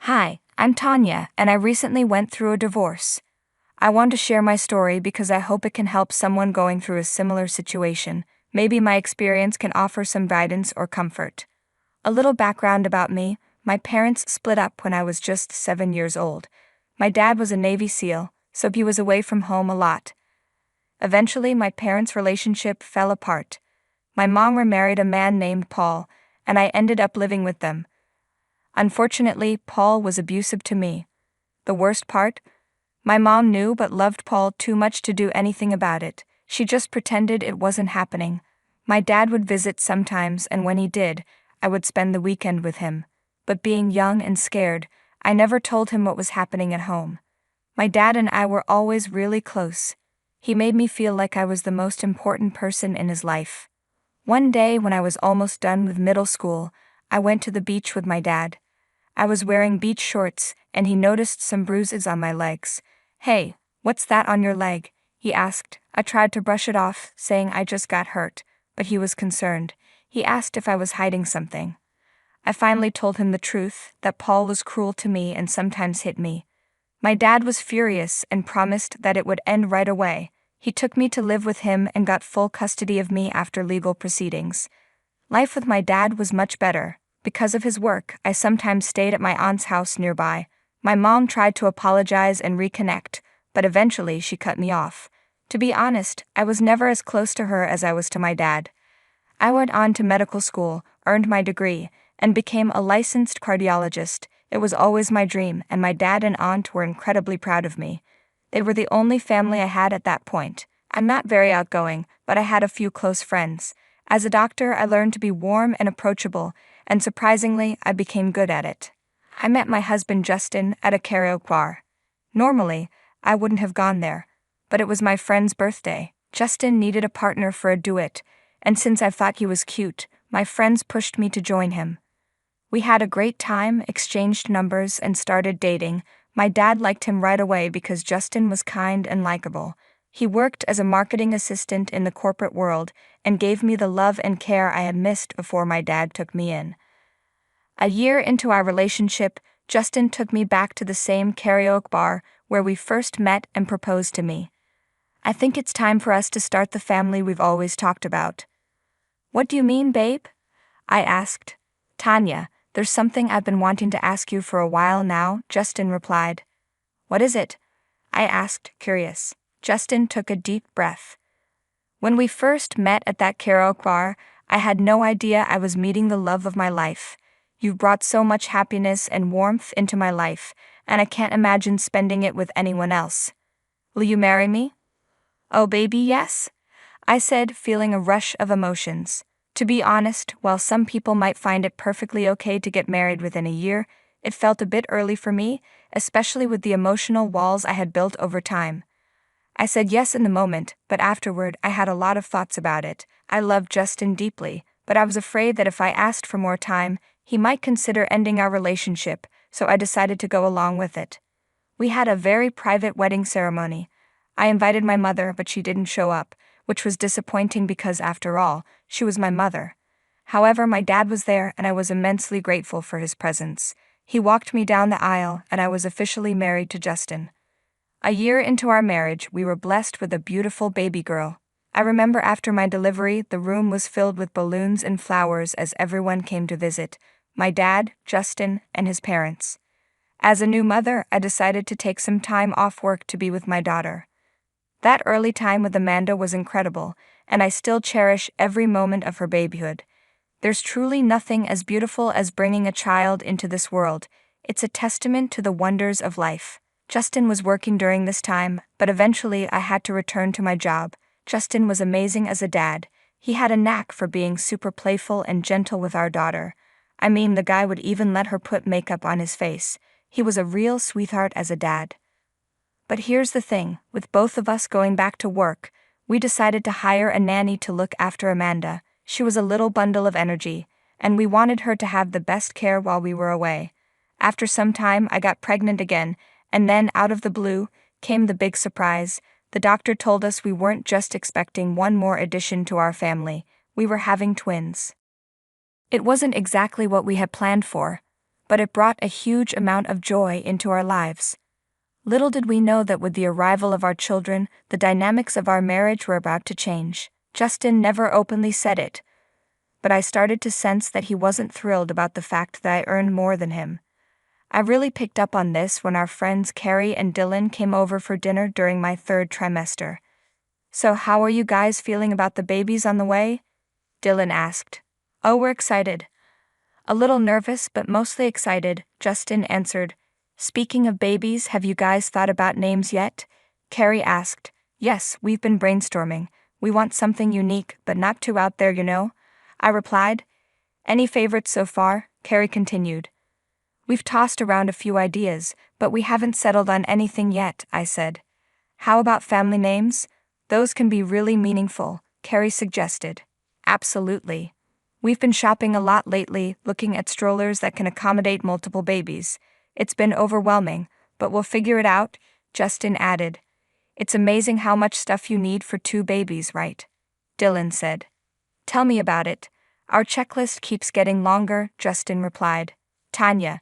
Hi, I'm Tonya, and I recently went through a divorce. I want to share my story because I hope it can help someone going through a similar situation. Maybe my experience can offer some guidance or comfort. A little background about me: my parents split up when I was just 7 years old. My dad was a Navy SEAL, so he was away from home a lot. Eventually, my parents' relationship fell apart. My mom remarried a man named Paul, and I ended up living with them. Unfortunately, Paul was abusive to me. The worst part? My mom knew but loved Paul too much to do anything about it. She just pretended it wasn't happening. My dad would visit sometimes, and when he did, I would spend the weekend with him. But being young and scared, I never told him what was happening at home. My dad and I were always really close. He made me feel like I was the most important person in his life. One day when I was almost done with middle school, I went to the beach with my dad. I was wearing beach shorts, and he noticed some bruises on my legs. "Hey, what's that on your leg?" he asked. I tried to brush it off, saying I just got hurt, but he was concerned. He asked if I was hiding something. I finally told him the truth, that Paul was cruel to me and sometimes hit me. My dad was furious and promised that it would end right away. He took me to live with him and got full custody of me after legal proceedings. Life with my dad was much better. Because of his work, I sometimes stayed at my aunt's house nearby. My mom tried to apologize and reconnect, but eventually she cut me off. To be honest, I was never as close to her as I was to my dad. I went on to medical school, earned my degree, and became a licensed cardiologist. It was always my dream, and my dad and aunt were incredibly proud of me. They were the only family I had at that point. I'm not very outgoing, but I had a few close friends. As a doctor, I learned to be warm and approachable, and surprisingly, I became good at it. I met my husband Justin at a karaoke bar. Normally, I wouldn't have gone there, but it was my friend's birthday. Justin needed a partner for a duet, and since I thought he was cute, my friends pushed me to join him. We had a great time, exchanged numbers, and started dating. My dad liked him right away because Justin was kind and likable. He worked as a marketing assistant in the corporate world and gave me the love and care I had missed before my dad took me in. A year into our relationship, Justin took me back to the same karaoke bar where we first met and proposed to me. "I think it's time for us to start the family we've always talked about." "What do you mean, babe?" I asked. "Tonya, there's something I've been wanting to ask you for a while now," Justin replied. "What is it?" I asked, curious. Justin took a deep breath. "When we first met at that karaoke bar, I had no idea I was meeting the love of my life. You've brought so much happiness and warmth into my life, and I can't imagine spending it with anyone else. Will you marry me?" "Oh baby, yes," I said, feeling a rush of emotions. To be honest, while some people might find it perfectly okay to get married within a year, it felt a bit early for me, especially with the emotional walls I had built over time. I said yes in the moment, but afterward I had a lot of thoughts about it. I loved Justin deeply, but I was afraid that if I asked for more time, he might consider ending our relationship, so I decided to go along with it. We had a very private wedding ceremony. I invited my mother, but she didn't show up, which was disappointing because, after all, she was my mother. However, my dad was there, and I was immensely grateful for his presence. He walked me down the aisle, and I was officially married to Justin. A year into our marriage, we were blessed with a beautiful baby girl. I remember after my delivery, the room was filled with balloons and flowers as everyone came to visit: my dad, Justin, and his parents. As a new mother, I decided to take some time off work to be with my daughter. That early time with Amanda was incredible, and I still cherish every moment of her babyhood. There's truly nothing as beautiful as bringing a child into this world. It's a testament to the wonders of life. Justin was working during this time, but eventually I had to return to my job. Justin was amazing as a dad. He had a knack for being super playful and gentle with our daughter. I mean, the guy would even let her put makeup on his face. He was a real sweetheart as a dad. But here's the thing, with both of us going back to work, we decided to hire a nanny to look after Amanda. She was a little bundle of energy, and we wanted her to have the best care while we were away. After some time, I got pregnant again, and then, out of the blue, came the big surprise. The doctor told us we weren't just expecting one more addition to our family, we were having twins. It wasn't exactly what we had planned for, but it brought a huge amount of joy into our lives. Little did we know that with the arrival of our children, the dynamics of our marriage were about to change. Justin never openly said it, but I started to sense that he wasn't thrilled about the fact that I earned more than him. I really picked up on this when our friends Carrie and Dylan came over for dinner during my 3rd trimester. "So how are you guys feeling about the babies on the way?" Dylan asked. "Oh, we're excited." "A little nervous, but mostly excited," Justin answered. "Speaking of babies, have you guys thought about names yet?" Carrie asked. "Yes, we've been brainstorming. We want something unique, but not too out there, you know," I replied. "Any favorites so far?" Carrie continued. "We've tossed around a few ideas, but we haven't settled on anything yet," I said. "How about family names? Those can be really meaningful," Carrie suggested. "Absolutely. We've been shopping a lot lately, looking at strollers that can accommodate multiple babies. It's been overwhelming, but we'll figure it out," Justin added. "It's amazing how much stuff you need for 2 babies, right?" Dylan said. "Tell me about it. Our checklist keeps getting longer," Justin replied. "Tonya,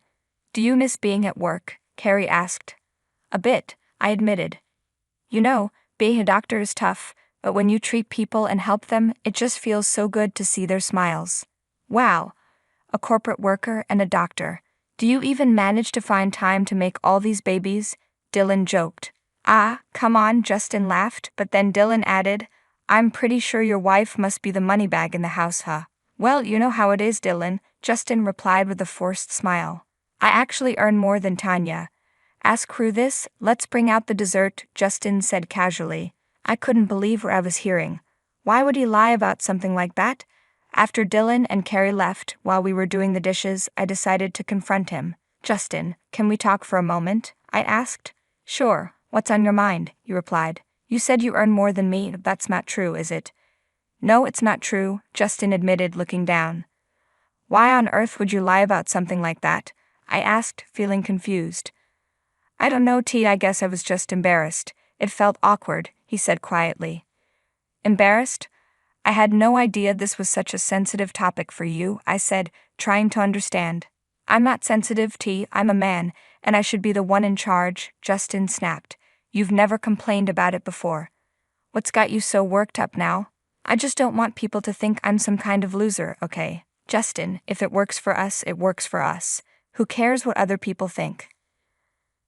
do you miss being at work?" Carrie asked. "A bit," I admitted. "You know, being a doctor is tough, but when you treat people and help them, it just feels so good to see their smiles." "Wow, a corporate worker and a doctor. Do you even manage to find time to make all these babies?" Dylan joked. "Ah, come on," Justin laughed, but then Dylan added, "I'm pretty sure your wife must be the money bag in the house, huh?" "Well, you know how it is, Dylan," Justin replied with a forced smile. "I actually earn more than Tonya. Ask crew this, let's bring out the dessert," Justin said casually. I couldn't believe what I was hearing. Why would he lie about something like that? After Dylan and Carrie left, while we were doing the dishes, I decided to confront him. "Justin, can we talk for a moment?" I asked. "Sure, what's on your mind?" he replied. "You said you earn more than me, that's not true, is it?" "No, it's not true," Justin admitted, looking down. "Why on earth would you lie about something like that?" I asked, feeling confused. "I don't know, T. I guess I was just embarrassed. It felt awkward," he said quietly. "Embarrassed? I had no idea this was such a sensitive topic for you," I said, trying to understand. "I'm not sensitive, T. I'm a man, and I should be the one in charge," Justin snapped. "You've never complained about it before. What's got you so worked up now?" "I just don't want people to think I'm some kind of loser, okay? Justin, if it works for us, it works for us. Who cares what other people think?"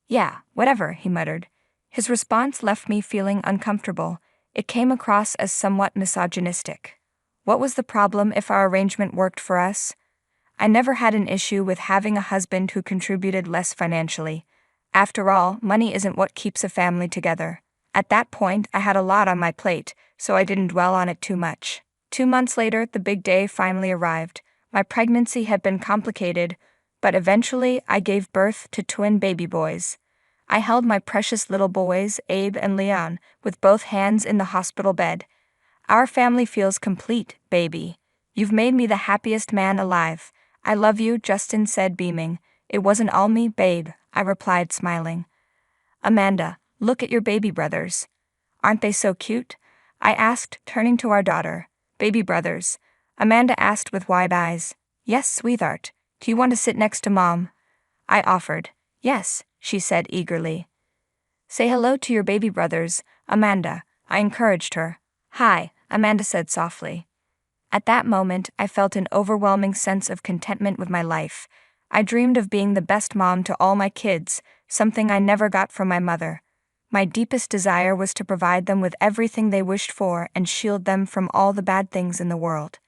"Yeah, whatever," he muttered. His response left me feeling uncomfortable. It came across as somewhat misogynistic. What was the problem if our arrangement worked for us? I never had an issue with having a husband who contributed less financially. After all, money isn't what keeps a family together. At that point, I had a lot on my plate, so I didn't dwell on it too much. 2 months later, the big day finally arrived. My pregnancy had been complicated, but eventually I gave birth to twin baby boys. I held my precious little boys, Abe and Leon, with both hands in the hospital bed. "Our family feels complete, baby. You've made me the happiest man alive. I love you," Justin said, beaming. "It wasn't all me, babe," I replied, smiling. "Amanda, look at your baby brothers. Aren't they so cute?" I asked, turning to our daughter. "Baby brothers?" Amanda asked with wide eyes. "Yes, sweetheart. Do you want to sit next to Mom?" I offered. "Yes," she said eagerly. "Say hello to your baby brothers, Amanda," I encouraged her. "Hi," Amanda said softly. At that moment, I felt an overwhelming sense of contentment with my life. I dreamed of being the best mom to all my kids, something I never got from my mother. My deepest desire was to provide them with everything they wished for and shield them from all the bad things in the world.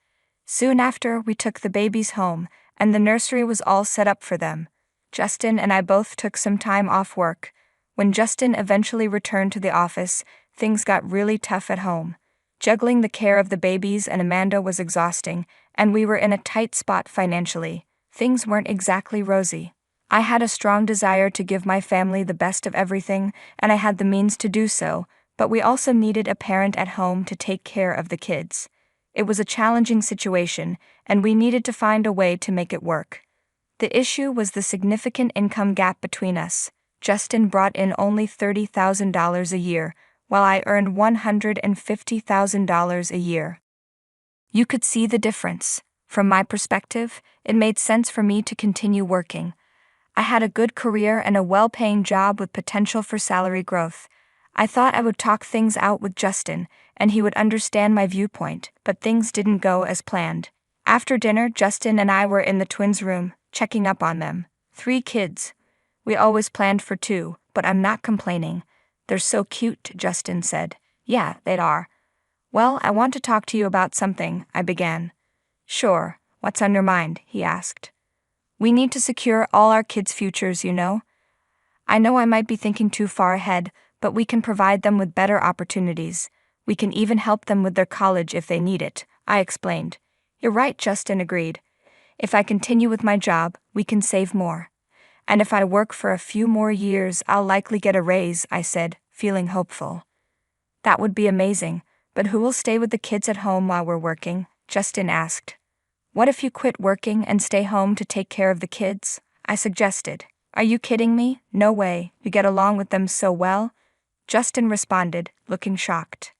Soon after, we took the babies home, and the nursery was all set up for them. Justin and I both took some time off work. When Justin eventually returned to the office, things got really tough at home. Juggling the care of the babies and Amanda was exhausting, and we were in a tight spot financially. Things weren't exactly rosy. I had a strong desire to give my family the best of everything, and I had the means to do so, but we also needed a parent at home to take care of the kids. It was a challenging situation, and we needed to find a way to make it work. The issue was the significant income gap between us. Justin brought in only $30,000 a year, while I earned $150,000 a year. You could see the difference. From my perspective, it made sense for me to continue working. I had a good career and a well-paying job with potential for salary growth. I thought I would talk things out with Justin, and he would understand my viewpoint, but things didn't go as planned. After dinner, Justin and I were in the twins' room, checking up on them. 3 kids. We always planned for 2, but I'm not complaining. They're so cute, Justin said. Yeah, they are. Well, I want to talk to you about something, I began. Sure, what's on your mind, he asked. We need to secure all our kids' futures, you know. I know I might be thinking too far ahead, but we can provide them with better opportunities. We can even help them with their college if they need it, I explained. You're right, Justin agreed. If I continue with my job, we can save more. And if I work for a few more years, I'll likely get a raise, I said, feeling hopeful. That would be amazing, but who will stay with the kids at home while we're working? Justin asked. What if you quit working and stay home to take care of the kids? I suggested. Are you kidding me? No way, you get along with them so well? Justin responded, looking shocked.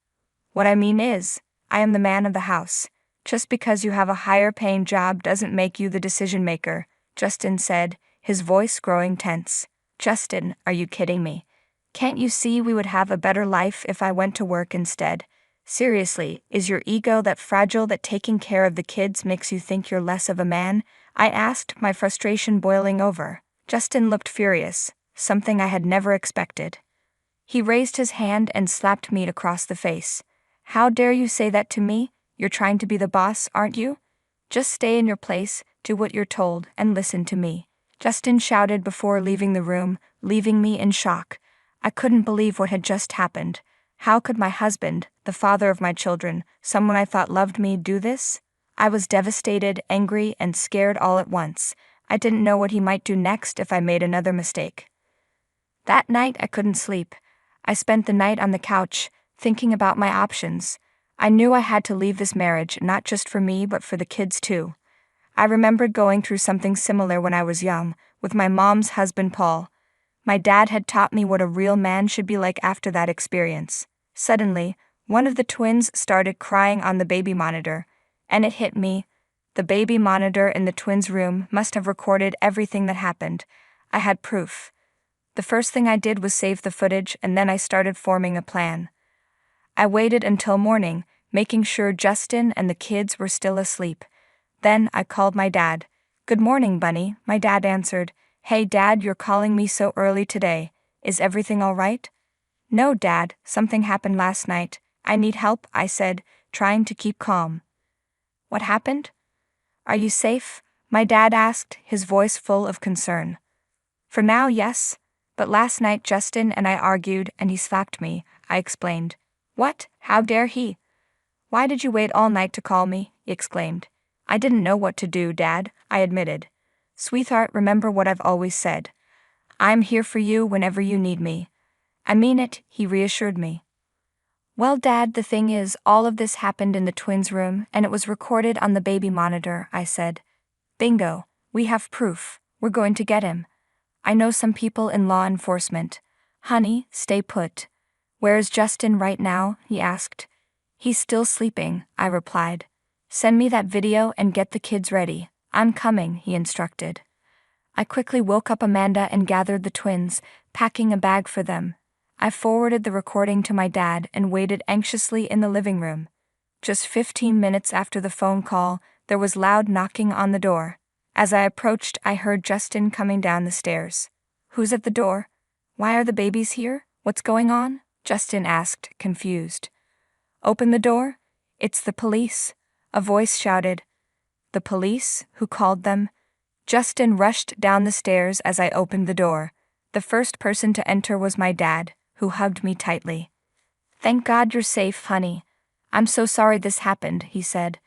What I mean is, I am the man of the house. Just because you have a higher-paying job doesn't make you the decision-maker, Justin said, his voice growing tense. Justin, are you kidding me? Can't you see we would have a better life if I went to work instead? Seriously, is your ego that fragile that taking care of the kids makes you think you're less of a man? I asked, my frustration boiling over. Justin looked furious, something I had never expected. He raised his hand and slapped me across the face. How dare you say that to me? You're trying to be the boss, aren't you? Just stay in your place, do what you're told, and listen to me. Justin shouted before leaving the room, leaving me in shock. I couldn't believe what had just happened. How could my husband, the father of my children, someone I thought loved me, do this? I was devastated, angry, and scared all at once. I didn't know what he might do next if I made another mistake. That night I couldn't sleep. I spent the night on the couch, thinking about my options. I knew I had to leave this marriage, not just for me but for the kids too. I remembered going through something similar when I was young, with my mom's husband Paul. My dad had taught me what a real man should be like after that experience. Suddenly, one of the twins started crying on the baby monitor, and it hit me. The baby monitor in the twins' room must have recorded everything that happened. I had proof. The first thing I did was save the footage, and then I started forming a plan. I waited until morning, making sure Justin and the kids were still asleep. Then I called my dad. Good morning, Bunny, my dad answered. Hey Dad, you're calling me so early today. Is everything all right? No, Dad, something happened last night. I need help, I said, trying to keep calm. What happened? Are you safe? My dad asked, his voice full of concern. For now, yes. But last night Justin and I argued and he slapped me, I explained. What? How dare he? Why did you wait all night to call me? He exclaimed. I didn't know what to do, Dad, I admitted. Sweetheart, remember what I've always said. I'm here for you whenever you need me. I mean it, he reassured me. Well, Dad, the thing is, all of this happened in the twins' room, and it was recorded on the baby monitor, I said. Bingo, we have proof. We're going to get him. I know some people in law enforcement. Honey, stay put. Where is Justin right now? He asked. He's still sleeping, I replied. Send me that video and get the kids ready. I'm coming, he instructed. I quickly woke up Amanda and gathered the twins, packing a bag for them. I forwarded the recording to my dad and waited anxiously in the living room. Just 15 minutes after the phone call, there was loud knocking on the door. As I approached, I heard Justin coming down the stairs. Who's at the door? Why are the babies here? What's going on? Justin asked, confused. Open the door. It's the police. A voice shouted. The police? Who called them? Justin rushed down the stairs as I opened the door. The first person to enter was my dad, who hugged me tightly. Thank God you're safe, honey. I'm so sorry this happened, he said.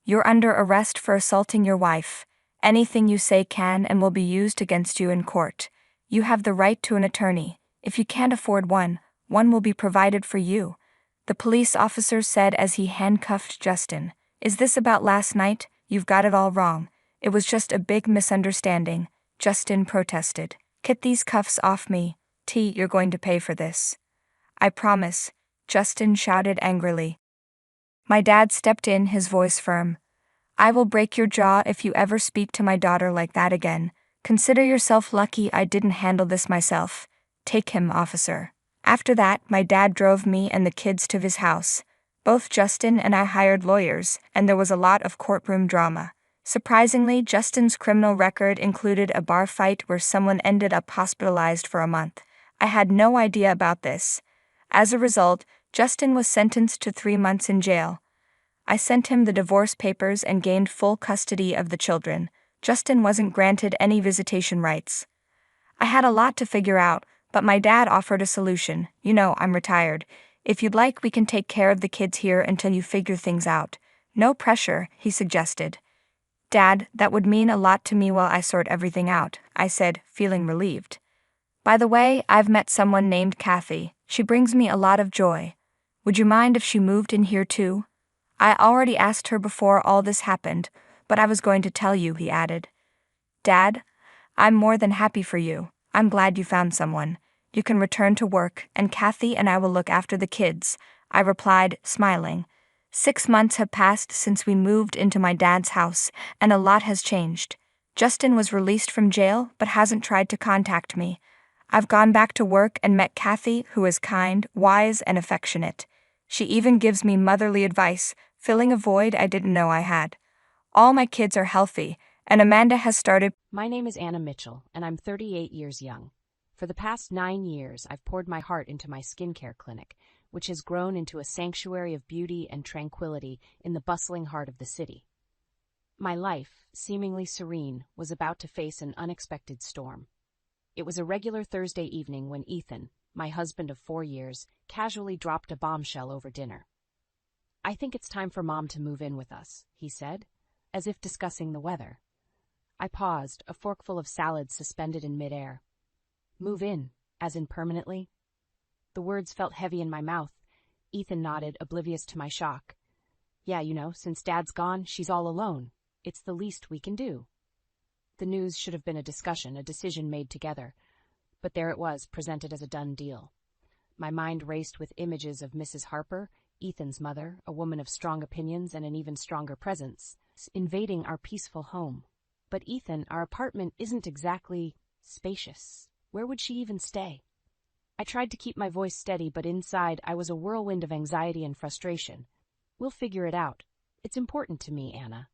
You're under arrest for assaulting your wife. Anything you say can and will be used against you in court. You have the right to an attorney. If you can't afford one will be provided for you. The police officer said as he handcuffed Justin. Is this about last night? You've got it all wrong. It was just a big misunderstanding, Justin protested. Get these cuffs off me. You're going to pay for this. I promise, Justin shouted angrily. My dad stepped in, his voice firm. I will break your jaw if you ever speak to my daughter like that again. Consider yourself lucky I didn't handle this myself. Take him, officer. After that, my dad drove me and the kids to his house. Both Justin and I hired lawyers, and there was a lot of courtroom drama. Surprisingly, Justin's criminal record included a bar fight where someone ended up hospitalized for a month. I had no idea about this. As a result, Justin was sentenced to 3 months in jail. I sent him the divorce papers and gained full custody of the children. Justin wasn't granted any visitation rights. I had a lot to figure out, but my dad offered a solution. You know, I'm retired. If you'd like, we can take care of the kids here until you figure things out. No pressure, he suggested. Dad, that would mean a lot to me while I sort everything out, I said, feeling relieved. By the way, I've met someone named Kathy. She brings me a lot of joy. Would you mind if she moved in here too? I already asked her before all this happened, but I was going to tell you, he added. Dad, I'm more than happy for you. I'm glad you found someone. You can return to work, and Kathy and I will look after the kids, I replied, smiling. 6 months have passed since we moved into my dad's house, and a lot has changed. Justin was released from jail, but hasn't tried to contact me. I've gone back to work and met Kathy, who is kind, wise, and affectionate. She even gives me motherly advice, filling a void I didn't know I had. All my kids are healthy, and Amanda has started. My name is Anna Mitchell, and I'm 38 years young. For the past 9 years, I've poured my heart into my skincare clinic, which has grown into a sanctuary of beauty and tranquility in the bustling heart of the city. My life, seemingly serene, was about to face an unexpected storm. It was a regular Thursday evening when Ethan, my husband of 4 years, casually dropped a bombshell over dinner. "I think it's time for Mom to move in with us," he said, as if discussing the weather. I paused, a forkful of salad suspended in midair. "Move in, as in permanently?" The words felt heavy in my mouth. Ethan nodded, oblivious to my shock. "Yeah, you know, since Dad's gone, she's all alone. It's the least we can do." The news should have been a discussion, a decision made together. But there it was, presented as a done deal. My mind raced with images of Mrs. Harper, Ethan's mother, a woman of strong opinions and an even stronger presence, invading our peaceful home. But Ethan, our apartment isn't exactly spacious. Where would she even stay? I tried to keep my voice steady, but inside I was a whirlwind of anxiety and frustration. "We'll figure it out. It's important to me, Anna."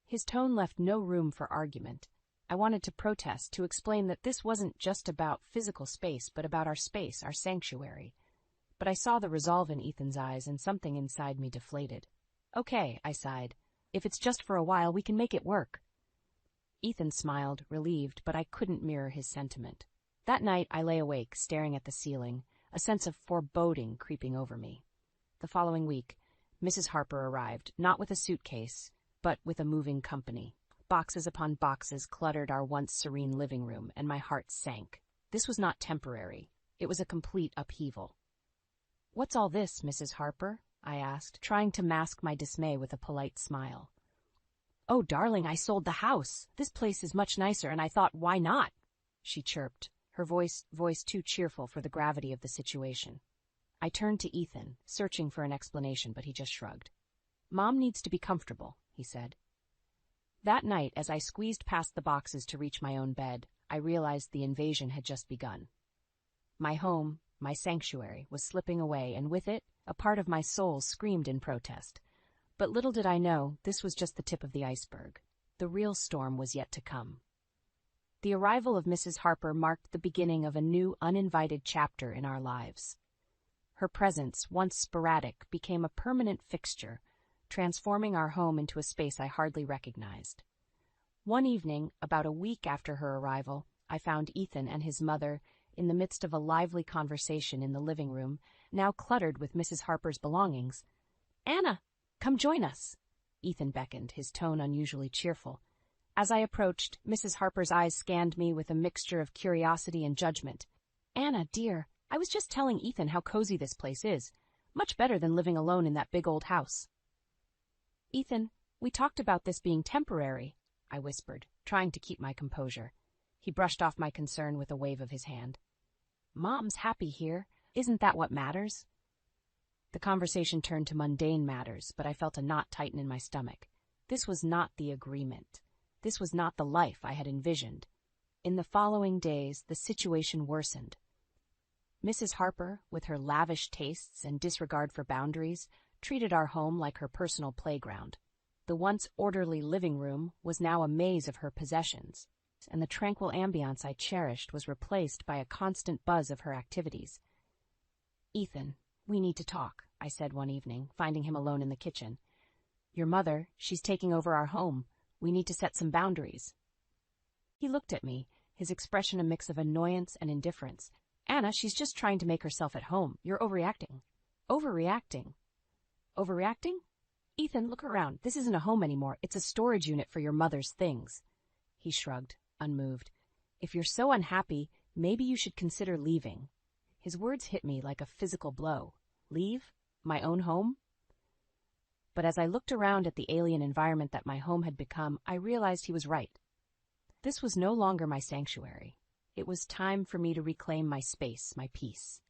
His tone left no room for argument. I wanted to protest, to explain that this wasn't just about physical space, but about our space, our sanctuary. But I saw the resolve in Ethan's eyes, and something inside me deflated. "Okay," I sighed. "If it's just for a while, we can make it work." Ethan smiled, relieved, but I couldn't mirror his sentiment. That night I lay awake, staring at the ceiling, a sense of foreboding creeping over me. The following week, Mrs. Harper arrived, not with a suitcase, but with a moving company. Boxes upon boxes cluttered our once serene living room, and my heart sank. This was not temporary. It was a complete upheaval. "What's all this, Mrs. Harper?" I asked, trying to mask my dismay with a polite smile. "Oh, darling, I sold the house. This place is much nicer, and I thought, why not?" she chirped, her voice too cheerful for the gravity of the situation. I turned to Ethan, searching for an explanation, but he just shrugged. "Mom needs to be comfortable," he said. That night, as I squeezed past the boxes to reach my own bed, I realized the invasion had just begun. My home, my sanctuary, was slipping away, and with it, a part of my soul screamed in protest. But little did I know, this was just the tip of the iceberg. The real storm was yet to come. The arrival of Mrs. Harper marked the beginning of a new, uninvited chapter in our lives. Her presence, once sporadic, became a permanent fixture, transforming our home into a space I hardly recognized. One evening, about a week after her arrival, I found Ethan and his mother in the midst of a lively conversation in the living room, now cluttered with Mrs. Harper's belongings. "Anna, come join us," Ethan beckoned, his tone unusually cheerful. As I approached, Mrs. Harper's eyes scanned me with a mixture of curiosity and judgment. "Anna, dear, I was just telling Ethan how cozy this place is. Much better than living alone in that big old house." "Ethan, we talked about this being temporary," I whispered, trying to keep my composure. He brushed off my concern with a wave of his hand. "Mom's happy here. Isn't that what matters?" The conversation turned to mundane matters, but I felt a knot tighten in my stomach. This was not the agreement. This was not the life I had envisioned. In the following days, the situation worsened. Mrs. Harper, with her lavish tastes and disregard for boundaries, treated our home like her personal playground. The once orderly living room was now a maze of her possessions, and the tranquil ambiance I cherished was replaced by a constant buzz of her activities. "Ethan, we need to talk," I said one evening, finding him alone in the kitchen. "Your mother, she's taking over our home. We need to set some boundaries." He looked at me, his expression a mix of annoyance and indifference. "Anna, she's just trying to make herself at home. You're overreacting." "Overreacting? Overreacting? Ethan, look around. This isn't a home anymore. It's a storage unit for your mother's things." He shrugged, unmoved. "If you're so unhappy, maybe you should consider leaving." His words hit me like a physical blow. Leave? My own home? But as I looked around at the alien environment that my home had become, I realized he was right. This was no longer my sanctuary. It was time for me to reclaim my space, my peace.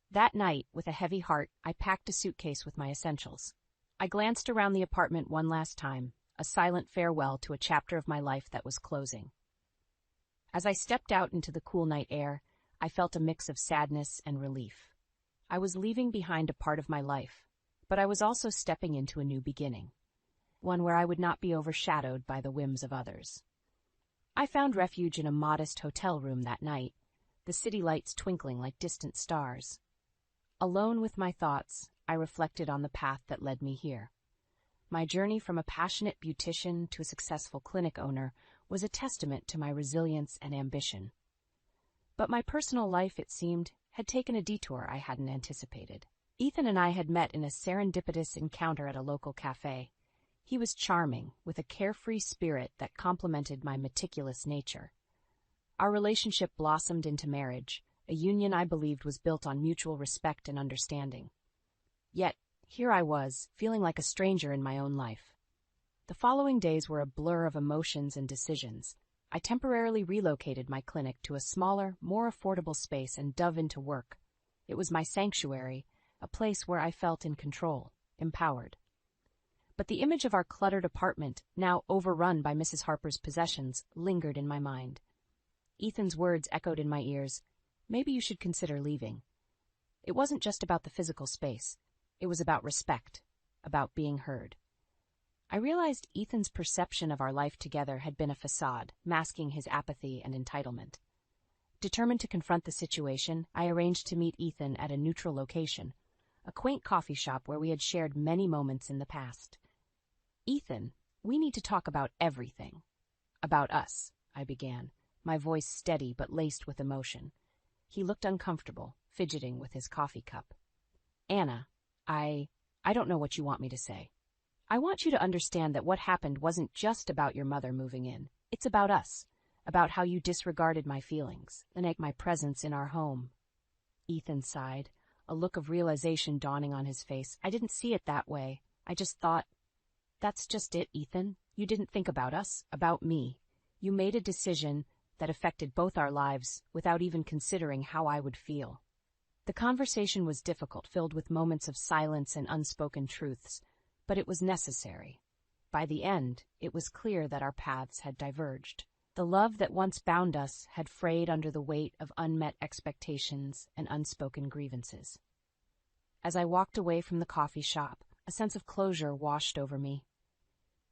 That night, with a heavy heart, I packed a suitcase with my essentials. I glanced around the apartment one last time, a silent farewell to a chapter of my life that was closing. As I stepped out into the cool night air, I felt a mix of sadness and relief. I was leaving behind a part of my life, but I was also stepping into a new beginning, one where I would not be overshadowed by the whims of others. I found refuge in a modest hotel room that night, the city lights twinkling like distant stars. Alone with my thoughts, I reflected on the path that led me here. My journey from a passionate beautician to a successful clinic owner was a testament to my resilience and ambition. But my personal life, it seemed, had taken a detour I hadn't anticipated. Ethan and I had met in a serendipitous encounter at a local cafe. He was charming, with a carefree spirit that complemented my meticulous nature. Our relationship blossomed into marriage, a union I believed was built on mutual respect and understanding. Yet, here I was, feeling like a stranger in my own life. The following days were a blur of emotions and decisions. I temporarily relocated my clinic to a smaller, more affordable space and dove into work. It was my sanctuary, a place where I felt in control, empowered. But the image of our cluttered apartment, now overrun by Mrs. Harper's possessions, lingered in my mind. Ethan's words echoed in my ears, "Maybe you should consider leaving." It wasn't just about the physical space. It was about respect, about being heard. I realized Ethan's perception of our life together had been a facade, masking his apathy and entitlement. Determined to confront the situation, I arranged to meet Ethan at a neutral location, a quaint coffee shop where we had shared many moments in the past. "Ethan, we need to talk about everything." "About us," I began, my voice steady but laced with emotion. He looked uncomfortable, fidgeting with his coffee cup. "Anna, I don't know what you want me to say. I want you to understand that what happened wasn't just about your mother moving in. It's about us, about how you disregarded my feelings, and my presence in our home." Ethan sighed, a look of realization dawning on his face. "I didn't see it that way. I just thought—" "That's just it, Ethan. You didn't think about us, about me. You made a decision that affected both our lives without even considering how I would feel." The conversation was difficult, filled with moments of silence and unspoken truths, but it was necessary. By the end, it was clear that our paths had diverged. The love that once bound us had frayed under the weight of unmet expectations and unspoken grievances. As I walked away from the coffee shop, a sense of closure washed over me.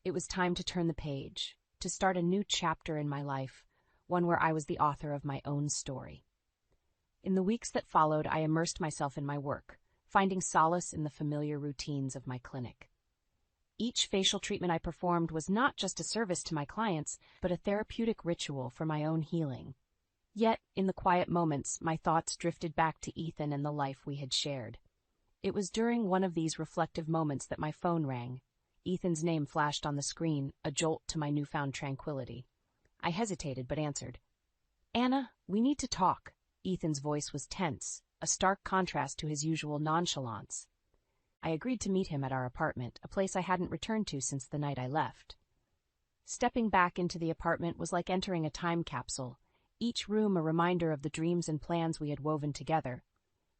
It was time to turn the page, to start a new chapter in my life, one where I was the author of my own story. In the weeks that followed, I immersed myself in my work, finding solace in the familiar routines of my clinic. Each facial treatment I performed was not just a service to my clients, but a therapeutic ritual for my own healing. Yet, in the quiet moments, my thoughts drifted back to Ethan and the life we had shared. It was during one of these reflective moments that my phone rang. Ethan's name flashed on the screen, a jolt to my newfound tranquility. I hesitated but answered. "Anna, we need to talk." Ethan's voice was tense, a stark contrast to his usual nonchalance. I agreed to meet him at our apartment, a place I hadn't returned to since the night I left. Stepping back into the apartment was like entering a time capsule, each room a reminder of the dreams and plans we had woven together.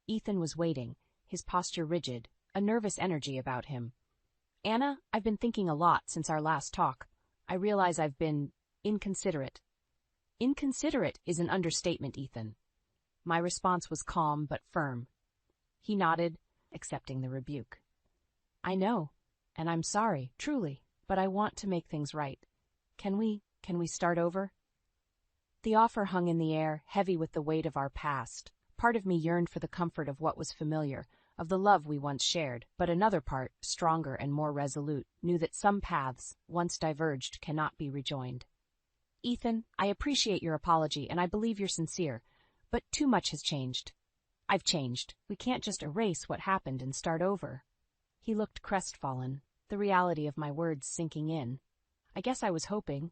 Ethan was waiting, his posture rigid, a nervous energy about him. "Anna, I've been thinking a lot since our last talk. I realize I've been Inconsiderate. Inconsiderate is an understatement, Ethan. My response was calm but firm. He nodded, accepting the rebuke. I know, and I'm sorry, truly, but I want to make things right. Can we start over? The offer hung in the air, heavy with the weight of our past. Part of me yearned for the comfort of what was familiar, of the love we once shared, but another part, stronger and more resolute, knew that some paths, once diverged, cannot be rejoined. Ethan, I appreciate your apology and I believe you're sincere, but too much has changed. I've changed. We can't just erase what happened and start over. He looked crestfallen, the reality of my words sinking in. I guess I was hoping,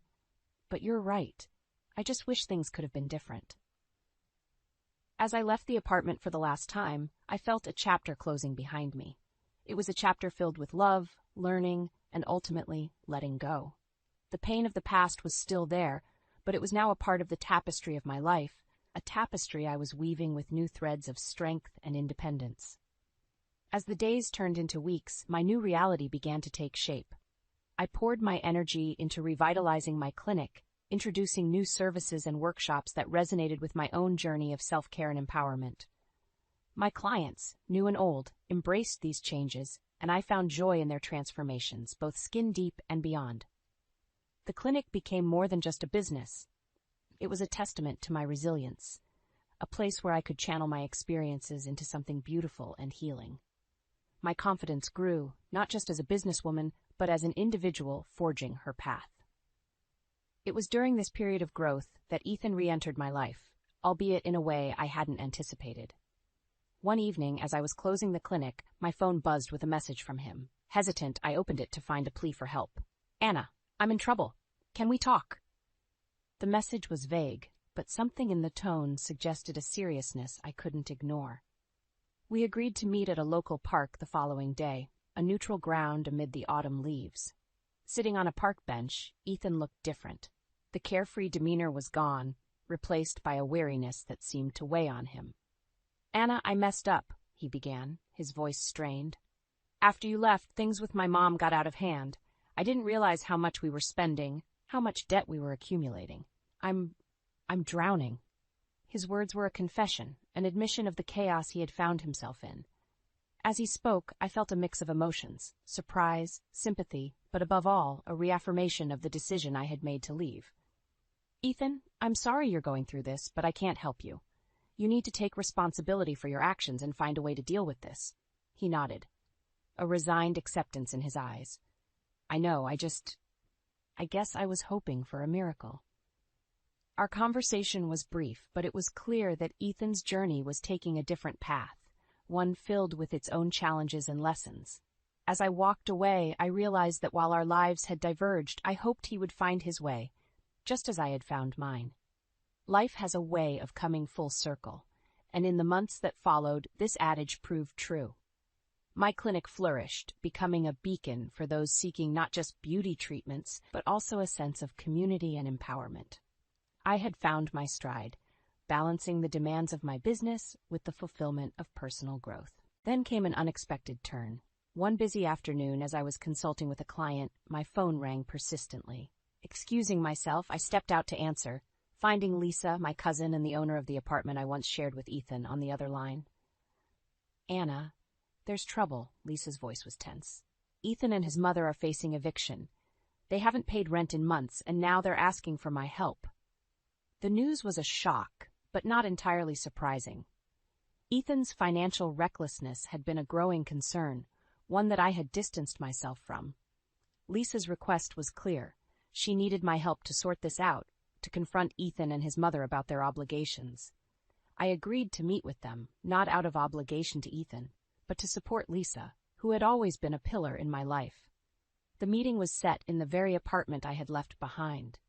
but you're right. I just wish things could have been different. As I left the apartment for the last time, I felt a chapter closing behind me. It was a chapter filled with love, learning, and ultimately letting go. The pain of the past was still there, but it was now a part of the tapestry of my life, a tapestry I was weaving with new threads of strength and independence. As the days turned into weeks, my new reality began to take shape. I poured my energy into revitalizing my clinic, introducing new services and workshops that resonated with my own journey of self-care and empowerment. My clients, new and old, embraced these changes, and I found joy in their transformations, both skin-deep and beyond. The clinic became more than just a business. It was a testament to my resilience, a place where I could channel my experiences into something beautiful and healing. My confidence grew, not just as a businesswoman, but as an individual forging her path. It was during this period of growth that Ethan re-entered my life, albeit in a way I hadn't anticipated. One evening, as I was closing the clinic, my phone buzzed with a message from him. Hesitant, I opened it to find a plea for help. Anna, I'm in trouble. Can we talk? The message was vague, but something in the tone suggested a seriousness I couldn't ignore. We agreed to meet at a local park the following day, a neutral ground amid the autumn leaves. Sitting on a park bench, Ethan looked different. The carefree demeanor was gone, replaced by a weariness that seemed to weigh on him. Anna, I messed up, he began, his voice strained. After you left, things with my mom got out of hand. I didn't realize how much we were spending, how much debt we were accumulating. I'm drowning. His words were a confession, an admission of the chaos he had found himself in. As he spoke, I felt a mix of emotions, surprise, sympathy, but above all, a reaffirmation of the decision I had made to leave. Ethan, I'm sorry you're going through this, but I can't help you. You need to take responsibility for your actions and find a way to deal with this. He nodded, a resigned acceptance in his eyes. I know, I guess I was hoping for a miracle. Our conversation was brief, but it was clear that Ethan's journey was taking a different path, one filled with its own challenges and lessons. As I walked away, I realized that while our lives had diverged, I hoped he would find his way, just as I had found mine. Life has a way of coming full circle, and in the months that followed, this adage proved true. My clinic flourished, becoming a beacon for those seeking not just beauty treatments, but also a sense of community and empowerment. I had found my stride, balancing the demands of my business with the fulfillment of personal growth. Then came an unexpected turn. One busy afternoon, as I was consulting with a client, my phone rang persistently. Excusing myself, I stepped out to answer, finding Lisa, my cousin and the owner of the apartment I once shared with Ethan, on the other line. Anna, there's trouble. Lisa's voice was tense. Ethan and his mother are facing eviction. They haven't paid rent in months, and now they're asking for my help. The news was a shock, but not entirely surprising. Ethan's financial recklessness had been a growing concern, one that I had distanced myself from. Lisa's request was clear. She needed my help to sort this out, to confront Ethan and his mother about their obligations. I agreed to meet with them, not out of obligation to Ethan, but to support Lisa, who had always been a pillar in my life. The meeting was set in the very apartment I had left behind.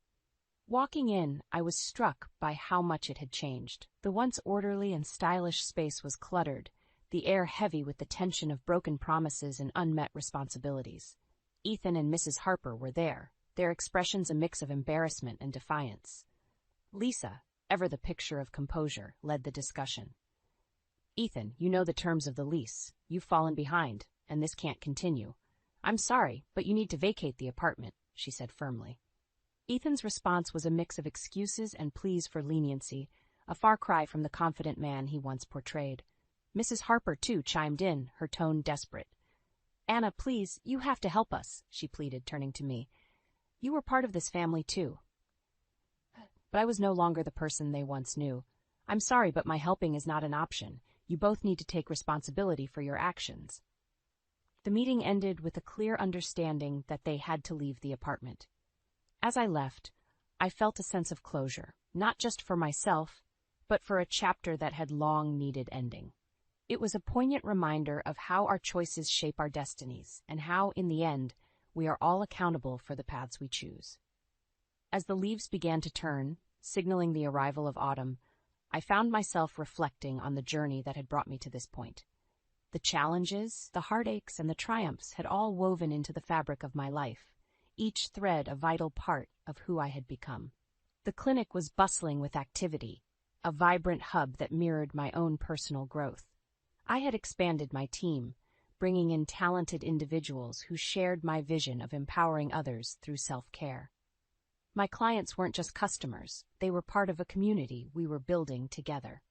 Walking in, I was struck by how much it had changed. The once orderly and stylish space was cluttered, the air heavy with the tension of broken promises and unmet responsibilities. Ethan and Mrs. Harper were there, their expressions a mix of embarrassment and defiance. Lisa, ever the picture of composure, led the discussion. Ethan, you know the terms of the lease. You've fallen behind, and this can't continue. I'm sorry, but you need to vacate the apartment, she said firmly. Ethan's response was a mix of excuses and pleas for leniency, a far cry from the confident man he once portrayed. Mrs. Harper, too, chimed in, her tone desperate. "Anna, please, you have to help us," she pleaded, turning to me. "You were part of this family, too." But I was no longer the person they once knew. "I'm sorry, but my helping is not an option. You both need to take responsibility for your actions." The meeting ended with a clear understanding that they had to leave the apartment. As I left, I felt a sense of closure, not just for myself, but for a chapter that had long needed ending. It was a poignant reminder of how our choices shape our destinies, and how, in the end, we are all accountable for the paths we choose. As the leaves began to turn, signaling the arrival of autumn, I found myself reflecting on the journey that had brought me to this point. The challenges, the heartaches, and the triumphs had all woven into the fabric of my life, each thread a vital part of who I had become. The clinic was bustling with activity, a vibrant hub that mirrored my own personal growth. I had expanded my team, bringing in talented individuals who shared my vision of empowering others through self-care. My clients weren't just customers, they were part of a community we were building together.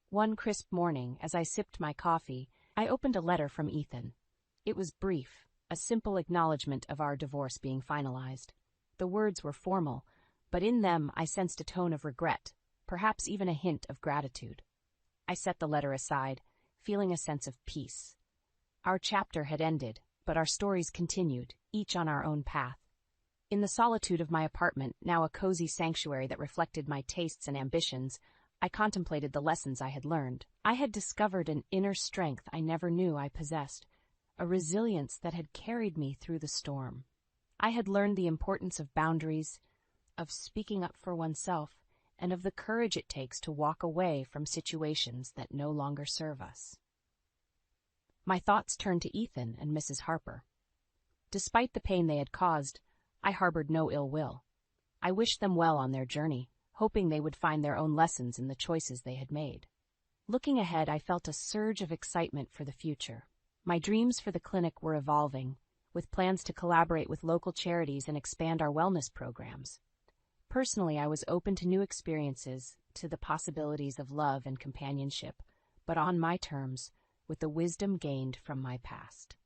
One crisp morning, as I sipped my coffee, I opened a letter from Ethan. It was brief, a simple acknowledgement of our divorce being finalized. The words were formal, but in them I sensed a tone of regret, perhaps even a hint of gratitude. I set the letter aside, feeling a sense of peace. Our chapter had ended, but our stories continued, each on our own path. In the solitude of my apartment, now a cozy sanctuary that reflected my tastes and ambitions, I contemplated the lessons I had learned. I had discovered an inner strength I never knew I possessed, a resilience that had carried me through the storm. I had learned the importance of boundaries, of speaking up for oneself, and of the courage it takes to walk away from situations that no longer serve us. My thoughts turned to Ethan and Mrs. Harper. Despite the pain they had caused, I harbored no ill will. I wished them well on their journey, hoping they would find their own lessons in the choices they had made. Looking ahead, I felt a surge of excitement for the future. My dreams for the clinic were evolving, with plans to collaborate with local charities and expand our wellness programs. Personally, I was open to new experiences, to the possibilities of love and companionship, but on my terms, with the wisdom gained from my past.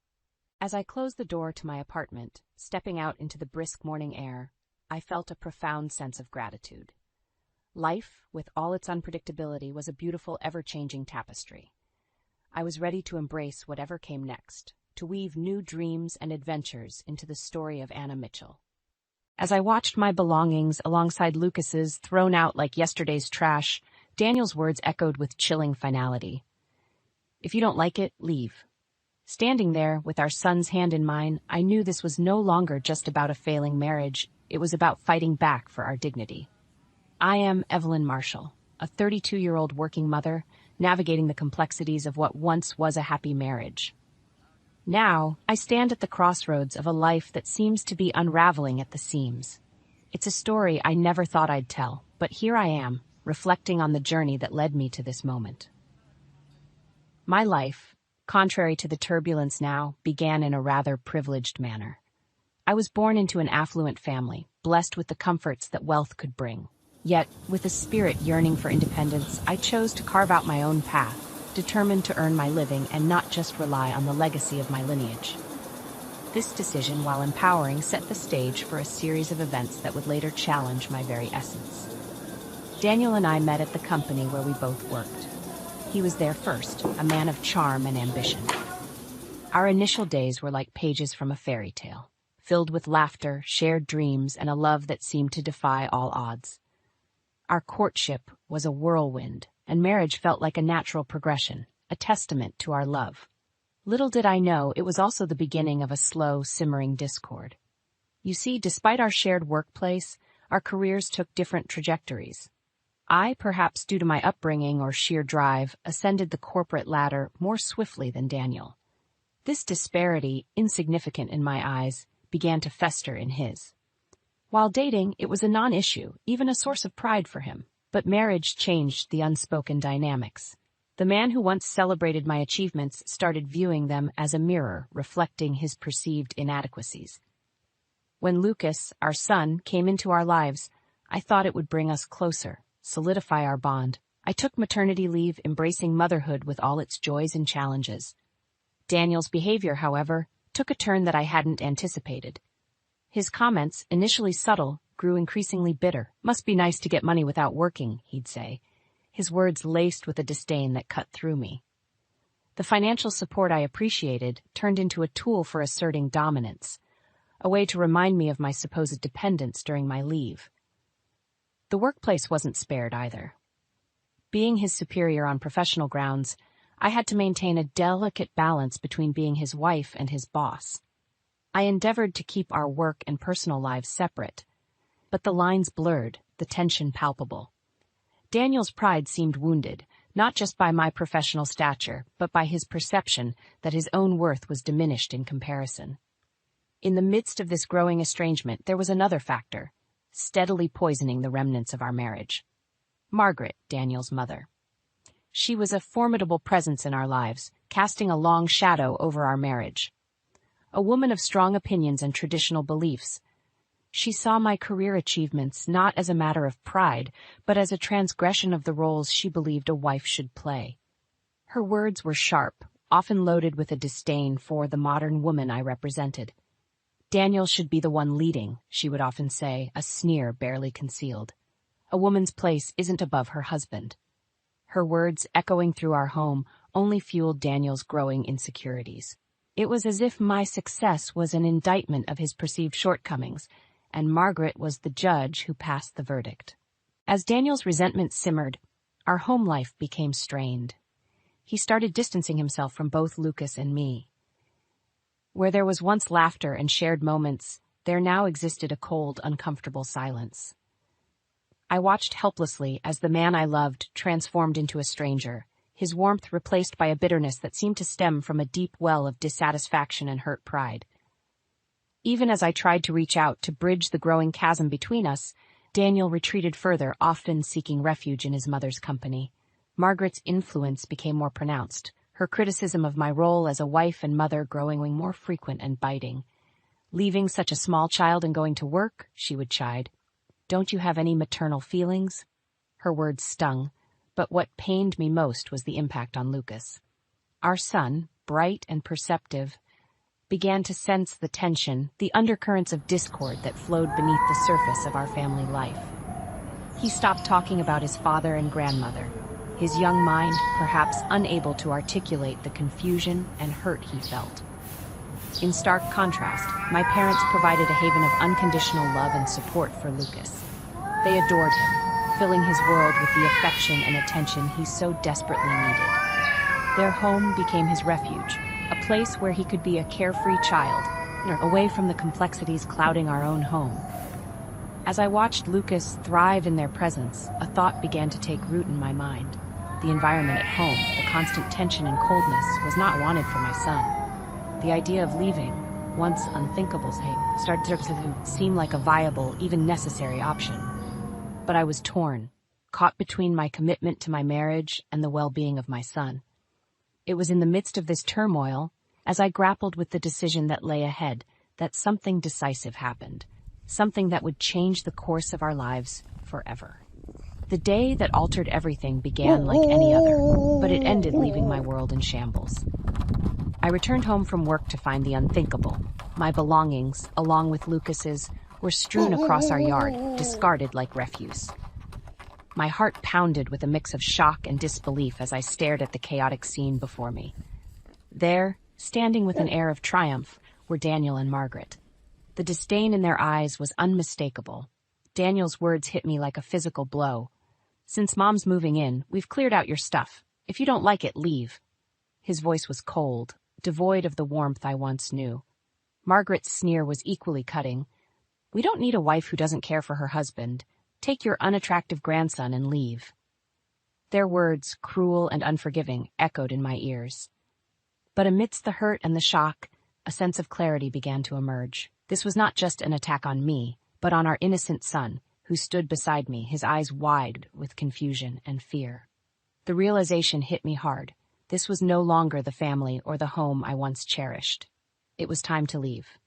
As I closed the door to my apartment, stepping out into the brisk morning air, I felt a profound sense of gratitude. Life, with all its unpredictability, was a beautiful, ever-changing tapestry. I was ready to embrace whatever came next, to weave new dreams and adventures into the story of Anna Mitchell. As I watched my belongings alongside Lucas's thrown out like yesterday's trash, Daniel's words echoed with chilling finality. "If you don't like it, leave." Standing there, with our son's hand in mine, I knew this was no longer just about a failing marriage, it was about fighting back for our dignity. I am Evelyn Marshall, a 32-year-old working mother, navigating the complexities of what once was a happy marriage. Now, I stand at the crossroads of a life that seems to be unraveling at the seams. It's a story I never thought I'd tell, but here I am, reflecting on the journey that led me to this moment. My life, contrary to the turbulence now, began in a rather privileged manner. I was born into an affluent family, blessed with the comforts that wealth could bring. Yet, with a spirit yearning for independence, I chose to carve out my own path, determined to earn my living and not just rely on the legacy of my lineage. This decision, while empowering, set the stage for a series of events that would later challenge my very essence. Daniel and I met at the company where we both worked. He was there first, a man of charm and ambition. Our initial days were like pages from a fairy tale, filled with laughter, shared dreams, and a love that seemed to defy all odds. Our courtship was a whirlwind, and marriage felt like a natural progression, a testament to our love. Little did I know it was also the beginning of a slow, simmering discord. You see, despite our shared workplace, our careers took different trajectories. I, perhaps due to my upbringing or sheer drive, ascended the corporate ladder more swiftly than Daniel. This disparity, insignificant in my eyes, began to fester in his. While dating, it was a non-issue, even a source of pride for him. But marriage changed the unspoken dynamics. The man who once celebrated my achievements started viewing them as a mirror reflecting his perceived inadequacies. When Lucas, our son, came into our lives, I thought it would bring us closer, solidify our bond. I took maternity leave, embracing motherhood with all its joys and challenges. Daniel's behavior, however, took a turn that I hadn't anticipated. His comments, initially subtle, grew increasingly bitter. "Must be nice to get money without working," he'd say, his words laced with a disdain that cut through me. The financial support I appreciated turned into a tool for asserting dominance, a way to remind me of my supposed dependence during my leave. The workplace wasn't spared either. Being his superior on professional grounds, I had to maintain a delicate balance between being his wife and his boss. I endeavored to keep our work and personal lives separate, but the lines blurred, the tension palpable. Daniel's pride seemed wounded, not just by my professional stature, but by his perception that his own worth was diminished in comparison. In the midst of this growing estrangement, there was another factor, steadily poisoning the remnants of our marriage. Margaret, Daniel's mother. She was a formidable presence in our lives, casting a long shadow over our marriage. A woman of strong opinions and traditional beliefs, she saw my career achievements not as a matter of pride, but as a transgression of the roles she believed a wife should play. Her words were sharp, often loaded with a disdain for the modern woman I represented. "Daniel should be the one leading," she would often say, a sneer barely concealed. "A woman's place isn't above her husband." Her words, echoing through our home, only fueled Daniel's growing insecurities. It was as if my success was an indictment of his perceived shortcomings, and Margaret was the judge who passed the verdict. As Daniel's resentment simmered, our home life became strained. He started distancing himself from both Lucas and me. Where there was once laughter and shared moments, there now existed a cold, uncomfortable silence. I watched helplessly as the man I loved transformed into a stranger, his warmth replaced by a bitterness that seemed to stem from a deep well of dissatisfaction and hurt pride. Even as I tried to reach out to bridge the growing chasm between us, Daniel retreated further, often seeking refuge in his mother's company. Margaret's influence became more pronounced, her criticism of my role as a wife and mother growing more frequent and biting. "Leaving such a small child and going to work?" she would chide. "Don't you have any maternal feelings?" Her words stung, but what pained me most was the impact on Lucas. Our son, bright and perceptive, began to sense the tension, the undercurrents of discord that flowed beneath the surface of our family life. He stopped talking about his father and grandmother, his young mind perhaps unable to articulate the confusion and hurt he felt. In stark contrast, my parents provided a haven of unconditional love and support for Lucas. They adored him, filling his world with the affection and attention he so desperately needed. Their home became his refuge, a place where he could be a carefree child, away from the complexities clouding our own home. As I watched Lucas thrive in their presence, a thought began to take root in my mind. The environment at home, the constant tension and coldness, was not wanted for my son. The idea of leaving, once unthinkable, started to seem like a viable, even necessary option. But I was torn, caught between my commitment to my marriage and the well-being of my son. It was in the midst of this turmoil, as I grappled with the decision that lay ahead, that something decisive happened, something that would change the course of our lives forever. The day that altered everything began like any other, but it ended leaving my world in shambles. I returned home from work to find the unthinkable. My belongings, along with Lucas's, were strewn across our yard, discarded like refuse. My heart pounded with a mix of shock and disbelief as I stared at the chaotic scene before me. There, standing with an air of triumph, were Daniel and Margaret. The disdain in their eyes was unmistakable. Daniel's words hit me like a physical blow. "Since Mom's moving in, we've cleared out your stuff. If you don't like it, leave." His voice was cold, devoid of the warmth I once knew. Margaret's sneer was equally cutting. "We don't need a wife who doesn't care for her husband. Take your unattractive grandson and leave." Their words, cruel and unforgiving, echoed in my ears. But amidst the hurt and the shock, a sense of clarity began to emerge. This was not just an attack on me, but on our innocent son, who stood beside me, his eyes wide with confusion and fear. The realization hit me hard. This was no longer the family or the home I once cherished. It was time to leave.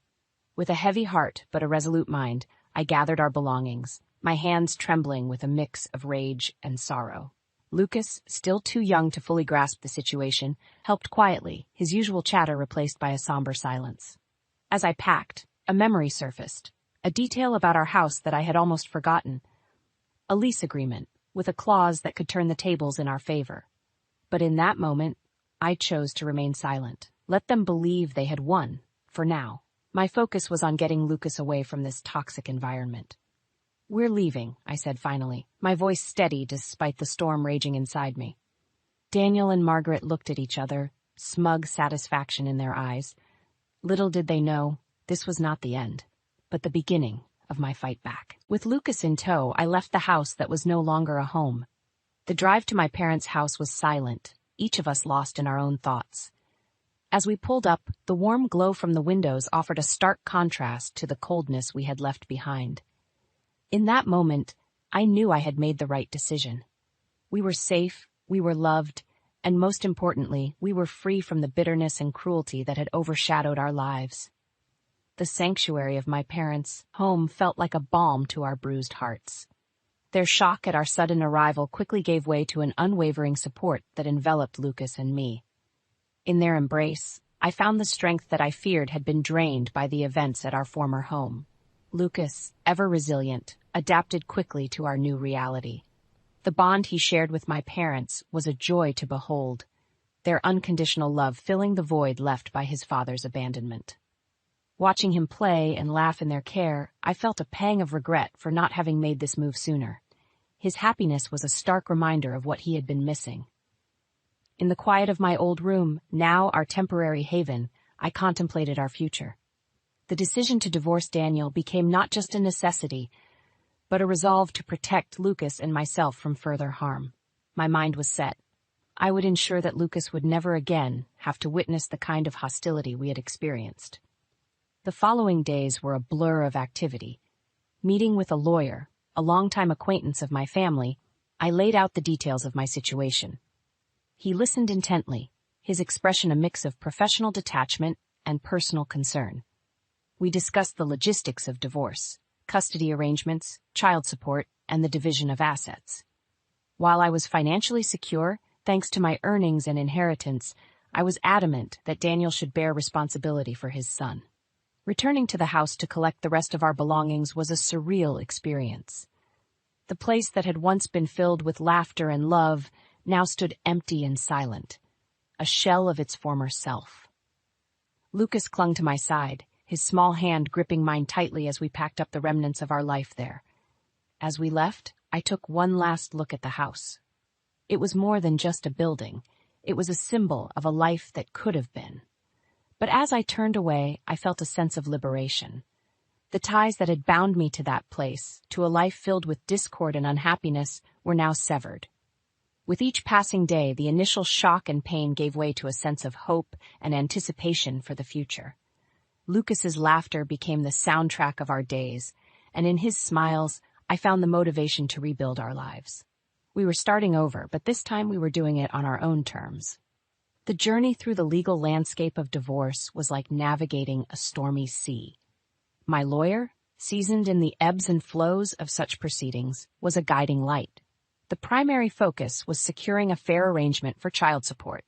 With a heavy heart but a resolute mind, I gathered our belongings, my hands trembling with a mix of rage and sorrow. Lucas, still too young to fully grasp the situation, helped quietly, his usual chatter replaced by a somber silence. As I packed, a memory surfaced, a detail about our house that I had almost forgotten. A lease agreement, with a clause that could turn the tables in our favor. But in that moment, I chose to remain silent. Let them believe they had won, for now. My focus was on getting Lucas away from this toxic environment. "We're leaving," I said finally, my voice steady despite the storm raging inside me. Daniel and Margaret looked at each other, smug satisfaction in their eyes. Little did they know, this was not the end, but the beginning of my fight back. With Lucas in tow, I left the house that was no longer a home. The drive to my parents' house was silent, each of us lost in our own thoughts. As we pulled up, the warm glow from the windows offered a stark contrast to the coldness we had left behind. In that moment, I knew I had made the right decision. We were safe, we were loved, and most importantly, we were free from the bitterness and cruelty that had overshadowed our lives. The sanctuary of my parents' home felt like a balm to our bruised hearts. Their shock at our sudden arrival quickly gave way to an unwavering support that enveloped Lucas and me. In their embrace, I found the strength that I feared had been drained by the events at our former home. Lucas, ever resilient, adapted quickly to our new reality. The bond he shared with my parents was a joy to behold, their unconditional love filling the void left by his father's abandonment. Watching him play and laugh in their care, I felt a pang of regret for not having made this move sooner. His happiness was a stark reminder of what he had been missing. In the quiet of my old room, now our temporary haven, I contemplated our future. The decision to divorce Daniel became not just a necessity, but a resolve to protect Lucas and myself from further harm. My mind was set. I would ensure that Lucas would never again have to witness the kind of hostility we had experienced. The following days were a blur of activity. Meeting with a lawyer, a longtime acquaintance of my family, I laid out the details of my situation. He listened intently, his expression a mix of professional detachment and personal concern. We discussed the logistics of divorce, custody arrangements, child support, and the division of assets. While I was financially secure, thanks to my earnings and inheritance, I was adamant that Daniel should bear responsibility for his son. Returning to the house to collect the rest of our belongings was a surreal experience. The place that had once been filled with laughter and love now stood empty and silent, a shell of its former self. Lucas clung to my side, his small hand gripping mine tightly as we packed up the remnants of our life there. As we left, I took one last look at the house. It was more than just a building. It was a symbol of a life that could have been. But as I turned away, I felt a sense of liberation. The ties that had bound me to that place, to a life filled with discord and unhappiness, were now severed. With each passing day, the initial shock and pain gave way to a sense of hope and anticipation for the future. Lucas's laughter became the soundtrack of our days, and in his smiles, I found the motivation to rebuild our lives. We were starting over, but this time we were doing it on our own terms. The journey through the legal landscape of divorce was like navigating a stormy sea. My lawyer, seasoned in the ebbs and flows of such proceedings, was a guiding light. The primary focus was securing a fair arrangement for child support.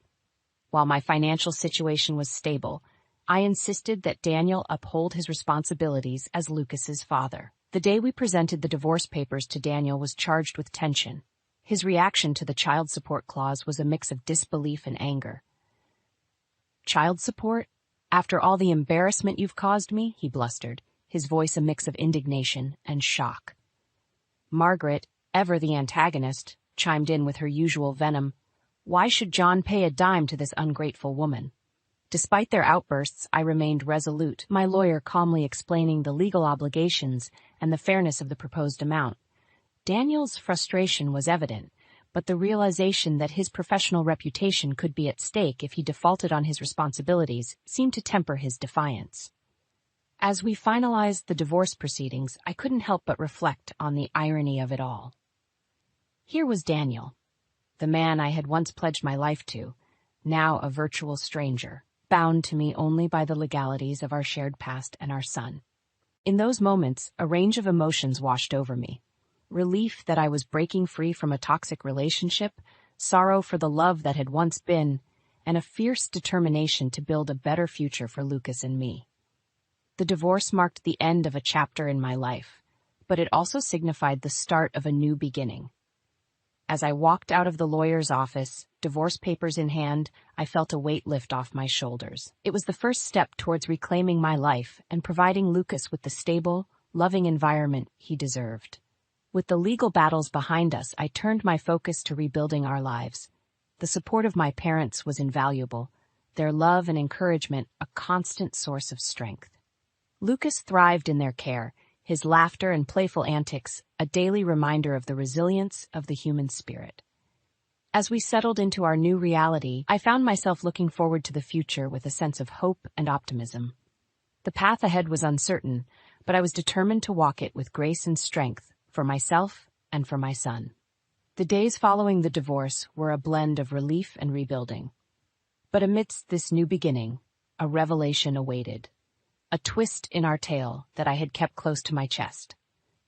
While my financial situation was stable, I insisted that Daniel uphold his responsibilities as Lucas's father. The day we presented the divorce papers to Daniel was charged with tension. His reaction to the child support clause was a mix of disbelief and anger. "Child support? After all the embarrassment you've caused me?" he blustered, his voice a mix of indignation and shock. Margaret, ever the antagonist, chimed in with her usual venom. "Why should John pay a dime to this ungrateful woman?" Despite their outbursts, I remained resolute, my lawyer calmly explaining the legal obligations and the fairness of the proposed amount. Daniel's frustration was evident, but the realization that his professional reputation could be at stake if he defaulted on his responsibilities seemed to temper his defiance. As we finalized the divorce proceedings, I couldn't help but reflect on the irony of it all. Here was Daniel, the man I had once pledged my life to, now a virtual stranger, bound to me only by the legalities of our shared past and our son. In those moments, a range of emotions washed over me. Relief that I was breaking free from a toxic relationship, sorrow for the love that had once been, and a fierce determination to build a better future for Lucas and me. The divorce marked the end of a chapter in my life, but it also signified the start of a new beginning. As I walked out of the lawyer's office, divorce papers in hand, I felt a weight lift off my shoulders. It was the first step towards reclaiming my life and providing Lucas with the stable, loving environment he deserved. With the legal battles behind us, I turned my focus to rebuilding our lives. The support of my parents was invaluable, their love and encouragement a constant source of strength. Lucas thrived in their care, his laughter and playful antics a daily reminder of the resilience of the human spirit. As we settled into our new reality, I found myself looking forward to the future with a sense of hope and optimism. The path ahead was uncertain, but I was determined to walk it with grace and strength for myself and for my son. The days following the divorce were a blend of relief and rebuilding. But amidst this new beginning, a revelation awaited. A twist in our tale that I had kept close to my chest.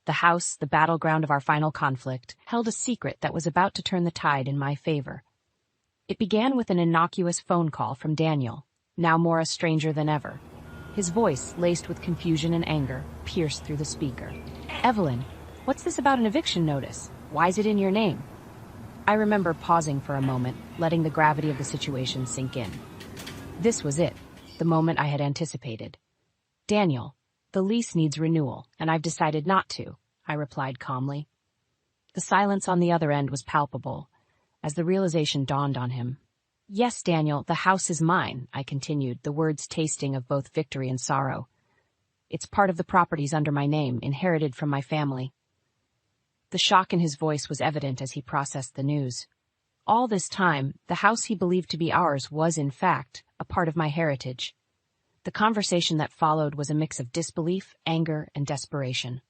The house, the battleground of our final conflict, held a secret that was about to turn the tide in my favor. It began with an innocuous phone call from Daniel, now more a stranger than ever. His voice, laced with confusion and anger, pierced through the speaker. "Evelyn, what's this about an eviction notice? Why is it in your name?" I remember pausing for a moment, letting the gravity of the situation sink in. This was it, the moment I had anticipated. "Daniel, the lease needs renewal, and I've decided not to," I replied calmly. The silence on the other end was palpable, as the realization dawned on him. "Yes, Daniel, the house is mine," I continued, the words tasting of both victory and sorrow. "It's part of the properties under my name, inherited from my family." The shock in his voice was evident as he processed the news. All this time, the house he believed to be ours was, in fact, a part of my heritage. The conversation that followed was a mix of disbelief, anger, and desperation.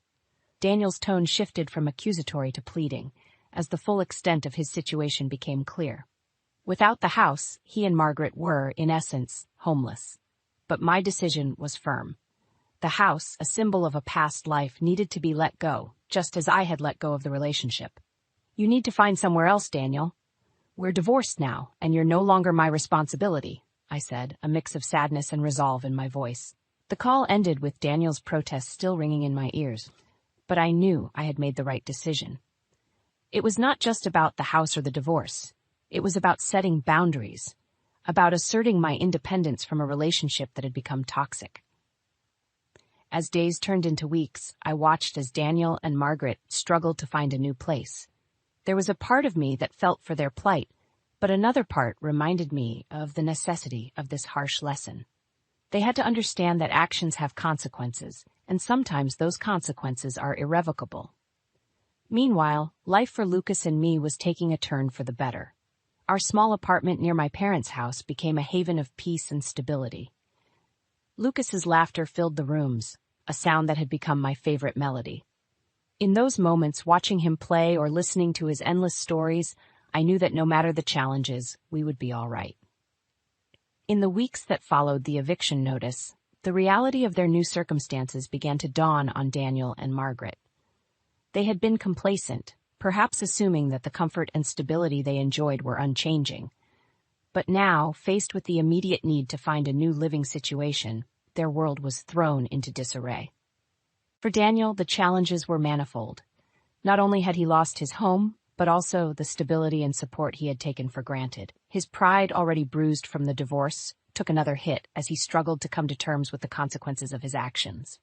Daniel's tone shifted from accusatory to pleading, as the full extent of his situation became clear. Without the house, he and Margaret were, in essence, homeless. But my decision was firm. The house, a symbol of a past life, needed to be let go, just as I had let go of the relationship. "You need to find somewhere else, Daniel. We're divorced now, and you're no longer my responsibility," I said, a mix of sadness and resolve in my voice. The call ended with Daniel's protest still ringing in my ears, but I knew I had made the right decision. It was not just about the house or the divorce. It was about setting boundaries, about asserting my independence from a relationship that had become toxic. As days turned into weeks, I watched as Daniel and Margaret struggled to find a new place. There was a part of me that felt for their plight, but another part reminded me of the necessity of this harsh lesson. They had to understand that actions have consequences, and sometimes those consequences are irrevocable. Meanwhile, life for Lucas and me was taking a turn for the better. Our small apartment near my parents' house became a haven of peace and stability. Lucas's laughter filled the rooms, a sound that had become my favorite melody. In those moments, watching him play or listening to his endless stories, I knew that no matter the challenges, we would be all right. In the weeks that followed the eviction notice, the reality of their new circumstances began to dawn on Daniel and Margaret. They had been complacent, perhaps assuming that the comfort and stability they enjoyed were unchanging. But now, faced with the immediate need to find a new living situation, their world was thrown into disarray. For Daniel, the challenges were manifold. Not only had he lost his home, but also the stability and support he had taken for granted. His pride, already bruised from the divorce, took another hit as he struggled to come to terms with the consequences of his actions.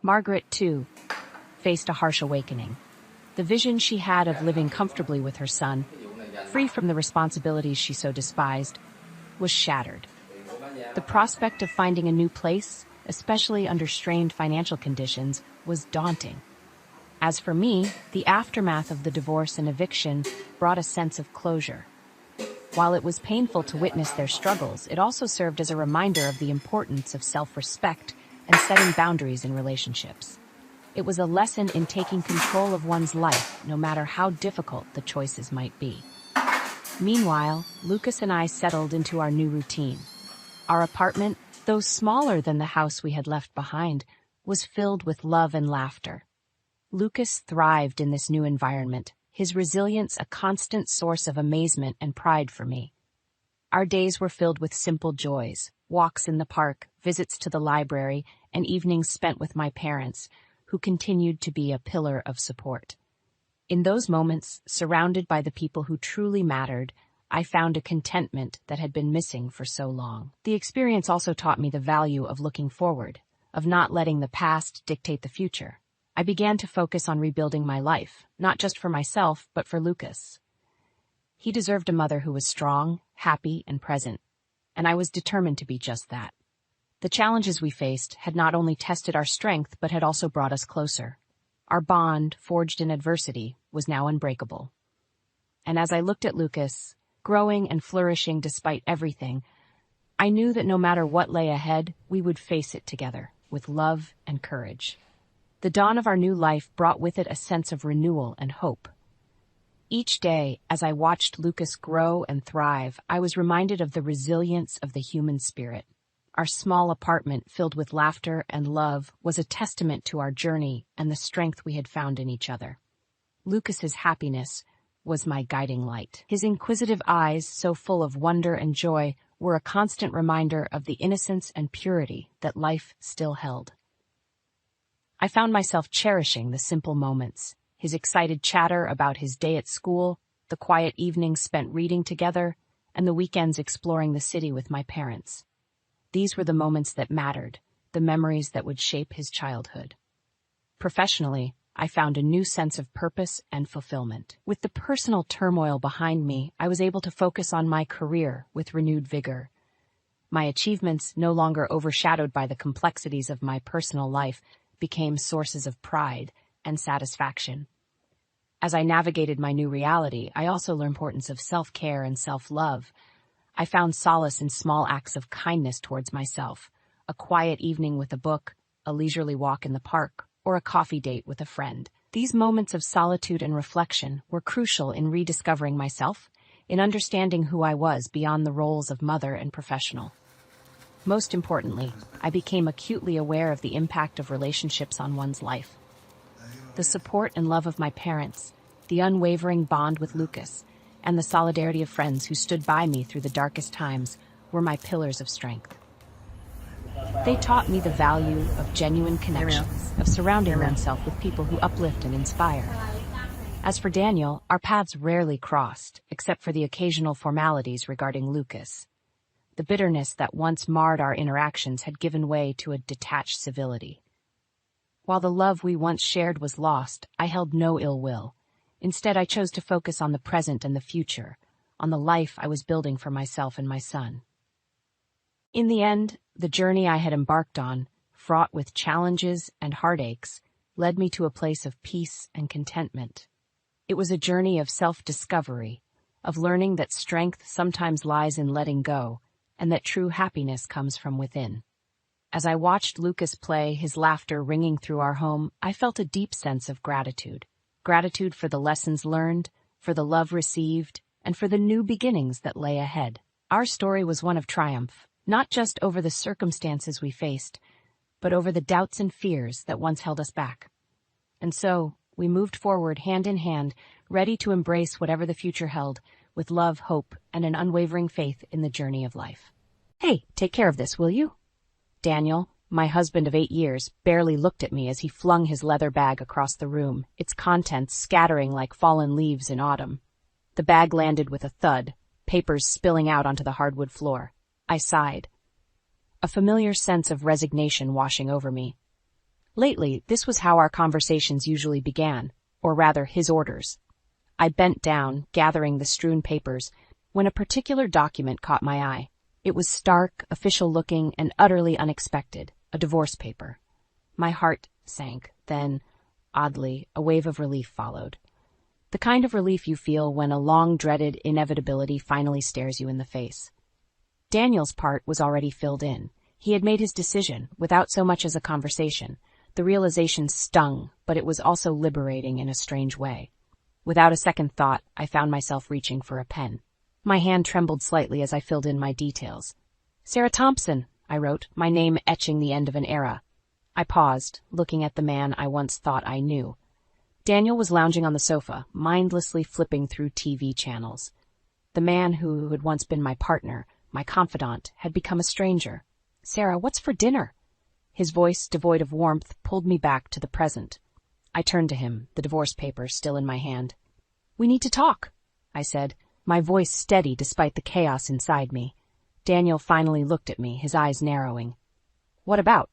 Margaret, too, faced a harsh awakening. The vision she had of living comfortably with her son, free from the responsibilities she so despised, was shattered. The prospect of finding a new place, especially under strained financial conditions, was daunting. As for me, the aftermath of the divorce and eviction brought a sense of closure. While it was painful to witness their struggles, it also served as a reminder of the importance of self-respect and setting boundaries in relationships. It was a lesson in taking control of one's life, no matter how difficult the choices might be. Meanwhile, Lucas and I settled into our new routine. Our apartment, though smaller than the house we had left behind, was filled with love and laughter. Lucas thrived in this new environment, his resilience a constant source of amazement and pride for me. Our days were filled with simple joys, walks in the park, visits to the library, and evenings spent with my parents, who continued to be a pillar of support. In those moments, surrounded by the people who truly mattered, I found a contentment that had been missing for so long. The experience also taught me the value of looking forward, of not letting the past dictate the future. I began to focus on rebuilding my life, not just for myself, but for Lucas. He deserved a mother who was strong, happy, and present, and I was determined to be just that. The challenges we faced had not only tested our strength, but had also brought us closer. Our bond, forged in adversity, was now unbreakable. And as I looked at Lucas, growing and flourishing despite everything, I knew that no matter what lay ahead, we would face it together, with love and courage. The dawn of our new life brought with it a sense of renewal and hope. Each day, as I watched Lucas grow and thrive, I was reminded of the resilience of the human spirit. Our small apartment, filled with laughter and love, was a testament to our journey and the strength we had found in each other. Lucas's happiness was my guiding light. His inquisitive eyes, so full of wonder and joy, were a constant reminder of the innocence and purity that life still held. I found myself cherishing the simple moments, his excited chatter about his day at school, the quiet evenings spent reading together, and the weekends exploring the city with my parents. These were the moments that mattered, the memories that would shape his childhood. Professionally, I found a new sense of purpose and fulfillment. With the personal turmoil behind me, I was able to focus on my career with renewed vigor. My achievements, no longer overshadowed by the complexities of my personal life, became sources of pride and satisfaction. As I navigated my new reality, I also learned the importance of self-care and self-love. I found solace in small acts of kindness towards myself, a quiet evening with a book, a leisurely walk in the park, or a coffee date with a friend. These moments of solitude and reflection were crucial in rediscovering myself, in understanding who I was beyond the roles of mother and professional. Most importantly, I became acutely aware of the impact of relationships on one's life. The support and love of my parents, the unwavering bond with Lucas, and the solidarity of friends who stood by me through the darkest times were my pillars of strength. They taught me the value of genuine connections, of surrounding oneself with people who uplift and inspire. As for Daniel, our paths rarely crossed, except for the occasional formalities regarding Lucas. The bitterness that once marred our interactions had given way to a detached civility. While the love we once shared was lost, I held no ill will. Instead, I chose to focus on the present and the future, on the life I was building for myself and my son. In the end, the journey I had embarked on, fraught with challenges and heartaches, led me to a place of peace and contentment. It was a journey of self-discovery, of learning that strength sometimes lies in letting go, and that true happiness comes from within. As I watched Lucas play, his laughter ringing through our home, I felt a deep sense of gratitude. Gratitude for the lessons learned, for the love received, and for the new beginnings that lay ahead. Our story was one of triumph, not just over the circumstances we faced, but over the doubts and fears that once held us back. And so, we moved forward hand in hand, ready to embrace whatever the future held, with love, hope, and an unwavering faith in the journey of life. Hey, take care of this, will you? Daniel, my husband of 8 years, barely looked at me as he flung his leather bag across the room, its contents scattering like fallen leaves in autumn. The bag landed with a thud, papers spilling out onto the hardwood floor. I sighed, a familiar sense of resignation washing over me. Lately, this was how our conversations usually began, or rather his orders. I bent down, gathering the strewn papers, when a particular document caught my eye. It was stark, official-looking, and utterly unexpected, a divorce paper. My heart sank, then, oddly, a wave of relief followed. The kind of relief you feel when a long-dreaded inevitability finally stares you in the face. Daniel's part was already filled in. He had made his decision, without so much as a conversation. The realization stung, but it was also liberating in a strange way. Without a second thought, I found myself reaching for a pen. My hand trembled slightly as I filled in my details. Sarah Thompson, I wrote, my name etching the end of an era. I paused, looking at the man I once thought I knew. Daniel was lounging on the sofa, mindlessly flipping through TV channels. The man who had once been my partner, my confidant, had become a stranger. Sarah, what's for dinner? His voice, devoid of warmth, pulled me back to the present. I turned to him, the divorce papers still in my hand. We need to talk, I said, my voice steady despite the chaos inside me. Daniel finally looked at me, his eyes narrowing. What about?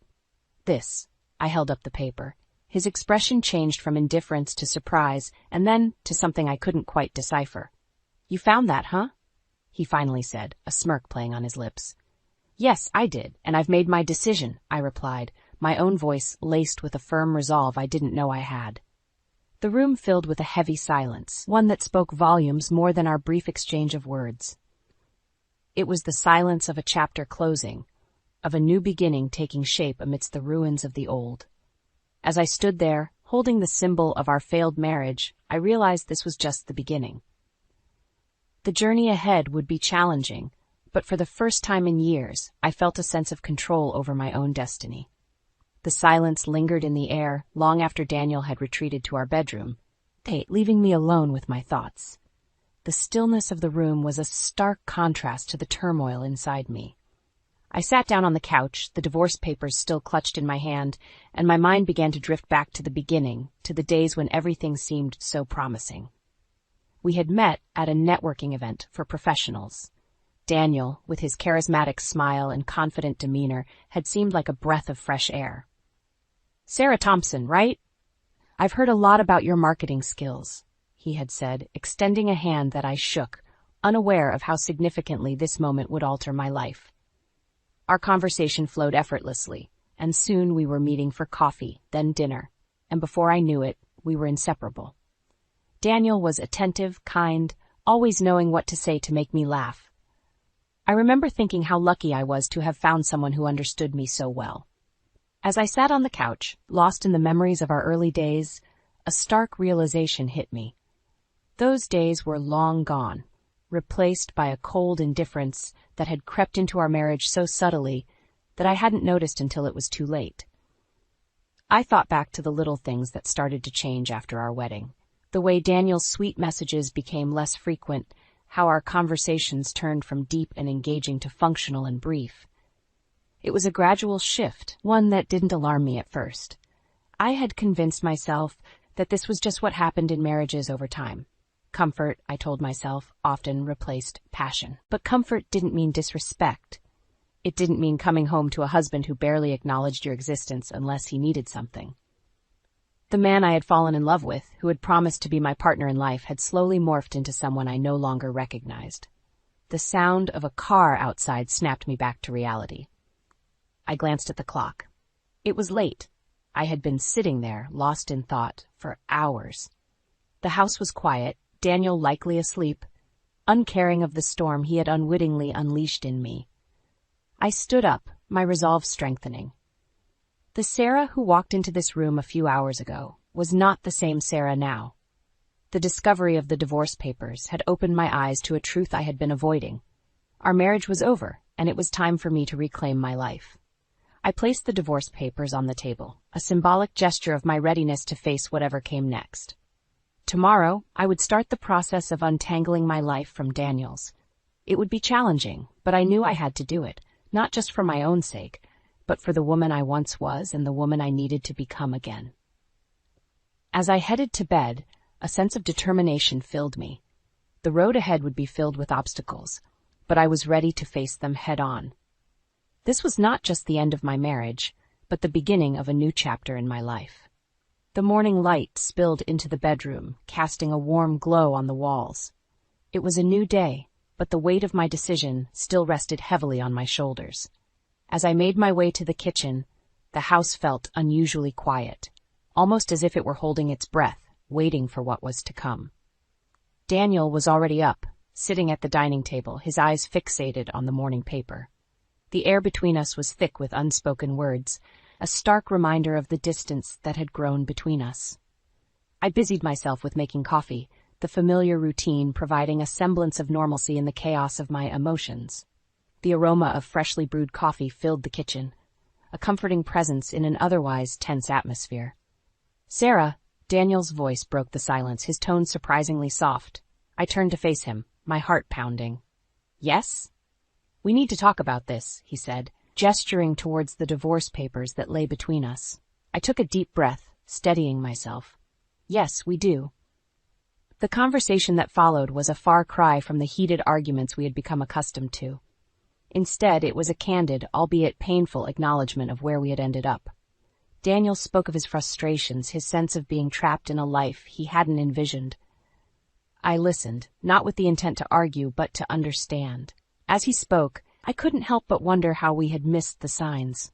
This. I held up the paper. His expression changed from indifference to surprise, and then to something I couldn't quite decipher. You found that, huh? He finally said, a smirk playing on his lips. Yes, I did, and I've made my decision, I replied, my own voice laced with a firm resolve I didn't know I had. The room filled with a heavy silence, one that spoke volumes more than our brief exchange of words. It was the silence of a chapter closing, of a new beginning taking shape amidst the ruins of the old. As I stood there, holding the symbol of our failed marriage, I realized this was just the beginning. The journey ahead would be challenging, but for the first time in years, I felt a sense of control over my own destiny. The silence lingered in the air long after Daniel had retreated to our bedroom, leaving me alone with my thoughts. The stillness of the room was a stark contrast to the turmoil inside me. I sat down on the couch, the divorce papers still clutched in my hand, and my mind began to drift back to the beginning, to the days when everything seemed so promising. We had met at a networking event for professionals. Daniel, with his charismatic smile and confident demeanor, had seemed like a breath of fresh air. Sarah Thompson, right? I've heard a lot about your marketing skills, he had said, extending a hand that I shook, unaware of how significantly this moment would alter my life. Our conversation flowed effortlessly, and soon we were meeting for coffee, then dinner, and before I knew it, we were inseparable. Daniel was attentive, kind, always knowing what to say to make me laugh. I remember thinking how lucky I was to have found someone who understood me so well. As I sat on the couch, lost in the memories of our early days, a stark realization hit me. Those days were long gone, replaced by a cold indifference that had crept into our marriage so subtly that I hadn't noticed until it was too late. I thought back to the little things that started to change after our wedding. The way Daniel's sweet messages became less frequent, how our conversations turned from deep and engaging to functional and brief. It was a gradual shift, one that didn't alarm me at first. I had convinced myself that this was just what happened in marriages over time. Comfort, I told myself, often replaced passion. But comfort didn't mean disrespect. It didn't mean coming home to a husband who barely acknowledged your existence unless he needed something. The man I had fallen in love with, who had promised to be my partner in life, had slowly morphed into someone I no longer recognized. The sound of a car outside snapped me back to reality. I glanced at the clock. It was late. I had been sitting there, lost in thought, for hours. The house was quiet, Daniel likely asleep, uncaring of the storm he had unwittingly unleashed in me. I stood up, my resolve strengthening. The Sarah who walked into this room a few hours ago was not the same Sarah now. The discovery of the divorce papers had opened my eyes to a truth I had been avoiding. Our marriage was over, and it was time for me to reclaim my life. I placed the divorce papers on the table, a symbolic gesture of my readiness to face whatever came next. Tomorrow, I would start the process of untangling my life from Daniel's. It would be challenging, but I knew I had to do it, not just for my own sake, but for the woman I once was and the woman I needed to become again. As I headed to bed, a sense of determination filled me. The road ahead would be filled with obstacles, but I was ready to face them head-on. This was not just the end of my marriage, but the beginning of a new chapter in my life. The morning light spilled into the bedroom, casting a warm glow on the walls. It was a new day, but the weight of my decision still rested heavily on my shoulders. As I made my way to the kitchen, the house felt unusually quiet, almost as if it were holding its breath, waiting for what was to come. Daniel was already up, sitting at the dining table, his eyes fixated on the morning paper. The air between us was thick with unspoken words, a stark reminder of the distance that had grown between us. I busied myself with making coffee, the familiar routine providing a semblance of normalcy in the chaos of my emotions. The aroma of freshly brewed coffee filled the kitchen, a comforting presence in an otherwise tense atmosphere. "Sarah," Daniel's voice broke the silence, his tone surprisingly soft. I turned to face him, my heart pounding. "Yes?" "We need to talk about this," he said, gesturing towards the divorce papers that lay between us. I took a deep breath, steadying myself. "Yes, we do." The conversation that followed was a far cry from the heated arguments we had become accustomed to. Instead, it was a candid, albeit painful, acknowledgement of where we had ended up. Daniel spoke of his frustrations, his sense of being trapped in a life he hadn't envisioned. I listened, not with the intent to argue, but to understand. As he spoke, I couldn't help but wonder how we had missed the signs.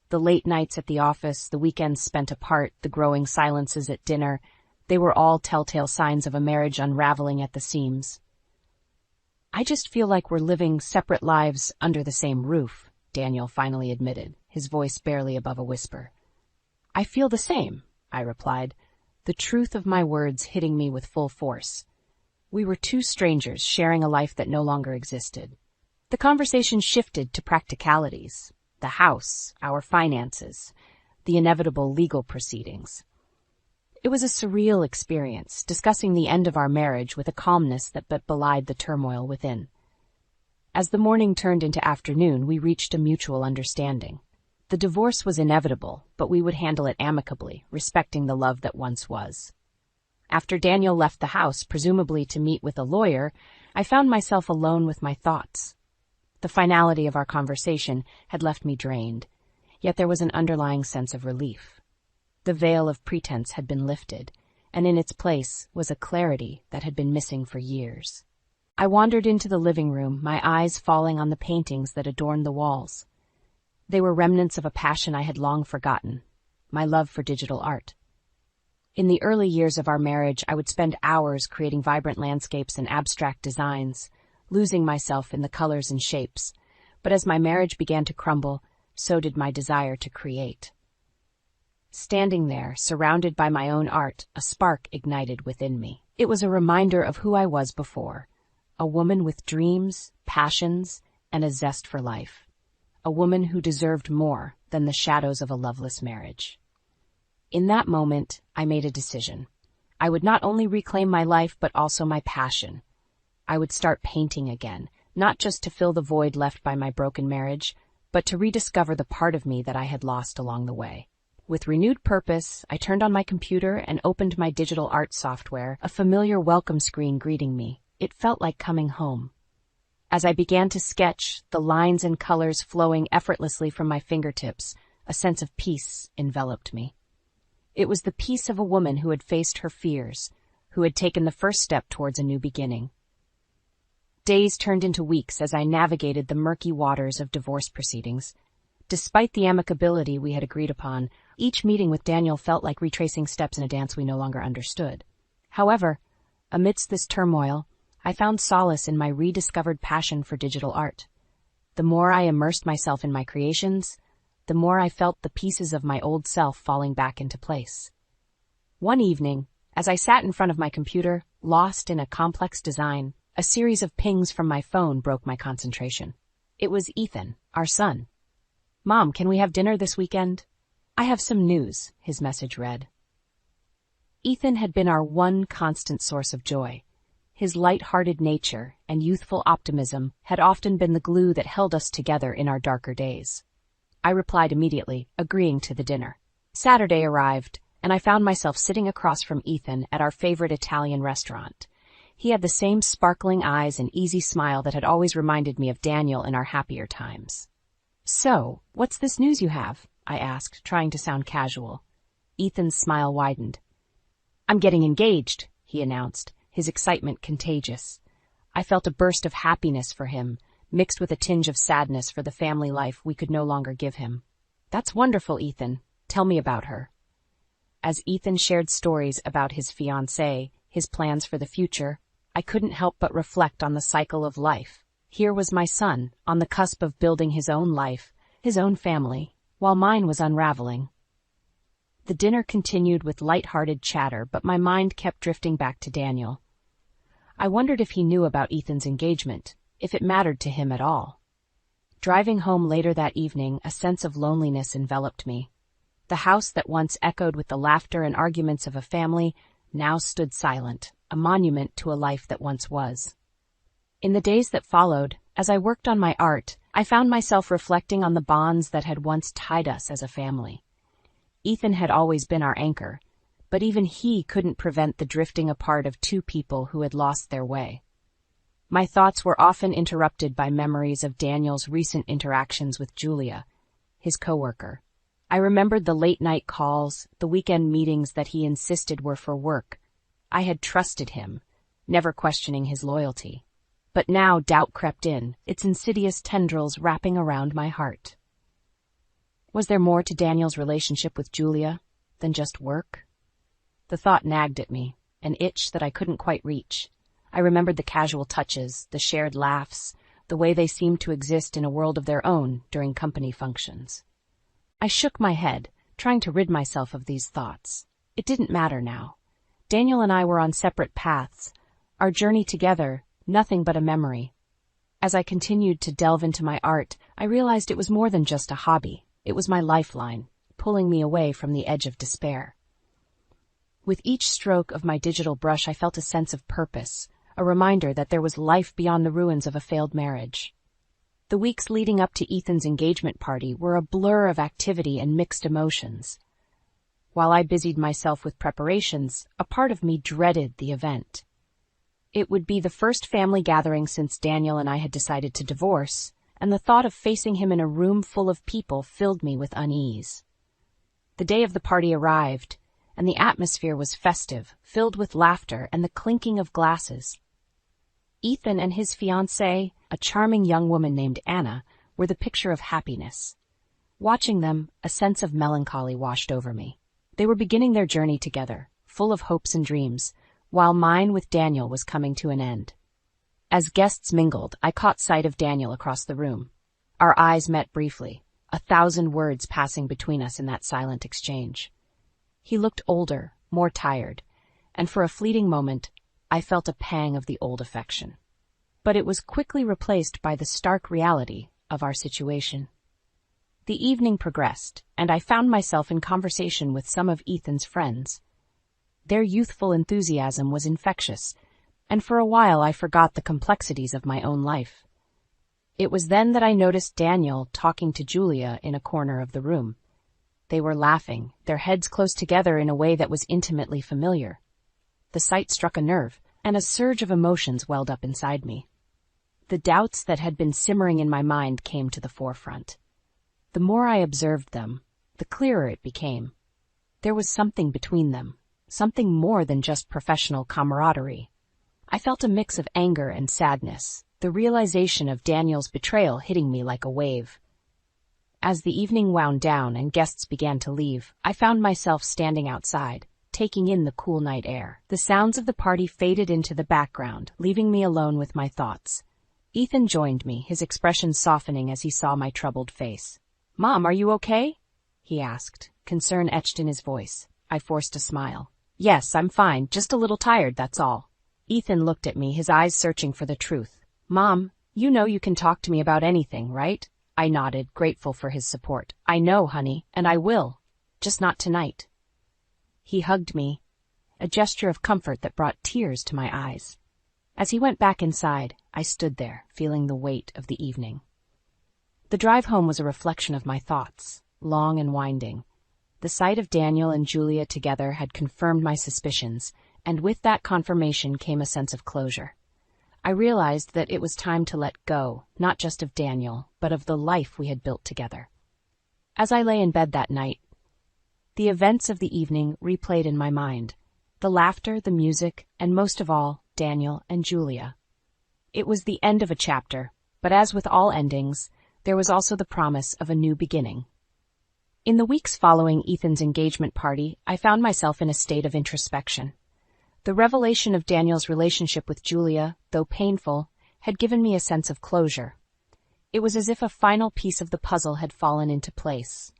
The late nights at the office, the weekends spent apart, the growing silences at dinner, they were all telltale signs of a marriage unraveling at the seams. "I just feel like we're living separate lives under the same roof," Daniel finally admitted, his voice barely above a whisper. "I feel the same," I replied, the truth of my words hitting me with full force. We were two strangers sharing a life that no longer existed. The conversation shifted to practicalities, the house, our finances, the inevitable legal proceedings. It was a surreal experience, discussing the end of our marriage with a calmness that belied the turmoil within. As the morning turned into afternoon, we reached a mutual understanding. The divorce was inevitable, but we would handle it amicably, respecting the love that once was. After Daniel left the house, presumably to meet with a lawyer, I found myself alone with my thoughts. The finality of our conversation had left me drained, yet there was an underlying sense of relief. The veil of pretense had been lifted, and in its place was a clarity that had been missing for years. I wandered into the living room, my eyes falling on the paintings that adorned the walls. They were remnants of a passion I had long forgotten, my love for digital art. In the early years of our marriage, I would spend hours creating vibrant landscapes and abstract designs, losing myself in the colors and shapes. But as my marriage began to crumble, so did my desire to create. Standing there, surrounded by my own art, a spark ignited within me. It was a reminder of who I was before, a woman with dreams, passions, and a zest for life. A woman who deserved more than the shadows of a loveless marriage. In that moment, I made a decision. I would not only reclaim my life, but also my passion. I would start painting again, not just to fill the void left by my broken marriage, but to rediscover the part of me that I had lost along the way. With renewed purpose, I turned on my computer and opened my digital art software, a familiar welcome screen greeting me. It felt like coming home. As I began to sketch, the lines and colors flowing effortlessly from my fingertips, a sense of peace enveloped me. It was the peace of a woman who had faced her fears, who had taken the first step towards a new beginning. Days turned into weeks as I navigated the murky waters of divorce proceedings. Despite the amicability we had agreed upon, each meeting with Daniel felt like retracing steps in a dance we no longer understood. However, amidst this turmoil, I found solace in my rediscovered passion for digital art. The more I immersed myself in my creations, the more I felt the pieces of my old self falling back into place. One evening, as I sat in front of my computer, lost in a complex design, a series of pings from my phone broke my concentration. It was Ethan, our son. "Mom, can we have dinner this weekend?" "I have some news," his message read. Ethan had been our one constant source of joy. His light-hearted nature and youthful optimism had often been the glue that held us together in our darker days. I replied immediately, agreeing to the dinner. Saturday arrived, and I found myself sitting across from Ethan at our favorite Italian restaurant. He had the same sparkling eyes and easy smile that had always reminded me of Daniel in our happier times. "So, what's this news you have?" I asked, trying to sound casual. Ethan's smile widened. "I'm getting engaged," he announced, his excitement contagious. I felt a burst of happiness for him, mixed with a tinge of sadness for the family life we could no longer give him. "That's wonderful, Ethan. Tell me about her." As Ethan shared stories about his fiancée, his plans for the future, I couldn't help but reflect on the cycle of life. Here was my son, on the cusp of building his own life, his own family, while mine was unraveling. The dinner continued with light-hearted chatter, but my mind kept drifting back to Daniel. I wondered if he knew about Ethan's engagement, if it mattered to him at all. Driving home later that evening, a sense of loneliness enveloped me. The house that once echoed with the laughter and arguments of a family now stood silent, a monument to a life that once was. In the days that followed, as I worked on my art, I found myself reflecting on the bonds that had once tied us as a family. Ethan had always been our anchor, but even he couldn't prevent the drifting apart of two people who had lost their way. My thoughts were often interrupted by memories of Daniel's recent interactions with Julia, his coworker. I remembered the late-night calls, the weekend meetings that he insisted were for work. I had trusted him, never questioning his loyalty. But now doubt crept in, its insidious tendrils wrapping around my heart. Was there more to Daniel's relationship with Julia than just work? The thought nagged at me, an itch that I couldn't quite reach. I remembered the casual touches, the shared laughs, the way they seemed to exist in a world of their own during company functions. I shook my head, trying to rid myself of these thoughts. It didn't matter now. Daniel and I were on separate paths, our journey together, nothing but a memory. As I continued to delve into my art, I realized it was more than just a hobby. It was my lifeline, pulling me away from the edge of despair. With each stroke of my digital brush, I felt a sense of purpose, a reminder that there was life beyond the ruins of a failed marriage. The weeks leading up to Ethan's engagement party were a blur of activity and mixed emotions. While I busied myself with preparations, a part of me dreaded the event. It would be the first family gathering since Daniel and I had decided to divorce, and the thought of facing him in a room full of people filled me with unease. The day of the party arrived, and the atmosphere was festive, filled with laughter and the clinking of glasses. Ethan and his fiancée, a charming young woman named Anna, were the picture of happiness. Watching them, a sense of melancholy washed over me. They were beginning their journey together, full of hopes and dreams, while mine with Daniel was coming to an end. As guests mingled, I caught sight of Daniel across the room. Our eyes met briefly, 1,000 words passing between us in that silent exchange. He looked older, more tired, and for a fleeting moment, I felt a pang of the old affection. But it was quickly replaced by the stark reality of our situation. The evening progressed, and I found myself in conversation with some of Ethan's friends. Their youthful enthusiasm was infectious, and for a while I forgot the complexities of my own life. It was then that I noticed Daniel talking to Julia in a corner of the room. They were laughing, their heads close together in a way that was intimately familiar. The sight struck a nerve, and a surge of emotions welled up inside me. The doubts that had been simmering in my mind came to the forefront. The more I observed them, the clearer it became. There was something between them, something more than just professional camaraderie. I felt a mix of anger and sadness, the realization of Daniel's betrayal hitting me like a wave. As the evening wound down and guests began to leave, I found myself standing outside, taking in the cool night air. The sounds of the party faded into the background, leaving me alone with my thoughts. Ethan joined me, his expression softening as he saw my troubled face. "Mom, are you okay?" he asked, concern etched in his voice. I forced a smile. "Yes, I'm fine, just a little tired, that's all." Ethan looked at me, his eyes searching for the truth. "Mom, you know you can talk to me about anything, right?" I nodded, grateful for his support. "I know, honey, and I will. Just not tonight." He hugged me, a gesture of comfort that brought tears to my eyes. As he went back inside, I stood there, feeling the weight of the evening. The drive home was a reflection of my thoughts, long and winding. The sight of Daniel and Julia together had confirmed my suspicions, and with that confirmation came a sense of closure. I realized that it was time to let go, not just of Daniel, but of the life we had built together. As I lay in bed that night, the events of the evening replayed in my mind. The laughter, the music, and most of all, Daniel and Julia. It was the end of a chapter, but as with all endings, there was also the promise of a new beginning. In the weeks following Ethan's engagement party, I found myself in a state of introspection. The revelation of Daniel's relationship with Julia, though painful, had given me a sense of closure. It was as if a final piece of the puzzle had fallen into place,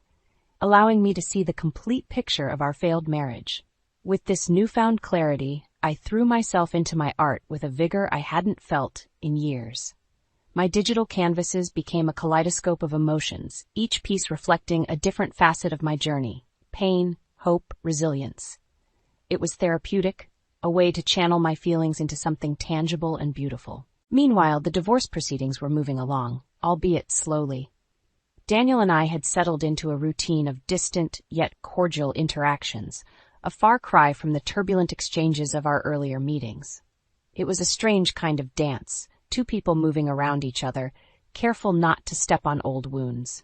allowing me to see the complete picture of our failed marriage. With this newfound clarity, I threw myself into my art with a vigor I hadn't felt in years. My digital canvases became a kaleidoscope of emotions, each piece reflecting a different facet of my journey: pain, hope, resilience. It was therapeutic, a way to channel my feelings into something tangible and beautiful. Meanwhile, the divorce proceedings were moving along, albeit slowly. Daniel and I had settled into a routine of distant yet cordial interactions, a far cry from the turbulent exchanges of our earlier meetings. It was a strange kind of dance, two people moving around each other, careful not to step on old wounds.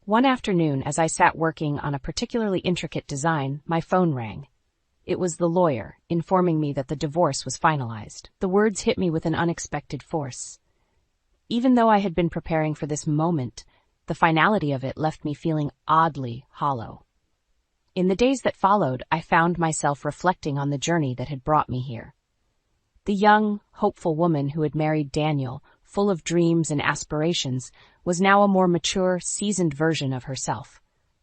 One afternoon, as I sat working on a particularly intricate design, my phone rang. It was the lawyer, informing me that the divorce was finalized. The words hit me with an unexpected force. Even though I had been preparing for this moment, the finality of it left me feeling oddly hollow. In the days that followed, I found myself reflecting on the journey that had brought me here. The young, hopeful woman who had married Daniel, full of dreams and aspirations, was now a more mature, seasoned version of herself.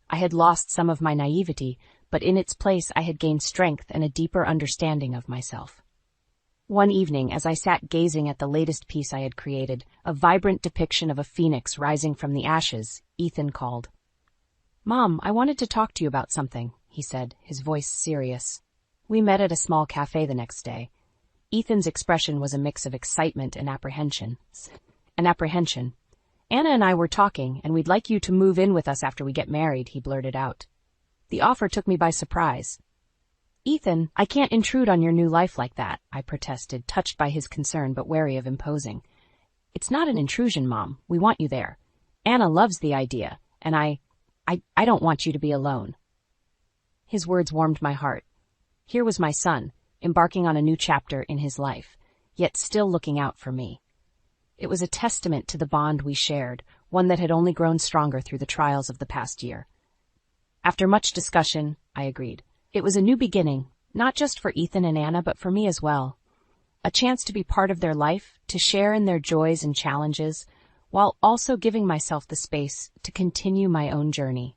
I had lost some of my naivety, but in its place I had gained strength and a deeper understanding of myself. One evening, as I sat gazing at the latest piece I had created, a vibrant depiction of a phoenix rising from the ashes, Ethan called. "Mom, I wanted to talk to you about something," he said, his voice serious. We met at a small cafe the next day. Ethan's expression was a mix of excitement and apprehension. "Anna and I were talking, and we'd like you to move in with us after we get married," he blurted out. The offer took me by surprise. "Ethan, I can't intrude on your new life like that," I protested, touched by his concern but wary of imposing. "It's not an intrusion, Mom. We want you there. Anna loves the idea, and I don't want you to be alone." His words warmed my heart. Here was my son, embarking on a new chapter in his life, yet still looking out for me. It was a testament to the bond we shared, one that had only grown stronger through the trials of the past year. After much discussion, I agreed. It was a new beginning, not just for Ethan and Anna, but for me as well. A chance to be part of their life, to share in their joys and challenges, while also giving myself the space to continue my own journey.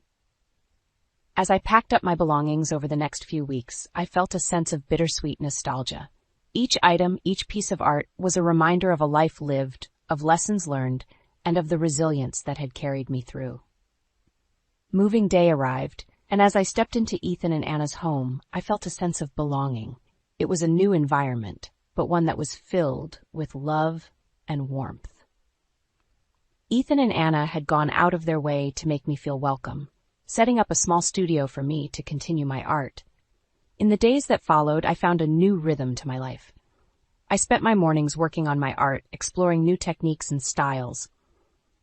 As I packed up my belongings over the next few weeks, I felt a sense of bittersweet nostalgia. Each item, each piece of art, was a reminder of a life lived, of lessons learned, and of the resilience that had carried me through. Moving day arrived, and as I stepped into Ethan and Anna's home, I felt a sense of belonging. It was a new environment, but one that was filled with love and warmth. Ethan and Anna had gone out of their way to make me feel welcome, setting up a small studio for me to continue my art. In the days that followed, I found a new rhythm to my life. I spent my mornings working on my art, exploring new techniques and styles.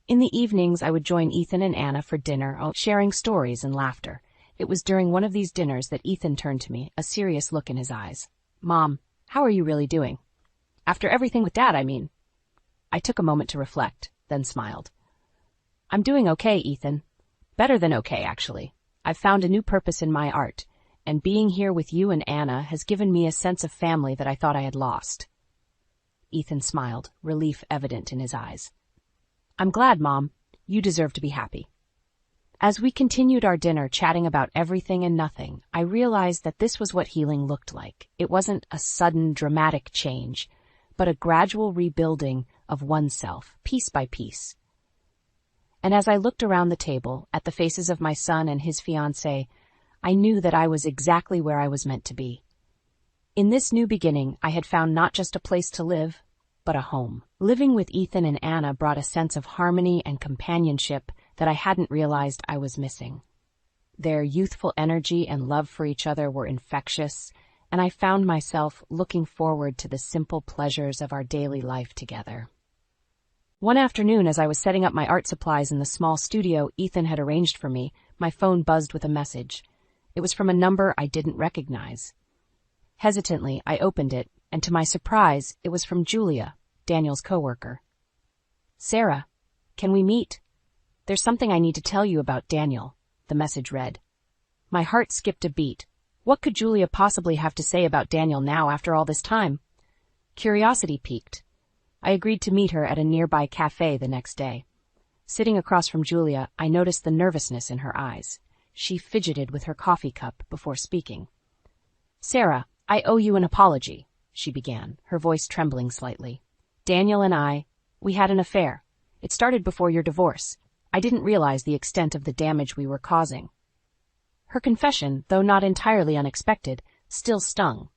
In the evenings, I would join Ethan and Anna for dinner, sharing stories and laughter. It was during one of these dinners that Ethan turned to me, a serious look in his eyes. "Mom, how are you really doing? After everything with Dad, I mean." I took a moment to reflect, then smiled. "I'm doing okay, Ethan. Better than okay, actually. I've found a new purpose in my art, and being here with you and Anna has given me a sense of family that I thought I had lost." Ethan smiled, relief evident in his eyes. "I'm glad, Mom. You deserve to be happy." As we continued our dinner, chatting about everything and nothing, I realized that this was what healing looked like. It wasn't a sudden, dramatic change, but a gradual rebuilding of oneself, piece by piece. And as I looked around the table, at the faces of my son and his fiancée, I knew that I was exactly where I was meant to be. In this new beginning, I had found not just a place to live, but a home. Living with Ethan and Anna brought a sense of harmony and companionship that I hadn't realized I was missing. Their youthful energy and love for each other were infectious, and I found myself looking forward to the simple pleasures of our daily life together. One afternoon, as I was setting up my art supplies in the small studio Ethan had arranged for me, my phone buzzed with a message. It was from a number I didn't recognize. Hesitantly, I opened it, and to my surprise, it was from Julia, Daniel's coworker. "Sarah, can we meet? There's something I need to tell you about Daniel," the message read. My heart skipped a beat. What could Julia possibly have to say about Daniel now after all this time? Curiosity piqued. I agreed to meet her at a nearby cafe the next day. Sitting across from Julia, I noticed the nervousness in her eyes. She fidgeted with her coffee cup before speaking. "Sarah, I owe you an apology," she began, her voice trembling slightly. "Daniel and I, We had an affair. It started before your divorce. I didn't realize the extent of the damage we were causing. Her confession, though not entirely unexpected, still stung.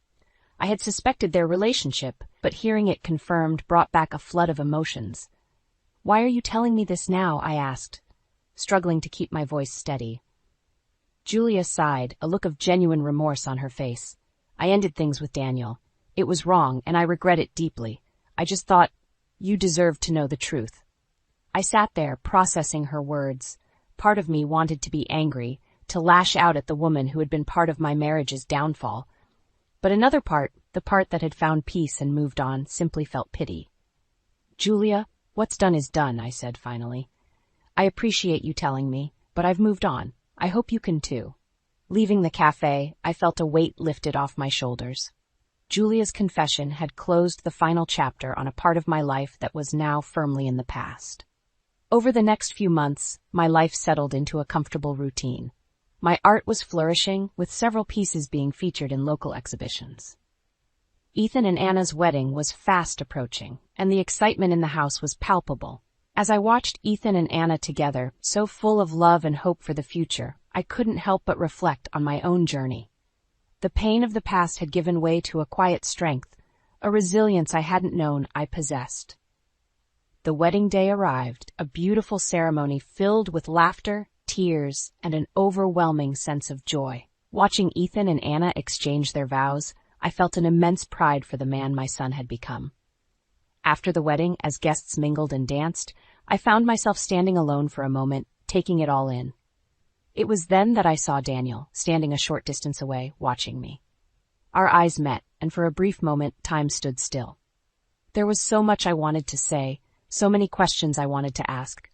I had suspected their relationship, but hearing it confirmed brought back a flood of emotions. Why are you telling me this now? I asked, struggling to keep my voice steady. Julia sighed, a look of genuine remorse on her face. I ended things with Daniel. It was wrong, and I regret it deeply. I just thought, you deserved to know the truth. I sat there, processing her words. Part of me wanted to be angry, to lash out at the woman who had been part of my marriage's downfall. But another part, the part that had found peace and moved on, simply felt pity. Julia, what's done is done, I said finally. I appreciate you telling me, but I've moved on. I hope you can too. Leaving the cafe, I felt a weight lifted off my shoulders. Julia's confession had closed the final chapter on a part of my life that was now firmly in the past. Over the next few months, my life settled into a comfortable routine. My art was flourishing, with several pieces being featured in local exhibitions. Ethan and Anna's wedding was fast approaching, and the excitement in the house was palpable. As I watched Ethan and Anna together, so full of love and hope for the future, I couldn't help but reflect on my own journey. The pain of the past had given way to a quiet strength, a resilience I hadn't known I possessed. The wedding day arrived, a beautiful ceremony filled with laughter, tears, and an overwhelming sense of joy. Watching Ethan and Anna exchange their vows, I felt an immense pride for the man my son had become. After the wedding, as guests mingled and danced, I found myself standing alone for a moment, taking it all in. It was then that I saw Daniel, standing a short distance away, watching me. Our eyes met, and for a brief moment, time stood still. There was so much I wanted to say, so many questions I wanted to ask.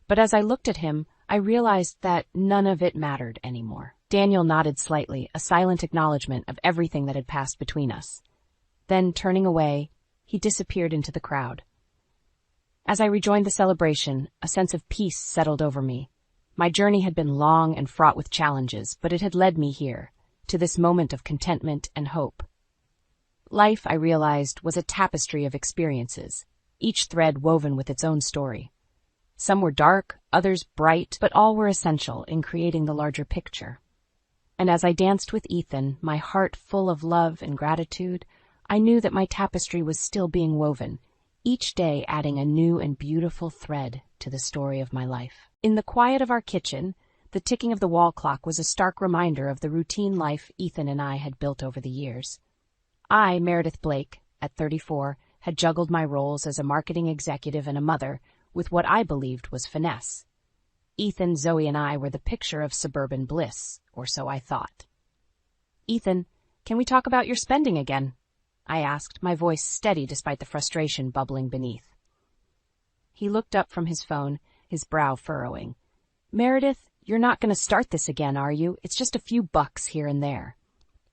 But as I looked at him, I realized that none of it mattered anymore. Daniel nodded slightly, a silent acknowledgement of everything that had passed between us. Then, turning away, he disappeared into the crowd. As I rejoined the celebration, a sense of peace settled over me. My journey had been long and fraught with challenges, but it had led me here, to this moment of contentment and hope. Life, I realized, was a tapestry of experiences, each thread woven with its own story. Some were dark, others bright, but all were essential in creating the larger picture. And as I danced with Ethan, my heart full of love and gratitude, I knew that my tapestry was still being woven, each day adding a new and beautiful thread to the story of my life. In the quiet of our kitchen, the ticking of the wall clock was a stark reminder of the routine life Ethan and I had built over the years. I, Meredith Blake, at 34, had juggled my roles as a marketing executive and a mother with what I believed was finesse. Ethan, Zoe, and I were the picture of suburban bliss, or so I thought. Ethan, can we talk about your spending again? I asked, my voice steady despite the frustration bubbling beneath. He looked up from his phone, his brow furrowing. Meredith, you're not going to start this again, are you? It's just a few bucks here and there.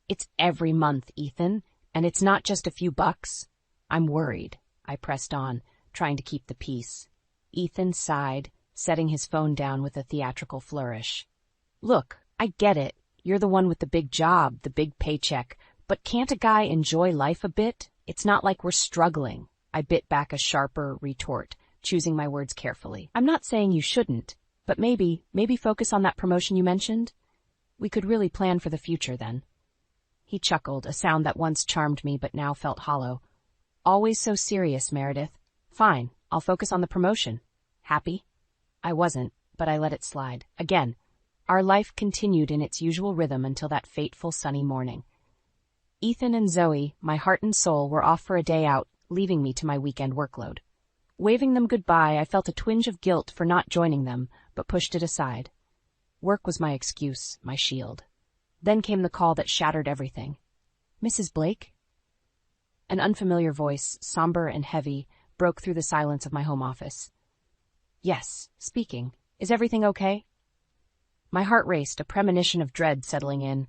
It's every month, Ethan, and it's not just a few bucks. I'm worried, I pressed on, trying to keep the peace. Ethan sighed, setting his phone down with a theatrical flourish. Look, I get it. You're the one with the big job, the big paycheck. But can't a guy enjoy life a bit? It's not like we're struggling. I bit back a sharper retort, choosing my words carefully. I'm not saying you shouldn't, but maybe focus on that promotion you mentioned. We could really plan for the future then. He chuckled, a sound that once charmed me but now felt hollow. Always so serious, Meredith. Fine, I'll focus on the promotion. Happy? I wasn't, but I let it slide. Again, our life continued in its usual rhythm until that fateful sunny morning. Ethan and Zoe, my heart and soul, were off for a day out, leaving me to my weekend workload. Waving them goodbye, I felt a twinge of guilt for not joining them, but pushed it aside. Work was my excuse, my shield. Then came the call that shattered everything. Mrs. Blake? An unfamiliar voice, somber and heavy, broke through the silence of my home office. Yes, speaking. Is everything okay? My heart raced, a premonition of dread settling in.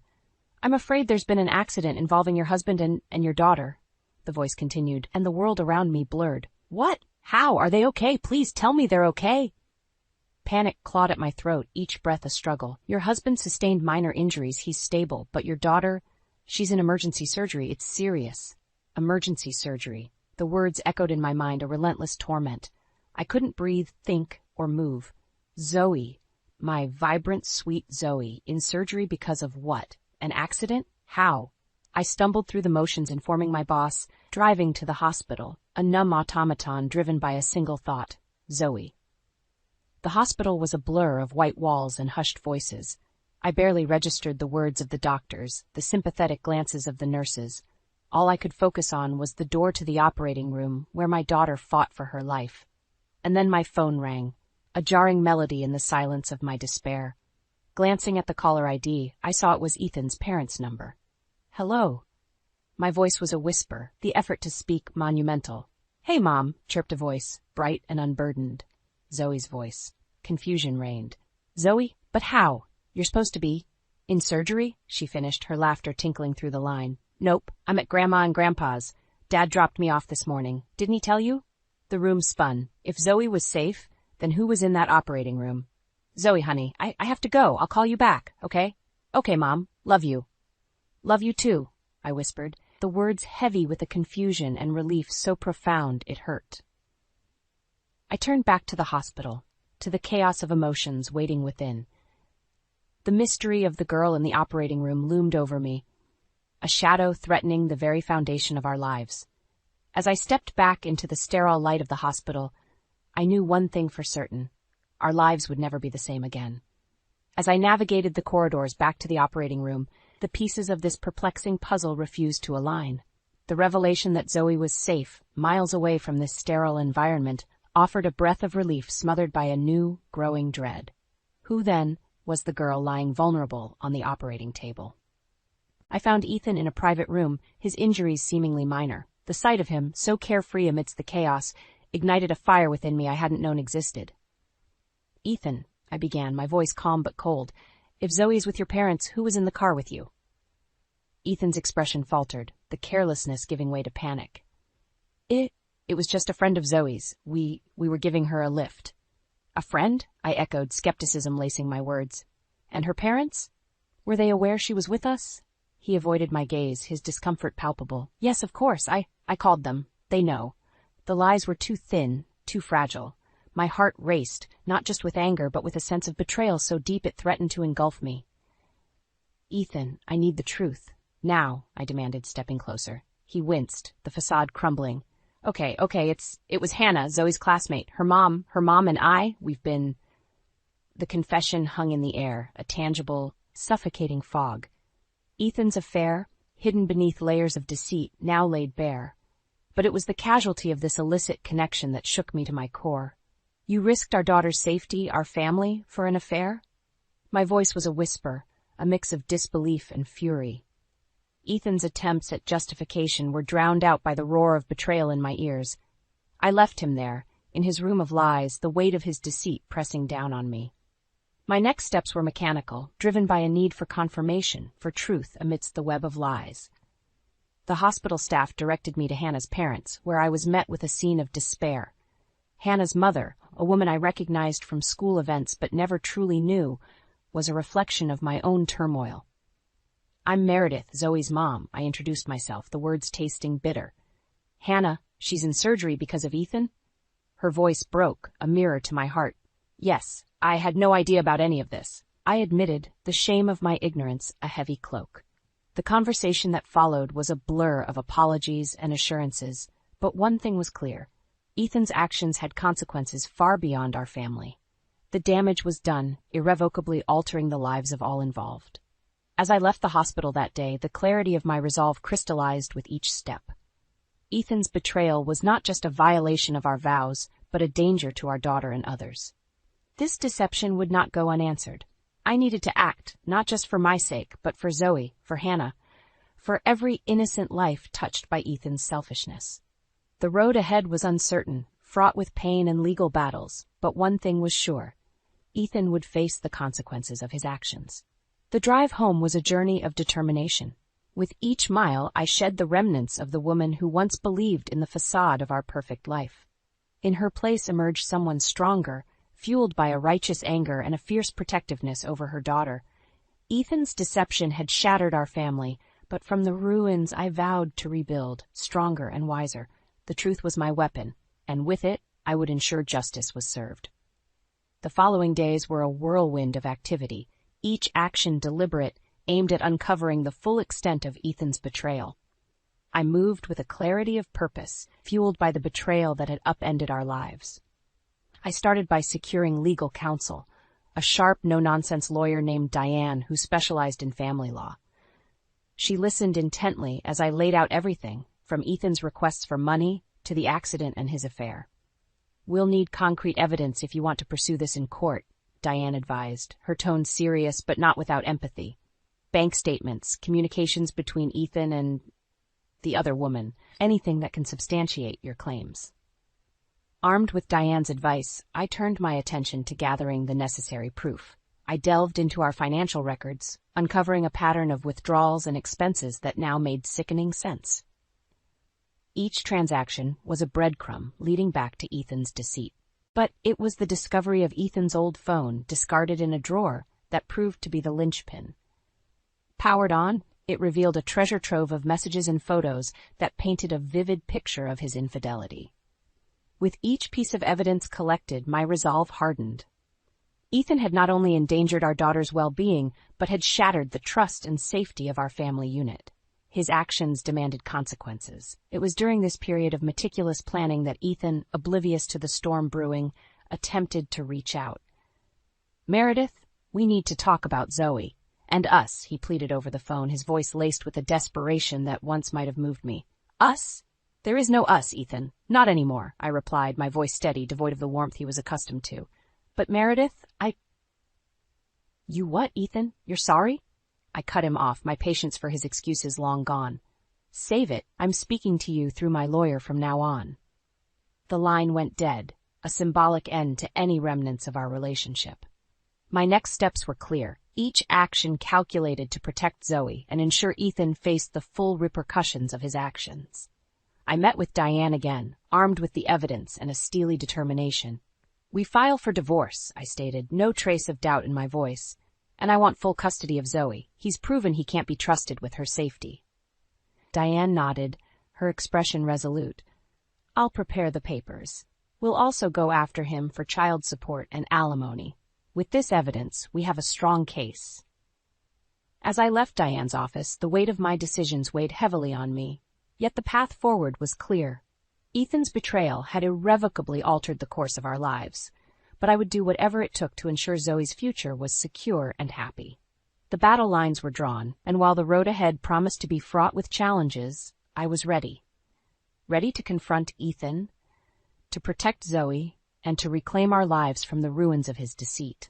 I'm afraid there's been an accident involving your husband and your daughter, the voice continued, and the world around me blurred. What? How? Are they okay? Please tell me they're okay. Panic clawed at my throat, each breath a struggle. Your husband sustained minor injuries. He's stable, but your daughter, she's in emergency surgery. It's serious. Emergency surgery. The words echoed in my mind, a relentless torment. I couldn't breathe, think, or move. Zoe, my vibrant, sweet Zoe, in surgery because of what? An accident? How? I stumbled through the motions, informing my boss, driving to the hospital, a numb automaton driven by a single thought: Zoe. The hospital was a blur of white walls and hushed voices. I barely registered the words of the doctors, the sympathetic glances of the nurses. All I could focus on was the door to the operating room where my daughter fought for her life. And then my phone rang, a jarring melody in the silence of my despair. Glancing at the caller ID, I saw it was Ethan's parents' number. Hello. My voice was a whisper, the effort to speak monumental. Hey, Mom, chirped a voice, bright and unburdened. Zoe's voice. Confusion reigned. Zoe? But how? You're supposed to be in surgery? She finished, her laughter tinkling through the line. Nope, I'm at Grandma and Grandpa's. Dad dropped me off this morning. Didn't he tell you? The room spun. If Zoe was safe, then who was in that operating room? Zoe, honey, I have to go. I'll call you back, okay? Okay, Mom. Love you. Love you too, I whispered, the words heavy with a confusion and relief so profound it hurt. I turned back to the hospital, to the chaos of emotions waiting within. The mystery of the girl in the operating room loomed over me, a shadow threatening the very foundation of our lives. As I stepped back into the sterile light of the hospital, I knew one thing for certain: our lives would never be the same again. As I navigated the corridors back to the operating room, the pieces of this perplexing puzzle refused to align. The revelation that Zoe was safe, miles away from this sterile environment, offered a breath of relief smothered by a new, growing dread. Who, then, was the girl lying vulnerable on the operating table? I found Ethan in a private room, his injuries seemingly minor. The sight of him, so carefree amidst the chaos, ignited a fire within me I hadn't known existed. Ethan, I began, my voice calm but cold, if Zoe is with your parents, who was in the car with you? Ethan's expression faltered, the carelessness giving way to panic. It was just a friend of Zoe's. We were giving her a lift. A friend? I echoed, skepticism lacing my words. And her parents? Were they aware she was with us? He avoided my gaze, his discomfort palpable. Yes, of course, I called them. They know. The lies were too thin, too fragile. My heart raced, not just with anger, but with a sense of betrayal so deep it threatened to engulf me. Ethan, I need the truth. Now, I demanded, stepping closer. He winced, the facade crumbling. Okay, it was Hannah, Zoe's classmate. Her mom and I, we've been... The confession hung in the air, a tangible, suffocating fog. Ethan's affair, hidden beneath layers of deceit, now laid bare. But it was the casualty of this illicit connection that shook me to my core. You risked our daughter's safety, our family, for an affair? My voice was a whisper, a mix of disbelief and fury. Ethan's attempts at justification were drowned out by the roar of betrayal in my ears. I left him there, in his room of lies, the weight of his deceit pressing down on me. My next steps were mechanical, driven by a need for confirmation, for truth amidst the web of lies. The hospital staff directed me to Hannah's parents, where I was met with a scene of despair. Hannah's mother, a woman I recognized from school events but never truly knew, was a reflection of my own turmoil. I'm Meredith, Zoe's mom, I introduced myself, the words tasting bitter. Hannah, she's in surgery because of Ethan? Her voice broke, a mirror to my heart. Yes, I had no idea about any of this. I admitted, the shame of my ignorance a heavy cloak. The conversation that followed was a blur of apologies and assurances, but one thing was clear. Ethan's actions had consequences far beyond our family. The damage was done, irrevocably altering the lives of all involved. As I left the hospital that day, the clarity of my resolve crystallized with each step. Ethan's betrayal was not just a violation of our vows, but a danger to our daughter and others. This deception would not go unanswered. I needed to act, not just for my sake, but for Zoe, for Hannah, for every innocent life touched by Ethan's selfishness. The road ahead was uncertain, fraught with pain and legal battles, but one thing was sure. Ethan would face the consequences of his actions. The drive home was a journey of determination. With each mile, I shed the remnants of the woman who once believed in the facade of our perfect life. In her place emerged someone stronger, fueled by a righteous anger and a fierce protectiveness over her daughter. Ethan's deception had shattered our family, but from the ruins I vowed to rebuild, stronger and wiser. The truth was my weapon, and with it, I would ensure justice was served. The following days were a whirlwind of activity, each action deliberate, aimed at uncovering the full extent of Ethan's betrayal. I moved with a clarity of purpose, fueled by the betrayal that had upended our lives. I started by securing legal counsel, a sharp, no-nonsense lawyer named Diane who specialized in family law. She listened intently as I laid out everything, from Ethan's requests for money to the accident and his affair. "We'll need concrete evidence if you want to pursue this in court," Diane advised, her tone serious but not without empathy. "Bank statements, communications between Ethan and the other woman, anything that can substantiate your claims." Armed with Diane's advice, I turned my attention to gathering the necessary proof. I delved into our financial records, uncovering a pattern of withdrawals and expenses that now made sickening sense. Each transaction was a breadcrumb leading back to Ethan's deceit. But it was the discovery of Ethan's old phone, discarded in a drawer, that proved to be the linchpin. Powered on, it revealed a treasure trove of messages and photos that painted a vivid picture of his infidelity. With each piece of evidence collected, my resolve hardened. Ethan had not only endangered our daughter's well-being, but had shattered the trust and safety of our family unit. His actions demanded consequences. It was during this period of meticulous planning that Ethan, oblivious to the storm brewing, attempted to reach out. "Meredith, we need to talk about Zoe. And us," he pleaded over the phone, his voice laced with a desperation that once might have moved me. "Us? There is no us, Ethan. Not anymore," I replied, my voice steady, devoid of the warmth he was accustomed to. "But Meredith, You what, Ethan? You're sorry?" I cut him off, my patience for his excuses long gone. "Save it. I'm speaking to you through my lawyer from now on." The line went dead, a symbolic end to any remnants of our relationship. My next steps were clear, each action calculated to protect Zoe and ensure Ethan faced the full repercussions of his actions. I met with Diane again, armed with the evidence and a steely determination. "We file for divorce," I stated, no trace of doubt in my voice. "And I want full custody of Zoe. He's proven he can't be trusted with her safety." Diane nodded, her expression resolute. "I'll prepare the papers. We'll also go after him for child support and alimony. With this evidence, we have a strong case." As I left Diane's office, the weight of my decisions weighed heavily on me. Yet the path forward was clear. Ethan's betrayal had irrevocably altered the course of our lives, but I would do whatever it took to ensure Zoe's future was secure and happy. The battle lines were drawn, and while the road ahead promised to be fraught with challenges, I was ready. Ready to confront Ethan, to protect Zoe, and to reclaim our lives from the ruins of his deceit.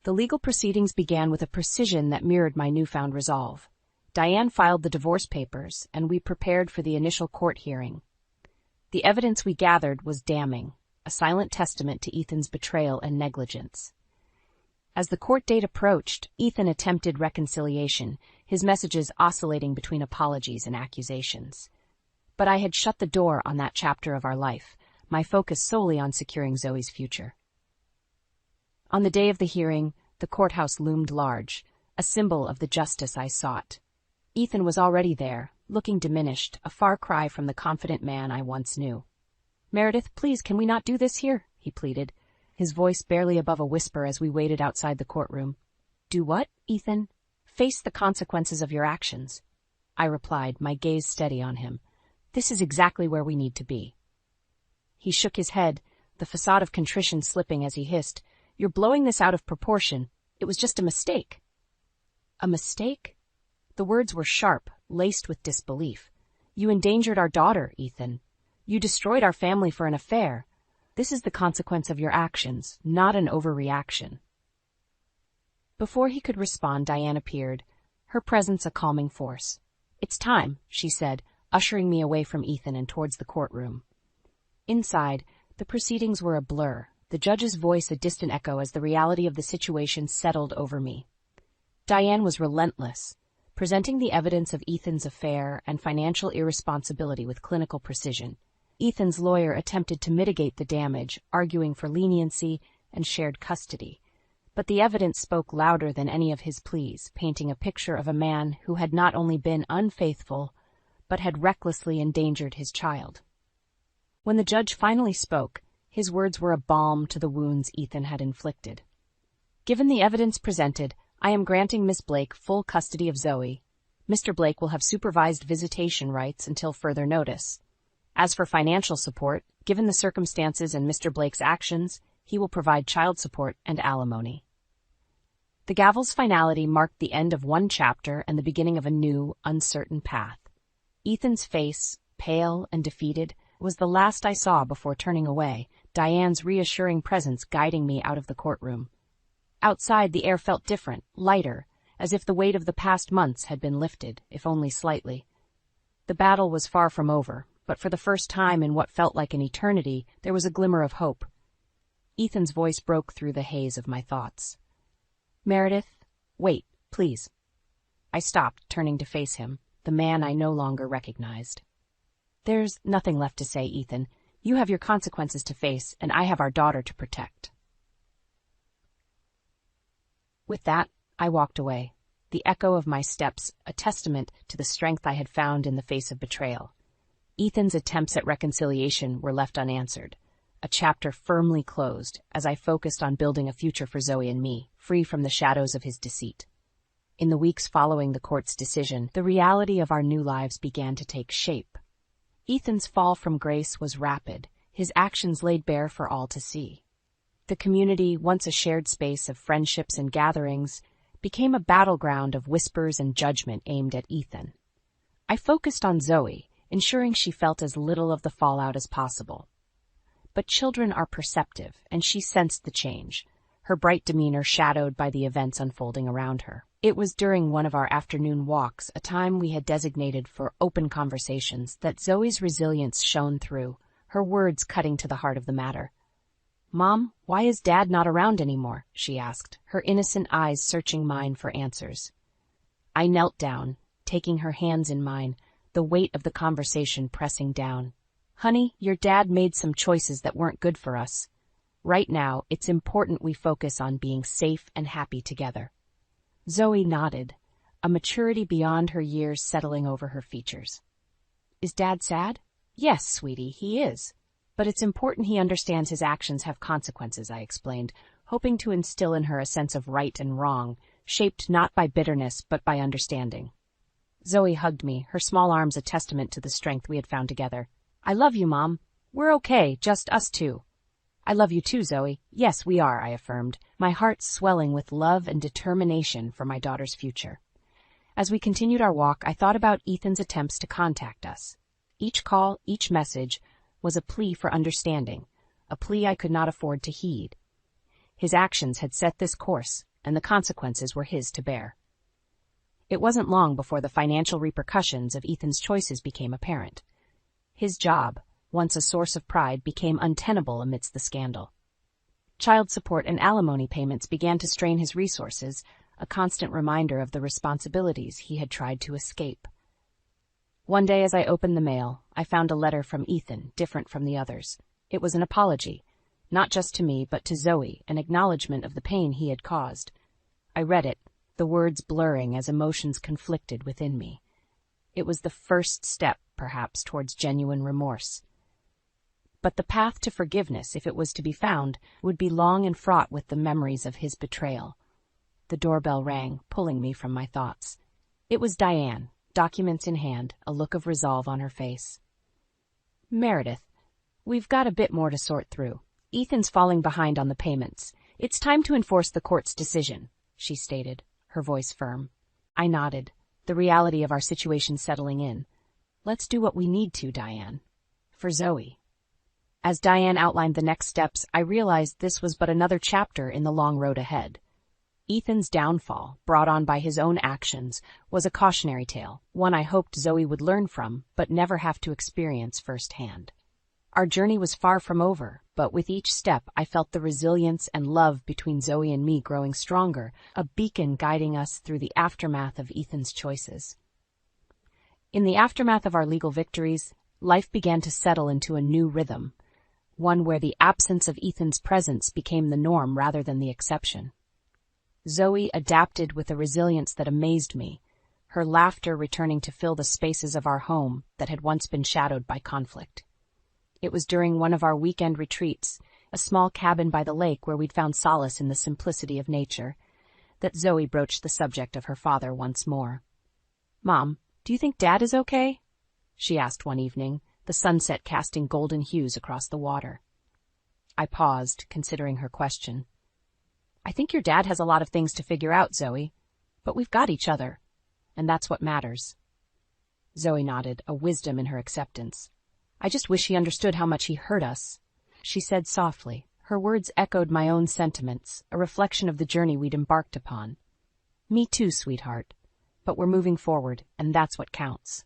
The legal proceedings began with a precision that mirrored my newfound resolve. Diane filed the divorce papers, and we prepared for the initial court hearing. The evidence we gathered was damning, a silent testament to Ethan's betrayal and negligence. As the court date approached, Ethan attempted reconciliation, his messages oscillating between apologies and accusations. But I had shut the door on that chapter of our life, my focus solely on securing Zoe's future. On the day of the hearing, the courthouse loomed large, a symbol of the justice I sought. Ethan was already there, looking diminished, a far cry from the confident man I once knew. "Meredith, please, can we not do this here?" he pleaded, his voice barely above a whisper as we waited outside the courtroom. "Do what, Ethan?" "Face the consequences of your actions," I replied, my gaze steady on him. "This is exactly where we need to be." He shook his head, the facade of contrition slipping as he hissed, "You're blowing this out of proportion. It was just a mistake." "A mistake?" The words were sharp, laced with disbelief. "You endangered our daughter, Ethan. You destroyed our family for an affair. This is the consequence of your actions, not an overreaction." Before he could respond, Diane appeared, her presence a calming force. "It's time," she said, ushering me away from Ethan and towards the courtroom. Inside, the proceedings were a blur, the judge's voice a distant echo as the reality of the situation settled over me. Diane was relentless, presenting the evidence of Ethan's affair and financial irresponsibility with clinical precision. Ethan's lawyer attempted to mitigate the damage, arguing for leniency and shared custody. But the evidence spoke louder than any of his pleas, painting a picture of a man who had not only been unfaithful, but had recklessly endangered his child. When the judge finally spoke, his words were a balm to the wounds Ethan had inflicted. Given the evidence presented, I am granting Miss Blake full custody of Zoe. Mr. Blake will have supervised visitation rights until further notice. As for financial support, given the circumstances and Mr. Blake's actions, he will provide child support and alimony. The gavel's finality marked the end of one chapter and the beginning of a new, uncertain path. Ethan's face, pale and defeated, was the last I saw before turning away, Diane's reassuring presence guiding me out of the courtroom. Outside, the air felt different, lighter, as if the weight of the past months had been lifted, if only slightly. The battle was far from over, but for the first time in what felt like an eternity, there was a glimmer of hope. Ethan's voice broke through the haze of my thoughts. "Meredith, wait, please." I stopped, turning to face him, the man I no longer recognized. "There's nothing left to say, Ethan. You have your consequences to face, and I have our daughter to protect." With that, I walked away, the echo of my steps a testament to the strength I had found in the face of betrayal. Ethan's attempts at reconciliation were left unanswered, a chapter firmly closed as I focused on building a future for Zoe and me, free from the shadows of his deceit. In the weeks following the court's decision, the reality of our new lives began to take shape. Ethan's fall from grace was rapid, his actions laid bare for all to see. The community, once a shared space of friendships and gatherings, became a battleground of whispers and judgment aimed at Ethan. I focused on Zoe, ensuring she felt as little of the fallout as possible. But children are perceptive, and she sensed the change, her bright demeanor shadowed by the events unfolding around her. It was during one of our afternoon walks, a time we had designated for open conversations, that Zoe's resilience shone through, her words cutting to the heart of the matter. "Mom, why is Dad not around anymore?" she asked, her innocent eyes searching mine for answers. I knelt down, taking her hands in mine, the weight of the conversation pressing down. "Honey, your dad made some choices that weren't good for us. Right now, it's important we focus on being safe and happy together." Zoe nodded, a maturity beyond her years settling over her features. "Is Dad sad?" "Yes, sweetie, he is. But it's important he understands his actions have consequences," I explained, hoping to instill in her a sense of right and wrong, shaped not by bitterness but by understanding. Zoe hugged me, her small arms a testament to the strength we had found together. "I love you, Mom. We're okay, just us two." "I love you too, Zoe." "Yes, we are," I affirmed, my heart swelling with love and determination for my daughter's future. As we continued our walk, I thought about Ethan's attempts to contact us. Each call, each message, was a plea for understanding, a plea I could not afford to heed. His actions had set this course, and the consequences were his to bear. It wasn't long before the financial repercussions of Ethan's choices became apparent. His job, once a source of pride, became untenable amidst the scandal. Child support and alimony payments began to strain his resources, a constant reminder of the responsibilities he had tried to escape. One day as I opened the mail, I found a letter from Ethan, different from the others. It was an apology, not just to me but to Zoe, an acknowledgement of the pain he had caused. I read it, the words blurring as emotions conflicted within me. It was the first step, perhaps, towards genuine remorse. But the path to forgiveness, if it was to be found, would be long and fraught with the memories of his betrayal. The doorbell rang, pulling me from my thoughts. It was Diane, documents in hand, a look of resolve on her face. "Meredith, we've got a bit more to sort through. Ethan's falling behind on the payments. It's time to enforce the court's decision," she stated, her voice firm. I nodded, the reality of our situation settling in. "Let's do what we need to, Diane. For Zoe." As Diane outlined the next steps, I realized this was but another chapter in the long road ahead. Ethan's downfall, brought on by his own actions, was a cautionary tale, one I hoped Zoe would learn from, but never have to experience firsthand. Our journey was far from over, but with each step I felt the resilience and love between Zoe and me growing stronger, a beacon guiding us through the aftermath of Ethan's choices. In the aftermath of our legal victories, life began to settle into a new rhythm, one where the absence of Ethan's presence became the norm rather than the exception. Zoe adapted with a resilience that amazed me, her laughter returning to fill the spaces of our home that had once been shadowed by conflict. It was during one of our weekend retreats, a small cabin by the lake where we'd found solace in the simplicity of nature, that Zoe broached the subject of her father once more. "Mom, do you think Dad is okay?" she asked one evening, the sunset casting golden hues across the water. I paused, considering her question. "I think your dad has a lot of things to figure out, Zoe, but we've got each other, and that's what matters." Zoe nodded, a wisdom in her acceptance. "I just wish he understood how much he hurt us," she said softly. Her words echoed my own sentiments, a reflection of the journey we'd embarked upon. "Me too, sweetheart. But we're moving forward, and that's what counts."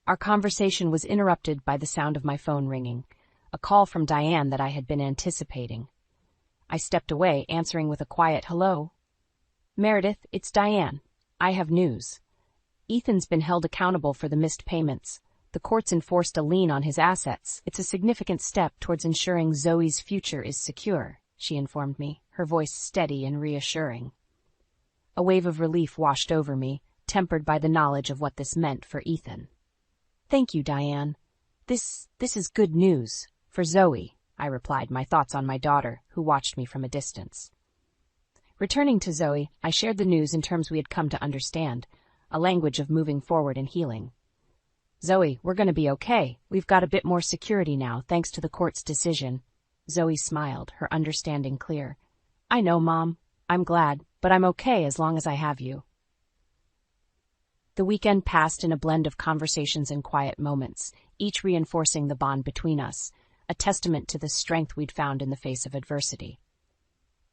Our conversation was interrupted by the sound of my phone ringing, a call from Diane that I had been anticipating. I stepped away, answering with a quiet hello. "Meredith, it's Diane. I have news. Ethan's been held accountable for the missed payments. The courts enforced a lien on his assets. It's a significant step towards ensuring Zoe's future is secure," she informed me, her voice steady and reassuring. A wave of relief washed over me, tempered by the knowledge of what this meant for Ethan. "Thank you, Diane. This is good news. For Zoe," I replied, my thoughts on my daughter, who watched me from a distance. Returning to Zoe, I shared the news in terms we had come to understand, a language of moving forward and healing. "Zoe, we're going to be okay. We've got a bit more security now, thanks to the court's decision." Zoe smiled, her understanding clear. "I know, Mom. I'm glad, but I'm okay as long as I have you." The weekend passed in a blend of conversations and quiet moments, each reinforcing the bond between us, a testament to the strength we'd found in the face of adversity.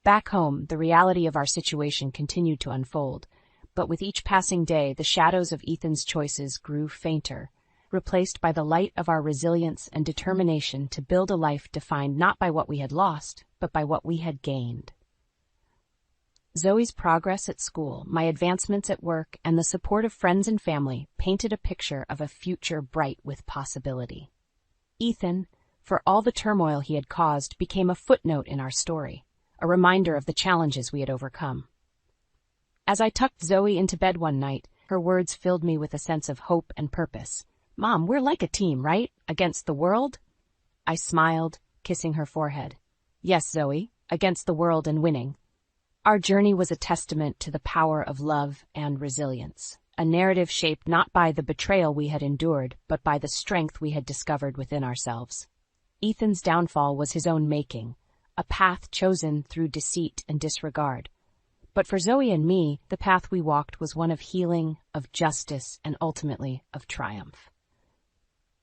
Back home, the reality of our situation continued to unfold, but with each passing day, the shadows of Ethan's choices grew fainter, replaced by the light of our resilience and determination to build a life defined not by what we had lost, but by what we had gained. Zoe's progress at school, my advancements at work, and the support of friends and family painted a picture of a future bright with possibility. Ethan, for all the turmoil he had caused, became a footnote in our story, a reminder of the challenges we had overcome. As I tucked Zoe into bed one night, her words filled me with a sense of hope and purpose. "Mom, we're like a team, right? Against the world?" I smiled, kissing her forehead. "Yes, Zoe, against the world and winning." Our journey was a testament to the power of love and resilience, a narrative shaped not by the betrayal we had endured, but by the strength we had discovered within ourselves. Ethan's downfall was his own making, a path chosen through deceit and disregard. But for Zoe and me, the path we walked was one of healing, of justice, and ultimately of triumph.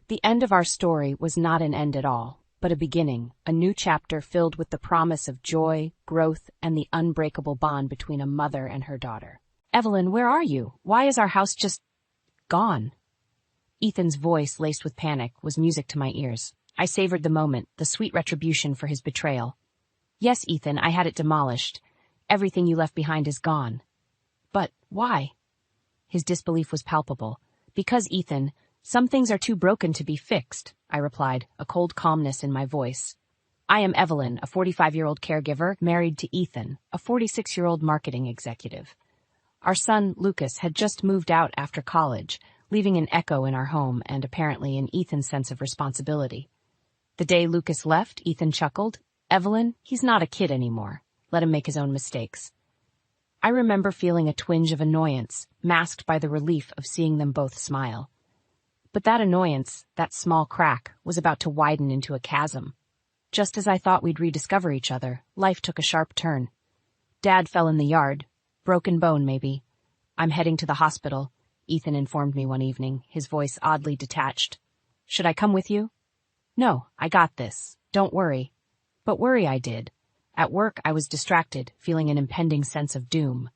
The end of our story was not an end at all, but a beginning, a new chapter filled with the promise of joy, growth, and the unbreakable bond between a mother and her daughter. "Evelyn, where are you? Why is our house just gone?" Ethan's voice, laced with panic, was music to my ears. I savored the moment, the sweet retribution for his betrayal. "Yes, Ethan, I had it demolished. Everything you left behind is gone." "But why?" His disbelief was palpable. "Because, Ethan, some things are too broken to be fixed," I replied, a cold calmness in my voice. "I am Evelyn, a 45-year-old caregiver, married to Ethan, a 46-year-old marketing executive. Our son, Lucas, had just moved out after college, leaving an echo in our home and apparently in Ethan's sense of responsibility. The day Lucas left, Ethan chuckled. "Evelyn, he's not a kid anymore. Let him make his own mistakes." I remember feeling a twinge of annoyance, masked by the relief of seeing them both smile. But that annoyance, that small crack, was about to widen into a chasm. Just as I thought we'd rediscover each other, life took a sharp turn. Dad fell in the yard. Broken bone, maybe. "I'm heading to the hospital," Ethan informed me one evening, his voice oddly detached. "Should I come with you?" "No, I got this. Don't worry." But worry I did. At work, I was distracted, feeling an impending sense of doom.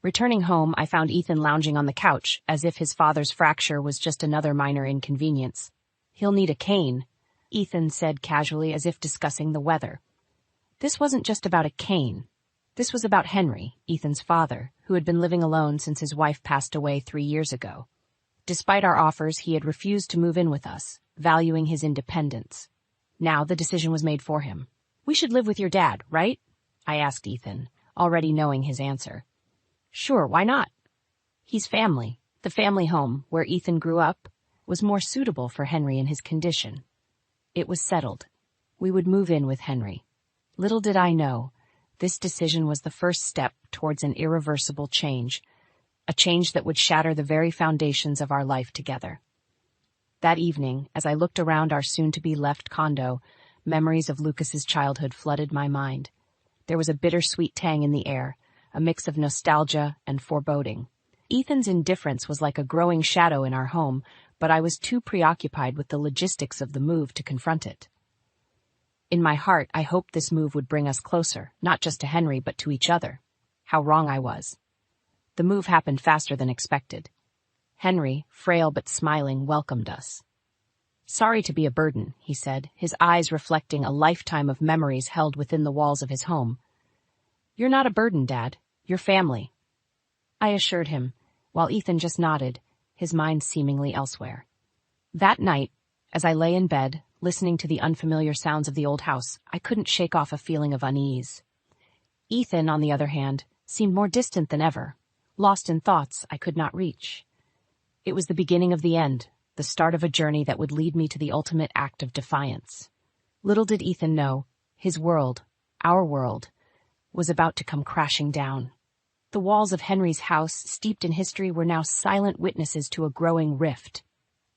Returning home, I found Ethan lounging on the couch, as if his father's fracture was just another minor inconvenience. "He'll need a cane," Ethan said casually, as if discussing the weather. This wasn't just about a cane. This was about Henry, Ethan's father, who had been living alone since his wife passed away 3 years ago. Despite our offers, he had refused to move in with us, valuing his independence. Now the decision was made for him. "We should live with your dad, right?" I asked Ethan, already knowing his answer. "Sure, why not?" He's family. The family home, where Ethan grew up, was more suitable for Henry in his condition. It was settled. We would move in with Henry. Little did I know, this decision was the first step towards an irreversible change, a change that would shatter the very foundations of our life together. That evening, as I looked around our soon-to-be-left condo, memories of Lucas's childhood flooded my mind. There was a bittersweet tang in the air, a mix of nostalgia and foreboding. Ethan's indifference was like a growing shadow in our home, but I was too preoccupied with the logistics of the move to confront it. In my heart, I hoped this move would bring us closer, not just to Henry, but to each other. How wrong I was. The move happened faster than expected. Henry, frail but smiling, welcomed us. "Sorry to be a burden," he said, his eyes reflecting a lifetime of memories held within the walls of his home. "You're not a burden, Dad. You're family," I assured him, while Ethan just nodded, his mind seemingly elsewhere. That night, as I lay in bed, listening to the unfamiliar sounds of the old house, I couldn't shake off a feeling of unease. Ethan, on the other hand, seemed more distant than ever, lost in thoughts I could not reach. It was the beginning of the end, the start of a journey that would lead me to the ultimate act of defiance. Little did Ethan know, his world, our world, was about to come crashing down. The walls of Henry's house, steeped in history, were now silent witnesses to a growing rift.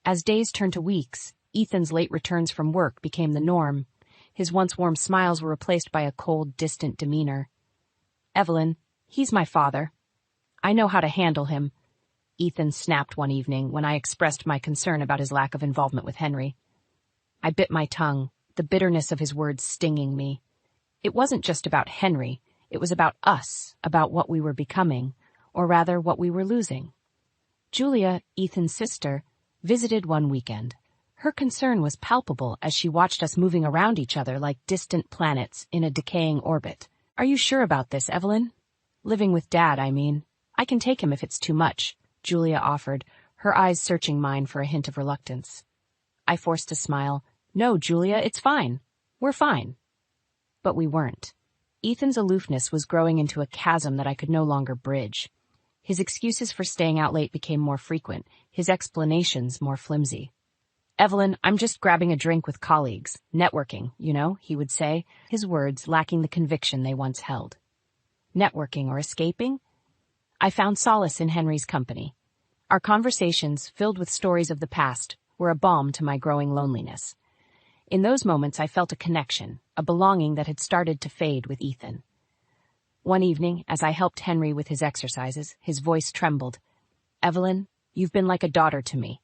As days turned to weeks, Ethan's late returns from work became the norm. His once warm smiles were replaced by a cold, distant demeanor. "Evelyn, he's my father. I know how to handle him," Ethan snapped one evening when I expressed my concern about his lack of involvement with Henry. I bit my tongue, the bitterness of his words stinging me. It wasn't just about Henry, it was about us, about what we were becoming, or rather what we were losing. Julia, Ethan's sister, visited one weekend. Her concern was palpable as she watched us moving around each other like distant planets in a decaying orbit. "Are you sure about this, Evelyn?" "Living with Dad, I mean. I can take him if it's too much," Julia offered, her eyes searching mine for a hint of reluctance. I forced a smile. "No, Julia, it's fine. We're fine." But we weren't. Ethan's aloofness was growing into a chasm that I could no longer bridge. His excuses for staying out late became more frequent, his explanations more flimsy. "Evelyn, I'm just grabbing a drink with colleagues. Networking, you know," he would say, his words lacking the conviction they once held. Networking or escaping? I found solace in Henry's company. Our conversations, filled with stories of the past, were a balm to my growing loneliness. In those moments I felt a connection, a belonging that had started to fade with Ethan. One evening, as I helped Henry with his exercises, his voice trembled. "Evelyn, you've been like a daughter to me.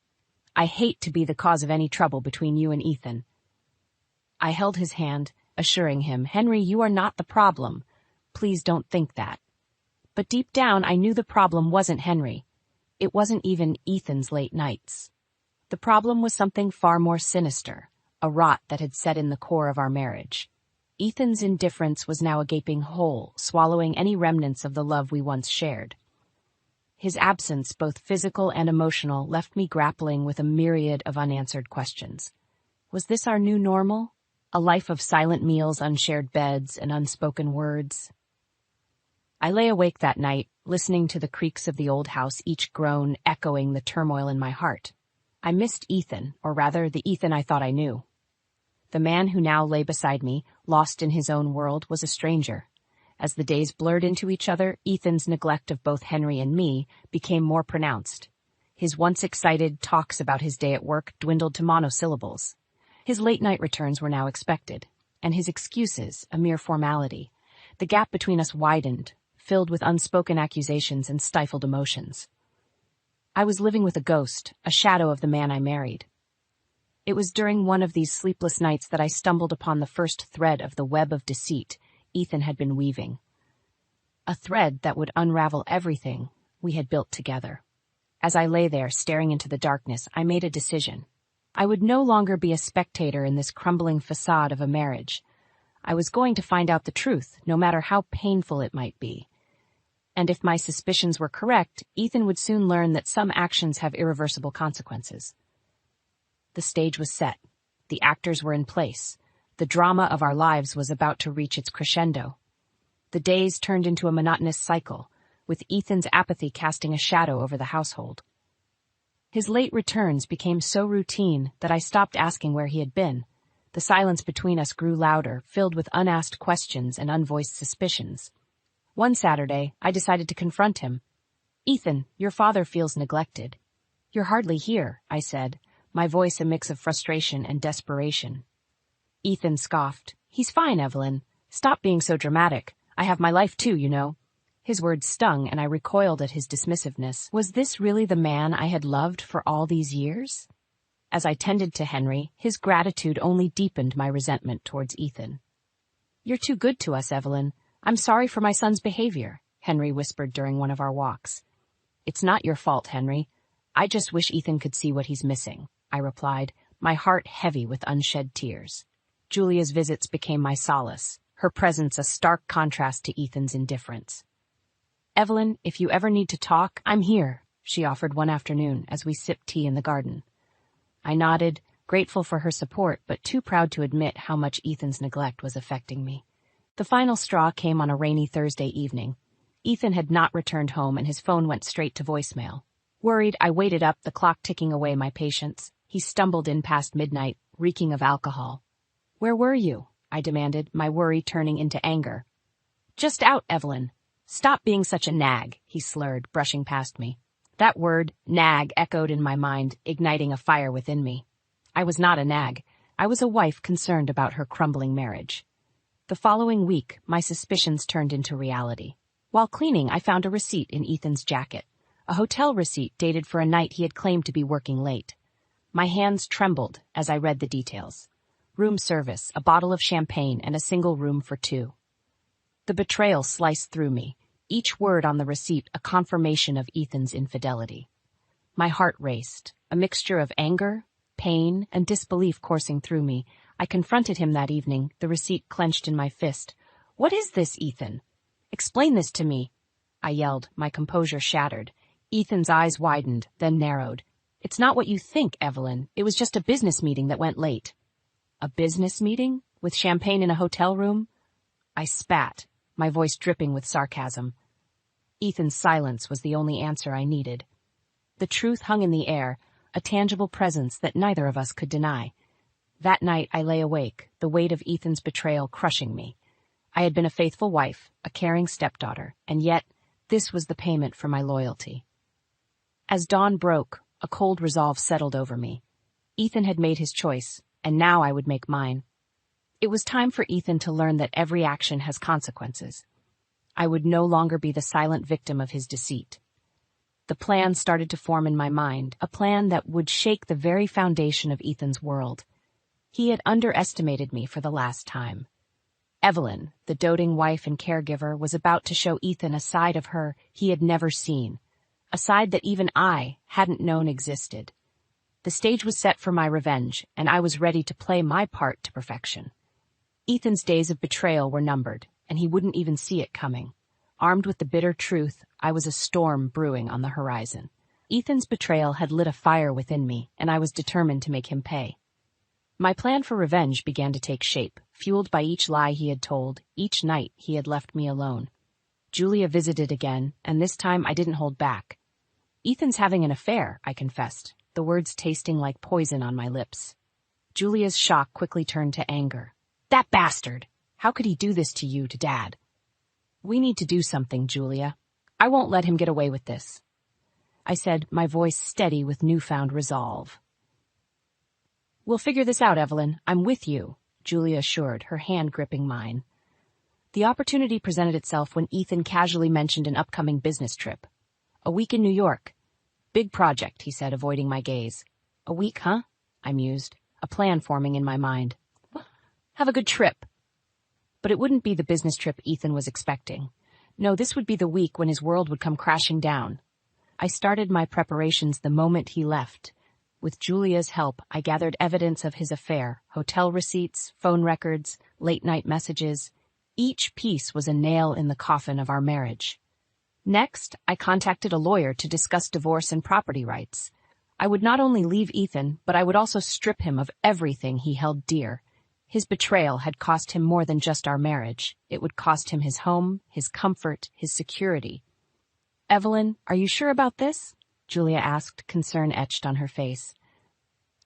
I hate to be the cause of any trouble between you and Ethan." I held his hand, assuring him, "Henry, you are not the problem. Please don't think that." But deep down, I knew the problem wasn't Henry. It wasn't even Ethan's late nights. The problem was something far more sinister, a rot that had set in the core of our marriage. Ethan's indifference was now a gaping hole, swallowing any remnants of the love we once shared. His absence, both physical and emotional, left me grappling with a myriad of unanswered questions. Was this our new normal? A life of silent meals, unshared beds, and unspoken words? I lay awake that night, listening to the creaks of the old house, each groan echoing the turmoil in my heart. I missed Ethan, or rather, the Ethan I thought I knew. The man who now lay beside me, lost in his own world, was a stranger. As the days blurred into each other, Ethan's neglect of both Henry and me became more pronounced. His once excited talks about his day at work dwindled to monosyllables. His late-night returns were now expected, and his excuses a mere formality. The gap between us widened, filled with unspoken accusations and stifled emotions. I was living with a ghost, a shadow of the man I married. It was during one of these sleepless nights that I stumbled upon the first thread of the web of deceit Ethan had been weaving. A thread that would unravel everything we had built together. As I lay there, staring into the darkness, I made a decision. I would no longer be a spectator in this crumbling facade of a marriage. I was going to find out the truth, no matter how painful it might be. And if my suspicions were correct, Ethan would soon learn that some actions have irreversible consequences. The stage was set. The actors were in place. The drama of our lives was about to reach its crescendo. The days turned into a monotonous cycle, with Ethan's apathy casting a shadow over the household. His late returns became so routine that I stopped asking where he had been. The silence between us grew louder, filled with unasked questions and unvoiced suspicions. One Saturday, I decided to confront him. "Ethan, your father feels neglected." "You're hardly here," I said, my voice a mix of frustration and desperation. Ethan scoffed. "He's fine, Evelyn. Stop being so dramatic. I have my life too, you know." His words stung, and I recoiled at his dismissiveness. Was this really the man I had loved for all these years? As I tended to Henry, his gratitude only deepened my resentment towards Ethan. "You're too good to us, Evelyn. I'm sorry for my son's behavior," Henry whispered during one of our walks. "It's not your fault, Henry. I just wish Ethan could see what he's missing," I replied, my heart heavy with unshed tears. Julia's visits became my solace, her presence a stark contrast to Ethan's indifference. "Evelyn, if you ever need to talk, I'm here," she offered one afternoon as we sipped tea in the garden. I nodded, grateful for her support, but too proud to admit how much Ethan's neglect was affecting me. The final straw came on a rainy Thursday evening. Ethan had not returned home, and his phone went straight to voicemail. Worried, I waited up, the clock ticking away my patience. He stumbled in past midnight, reeking of alcohol. "Where were you?" I demanded, my worry turning into anger. "Just out, Evelyn." "Stop being such a nag," he slurred, brushing past me. That word, nag, echoed in my mind, igniting a fire within me. I was not a nag. I was a wife concerned about her crumbling marriage. The following week, my suspicions turned into reality. While cleaning, I found a receipt in Ethan's jacket, a hotel receipt dated for a night he had claimed to be working late. My hands trembled as I read the details. Room service, a bottle of champagne, and a single room for two. The betrayal sliced through me, each word on the receipt a confirmation of Ethan's infidelity. My heart raced, a mixture of anger, pain, and disbelief coursing through me. I confronted him that evening, the receipt clenched in my fist. "What is this, Ethan? Explain this to me," I yelled, my composure shattered. Ethan's eyes widened, then narrowed. "It's not what you think, Evelyn. It was just a business meeting that went late." "A business meeting? With champagne in a hotel room?" I spat, my voice dripping with sarcasm. Ethan's silence was the only answer I needed. The truth hung in the air, a tangible presence that neither of us could deny. That night I lay awake, the weight of Ethan's betrayal crushing me. I had been a faithful wife, a caring stepdaughter, and yet this was the payment for my loyalty. As dawn broke, a cold resolve settled over me. Ethan had made his choice, and now I would make mine. It was time for Ethan to learn that every action has consequences. I would no longer be the silent victim of his deceit. The plan started to form in my mind, a plan that would shake the very foundation of Ethan's world. He had underestimated me for the last time. Evelyn, the doting wife and caregiver, was about to show Ethan a side of her he had never seen, a side that even I hadn't known existed. The stage was set for my revenge, and I was ready to play my part to perfection. Ethan's days of betrayal were numbered, and he wouldn't even see it coming. Armed with the bitter truth, I was a storm brewing on the horizon. Ethan's betrayal had lit a fire within me, and I was determined to make him pay. My plan for revenge began to take shape, fueled by each lie he had told, each night he had left me alone. Julia visited again, and this time I didn't hold back. "Ethan's having an affair," I confessed, the words tasting like poison on my lips. Julia's shock quickly turned to anger. "That bastard! How could he do this to you, to Dad?" "We need to do something, Julia. I won't let him get away with this," I said, my voice steady with newfound resolve. "We'll figure this out, Evelyn. I'm with you," Julia assured, her hand gripping mine. The opportunity presented itself when Ethan casually mentioned an upcoming business trip. "A week in New York." "Big project," he said, avoiding my gaze. "A week, huh?" I mused, a plan forming in my mind. "Have a good trip." But it wouldn't be the business trip Ethan was expecting. No, this would be the week when his world would come crashing down. I started my preparations the moment he left. With Julia's help, I gathered evidence of his affair, hotel receipts, phone records, late-night messages. Each piece was a nail in the coffin of our marriage. Next, I contacted a lawyer to discuss divorce and property rights. I would not only leave Ethan, but I would also strip him of everything he held dear. His betrayal had cost him more than just our marriage. It would cost him his home, his comfort, his security. "Evelyn, are you sure about this?" Julia asked, concern etched on her face.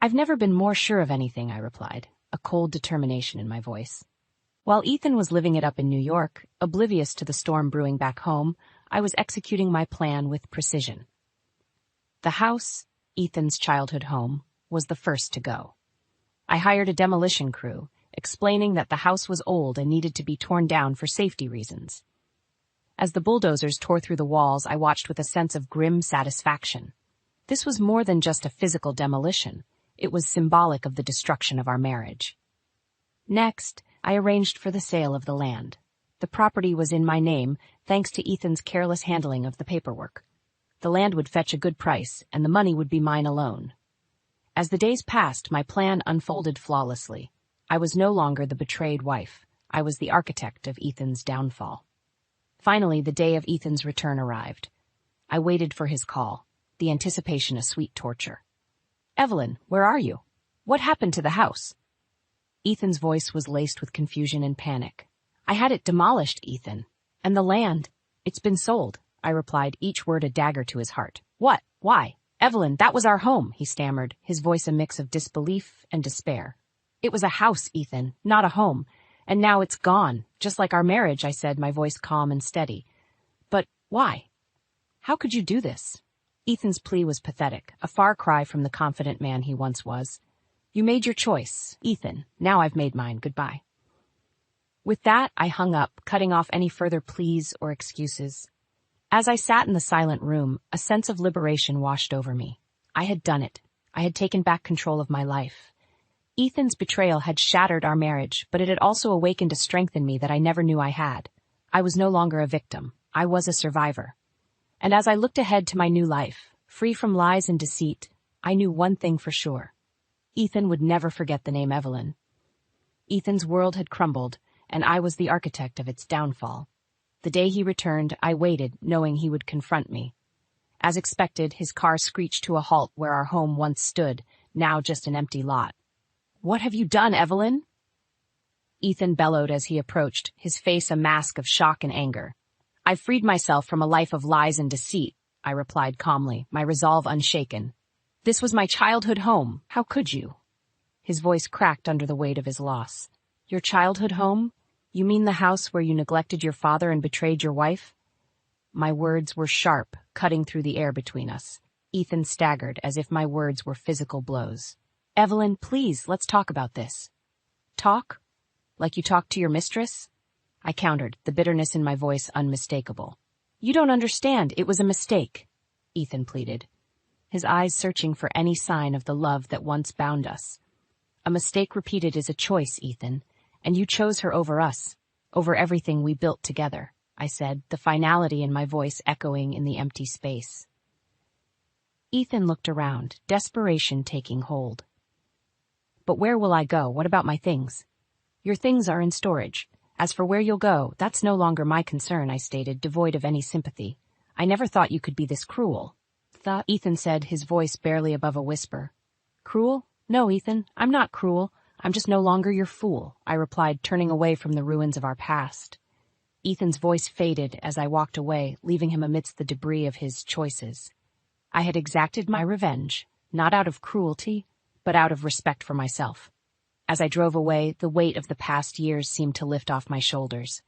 "I've never been more sure of anything," I replied. a cold determination in my voice. While Ethan was living it up in New York, oblivious to the storm brewing back home, I was executing my plan with precision. The house, Ethan's childhood home, was the first to go. I hired a demolition crew, explaining that the house was old and needed to be torn down for safety reasons. As the bulldozers tore through the walls, I watched with a sense of grim satisfaction. This was more than just a physical demolition. It was symbolic of the destruction of our marriage. Next, I arranged for the sale of the land. The property was in my name, thanks to Ethan's careless handling of the paperwork. The land would fetch a good price, and the money would be mine alone. As the days passed, my plan unfolded flawlessly. I was no longer the betrayed wife. I was the architect of Ethan's downfall. Finally, the day of Ethan's return arrived. I waited for his call, the anticipation a sweet torture. "Evelyn, where are you? What happened to the house?" Ethan's voice was laced with confusion and panic. "I had it demolished, Ethan. And the land, it's been sold," I replied, each word a dagger to his heart. "What? Why? Evelyn, that was our home," he stammered, his voice a mix of disbelief and despair. "It was a house, Ethan, not a home. And now it's gone, just like our marriage," I said, my voice calm and steady. "But why? How could you do this?" Ethan's plea was pathetic, a far cry from the confident man he once was. "You made your choice, Ethan. Now I've made mine. Goodbye." With that, I hung up, cutting off any further pleas or excuses. As I sat in the silent room, a sense of liberation washed over me. I had done it. I had taken back control of my life. Ethan's betrayal had shattered our marriage, but it had also awakened a strength in me that I never knew I had. I was no longer a victim. I was a survivor. And as I looked ahead to my new life, free from lies and deceit, I knew one thing for sure. Ethan would never forget the name Evelyn. Ethan's world had crumbled, and I was the architect of its downfall. The day he returned, I waited, knowing he would confront me. As expected, his car screeched to a halt where our home once stood, now just an empty lot. "What have you done, Evelyn?" Ethan bellowed as he approached, his face a mask of shock and anger. "I've freed myself from a life of lies and deceit," I replied calmly, my resolve unshaken. "This was my childhood home. How could you?" His voice cracked under the weight of his loss. "Your childhood home? You mean the house where you neglected your father and betrayed your wife?" My words were sharp, cutting through the air between us. Ethan staggered as if my words were physical blows. "Evelyn, please, let's talk about this." "Talk? Like you talk to your mistress?" I countered, the bitterness in my voice unmistakable. "You don't understand. It was a mistake," Ethan pleaded, his eyes searching for any sign of the love that once bound us. "A mistake repeated is a choice, Ethan, and you chose her over us, over everything we built together," I said, the finality in my voice echoing in the empty space. Ethan looked around, desperation taking hold. "But where will I go? What about my things?" "Your things are in storage. As for where you'll go, that's no longer my concern," I stated, devoid of any sympathy. "I never thought you could be this cruel." Ethan said, his voice barely above a whisper. "Cruel? No, Ethan, I'm not cruel. I'm just no longer your fool," I replied, turning away from the ruins of our past. Ethan's voice faded as I walked away, leaving him amidst the debris of his choices. I had exacted my revenge, not out of cruelty, but out of respect for myself. As I drove away, the weight of the past years seemed to lift off my shoulders.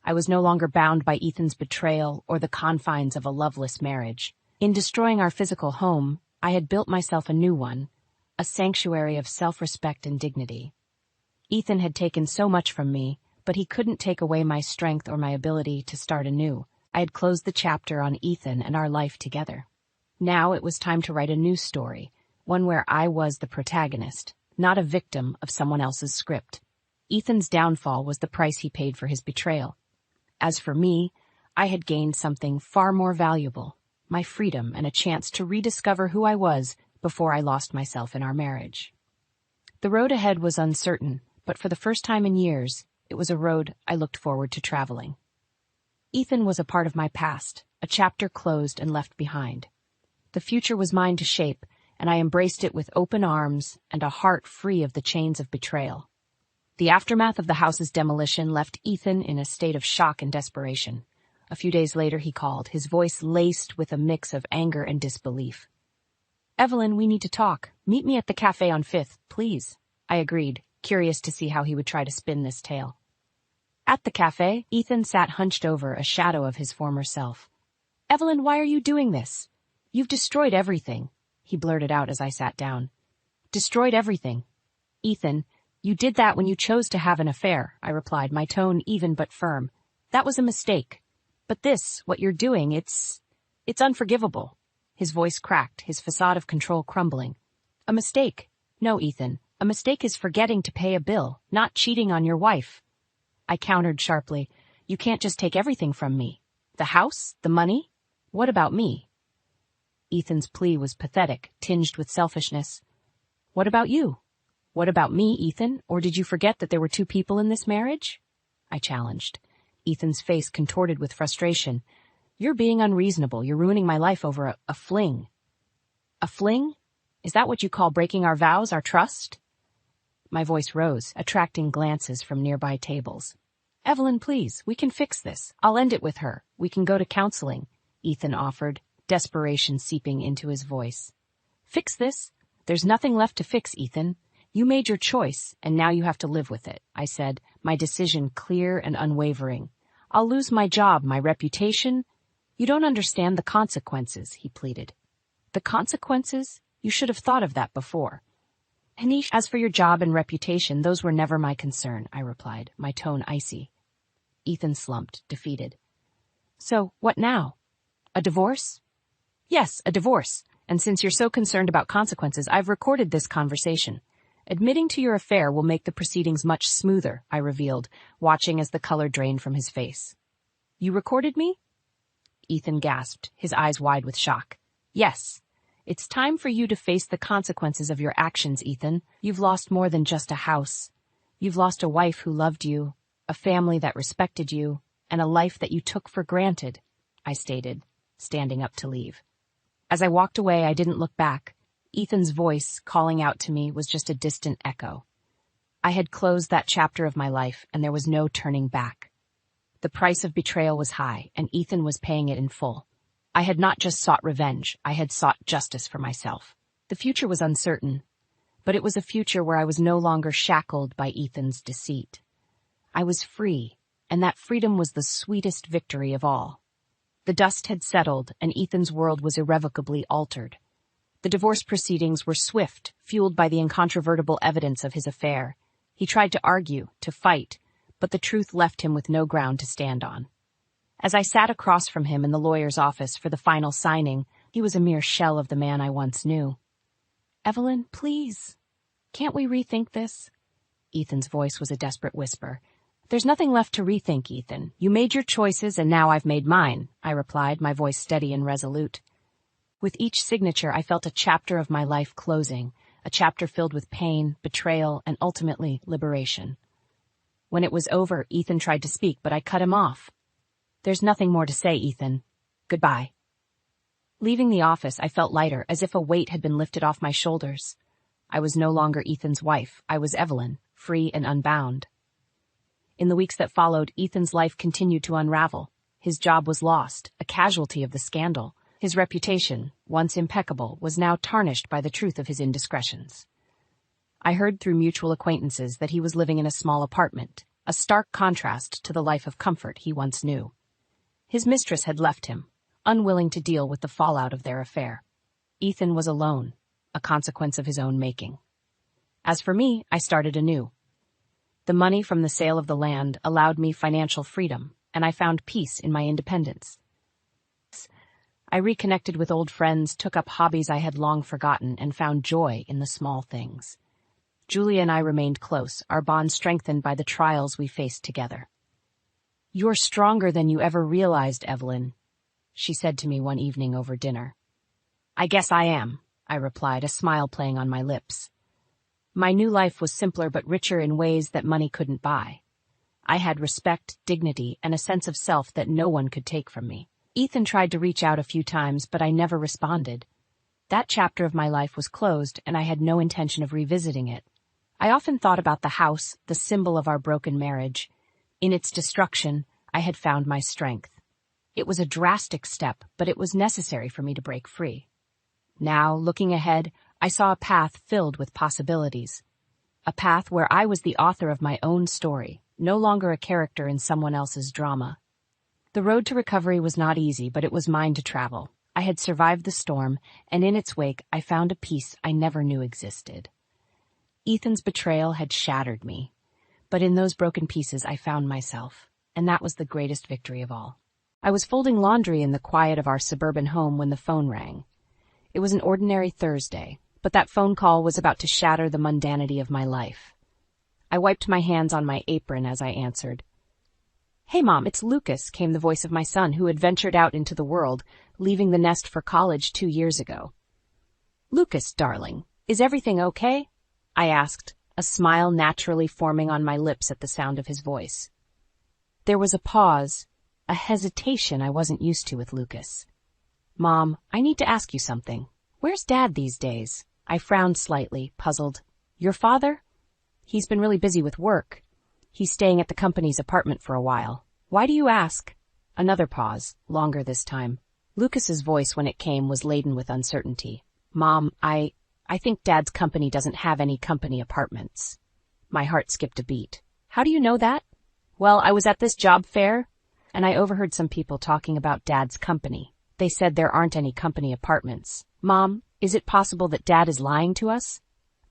I was no longer bound by Ethan's betrayal or the confines of a loveless marriage. In destroying our physical home, I had built myself a new one, a sanctuary of self-respect and dignity. Ethan had taken so much from me, but he couldn't take away my strength or my ability to start anew. I had closed the chapter on Ethan and our life together. Now it was time to write a new story, one where I was the protagonist, not a victim of someone else's script. Ethan's downfall was the price he paid for his betrayal. As for me, I had gained something far more valuable, my freedom and a chance to rediscover who I was before I lost myself in our marriage. The road ahead was uncertain, but for the first time in years, it was a road I looked forward to traveling. Ethan was a part of my past, a chapter closed and left behind. The future was mine to shape, and I embraced it with open arms and a heart free of the chains of betrayal. The aftermath of the house's demolition left Ethan in a state of shock and desperation. A few days later he called, his voice laced with a mix of anger and disbelief. "Evelyn, we need to talk. Meet me at the cafe on 5th, please." I agreed, curious to see how he would try to spin this tale. At the cafe, Ethan sat hunched over, a shadow of his former self. "Evelyn, why are you doing this? You've destroyed everything," he blurted out as I sat down. "Destroyed everything." "Ethan, you did that when you chose to have an affair," I replied, my tone even but firm. "That was a mistake. But this, what you're doing, it's unforgivable." His voice cracked, his facade of control crumbling. "A mistake? No, Ethan. A mistake is forgetting to pay a bill, not cheating on your wife." I countered sharply. "You can't just take everything from me. The house? The money? What about me?" Ethan's plea was pathetic, tinged with selfishness. "What about you? What about me, Ethan? Or did you forget that there were two people in this marriage?" I challenged. Ethan's face contorted with frustration. "You're being unreasonable. You're ruining my life over a fling." "A fling? Is that what you call breaking our vows, our trust?" My voice rose, attracting glances from nearby tables. "Evelyn, please, we can fix this. I'll end it with her. We can go to counseling," Ethan offered, desperation seeping into his voice. "Fix this? There's nothing left to fix, Ethan. You made your choice, and now you have to live with it," I said, my decision clear and unwavering. "I'll lose my job, my reputation." "You don't understand the consequences," he pleaded. "The consequences? You should have thought of that before." "Hanish, as for your job and reputation, those were never my concern," I replied, my tone icy. Ethan slumped, defeated. "So, what now? A divorce?" "Yes, a divorce. And since you're so concerned about consequences, I've recorded this conversation. Admitting to your affair will make the proceedings much smoother," I revealed, watching as the color drained from his face. "You recorded me?" Ethan gasped, his eyes wide with shock. "Yes. It's time for you to face the consequences of your actions, Ethan. You've lost more than just a house. You've lost a wife who loved you, a family that respected you, and a life that you took for granted," I stated, standing up to leave. As I walked away, I didn't look back. Ethan's voice, calling out to me, was just a distant echo. I had closed that chapter of my life, and there was no turning back. The price of betrayal was high, and Ethan was paying it in full. I had not just sought revenge, I had sought justice for myself. The future was uncertain, but it was a future where I was no longer shackled by Ethan's deceit. I was free, and that freedom was the sweetest victory of all. The dust had settled, and Ethan's world was irrevocably altered. The divorce proceedings were swift, fueled by the incontrovertible evidence of his affair. He tried to argue, to fight, but the truth left him with no ground to stand on. As I sat across from him in the lawyer's office for the final signing, he was a mere shell of the man I once knew. "Evelyn, please, can't we rethink this?" Ethan's voice was a desperate whisper. "There's nothing left to rethink, Ethan. You made your choices, and now I've made mine," I replied, my voice steady and resolute. With each signature, I felt a chapter of my life closing, a chapter filled with pain, betrayal, and ultimately liberation. When it was over, Ethan tried to speak, but I cut him off. "There's nothing more to say, Ethan. Goodbye." Leaving the office, I felt lighter, as if a weight had been lifted off my shoulders. I was no longer Ethan's wife. I was Evelyn, free and unbound. In the weeks that followed, Ethan's life continued to unravel. His job was lost, a casualty of the scandal. His reputation, once impeccable, was now tarnished by the truth of his indiscretions. I heard through mutual acquaintances that he was living in a small apartment, a stark contrast to the life of comfort he once knew. His mistress had left him, unwilling to deal with the fallout of their affair. Ethan was alone, a consequence of his own making. As for me, I started anew. The money from the sale of the land allowed me financial freedom, and I found peace in my independence. I reconnected with old friends, took up hobbies I had long forgotten, and found joy in the small things. Julia and I remained close, our bond strengthened by the trials we faced together. "You're stronger than you ever realized, Evelyn," she said to me one evening over dinner. "I guess I am," I replied, a smile playing on my lips. My new life was simpler but richer in ways that money couldn't buy. I had respect, dignity, and a sense of self that no one could take from me. Ethan tried to reach out a few times, but I never responded. That chapter of my life was closed, and I had no intention of revisiting it. I often thought about the house, the symbol of our broken marriage. In its destruction, I had found my strength. It was a drastic step, but it was necessary for me to break free. Now, looking ahead, I saw a path filled with possibilities. a path where I was the author of my own story, no longer a character in someone else's drama. The road to recovery was not easy, but it was mine to travel. I had survived the storm, and in its wake I found a peace I never knew existed. Ethan's betrayal had shattered me, but in those broken pieces I found myself, and that was the greatest victory of all. I was folding laundry in the quiet of our suburban home when the phone rang. It was an ordinary Thursday, but that phone call was about to shatter the mundanity of my life. I wiped my hands on my apron as I answered. "Hey, Mom, it's Lucas," came the voice of my son, who had ventured out into the world, leaving the nest for college 2 years ago. "Lucas, darling, is everything okay?" I asked, a smile naturally forming on my lips at the sound of his voice. There was a pause, a hesitation I wasn't used to with Lucas. "Mom, I need to ask you something. Where's Dad these days?" I frowned slightly, puzzled. "Your father? He's been really busy with work. He's staying at the company's apartment for a while." "Why do you ask?" Another pause, longer this time. Lucas's voice, when it came, was laden with uncertainty. "Mom, I think Dad's company doesn't have any company apartments." My heart skipped a beat. "How do you know that?" "Well, I was at this job fair, and I overheard some people talking about Dad's company. They said there aren't any company apartments. Mom, is it possible that Dad is lying to us?"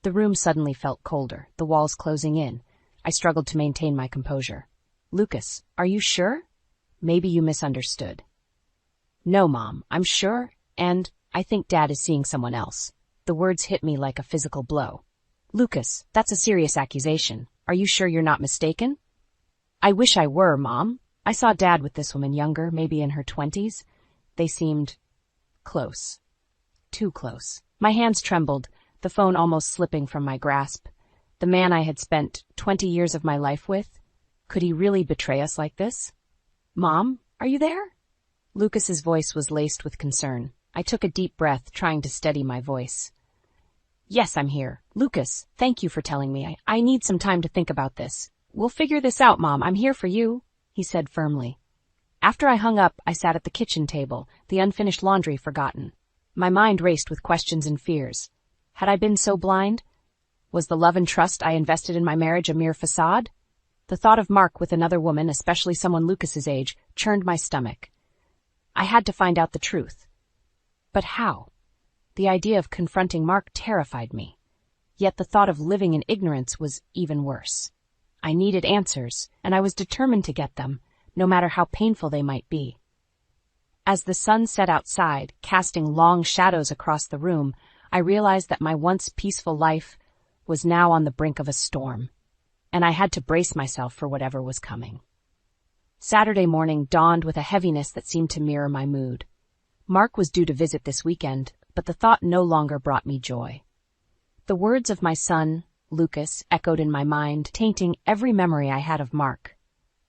The room suddenly felt colder, the walls closing in. I struggled to maintain my composure. "Lucas, are you sure? Maybe you misunderstood." "No, Mom, I'm sure, and I think Dad is seeing someone else." The words hit me like a physical blow. "Lucas, that's a serious accusation. Are you sure you're not mistaken?" "I wish I were, Mom. I saw Dad with this woman younger, maybe in her 20s. They seemed close. Too close." My hands trembled, the phone almost slipping from my grasp. The man I had spent 20 years of my life with? Could he really betray us like this? "Mom, are you there?" Lucas's voice was laced with concern. I took a deep breath, trying to steady my voice. "Yes, I'm here. Lucas, thank you for telling me. I need some time to think about this. We'll figure this out, Mom. I'm here for you," he said firmly. After I hung up, I sat at the kitchen table, the unfinished laundry forgotten. My mind raced with questions and fears. Had I been so blind? Was the love and trust I invested in my marriage a mere facade? The thought of Mark with another woman, especially someone Lucas's age, churned my stomach. I had to find out the truth. But how? The idea of confronting Mark terrified me. Yet the thought of living in ignorance was even worse. I needed answers, and I was determined to get them, no matter how painful they might be. As the sun set outside, casting long shadows across the room, I realized that my once peaceful life was now on the brink of a storm, and I had to brace myself for whatever was coming. Saturday morning dawned with a heaviness that seemed to mirror my mood. Mark was due to visit this weekend, but the thought no longer brought me joy. The words of my son, Lucas, echoed in my mind, tainting every memory I had of Mark.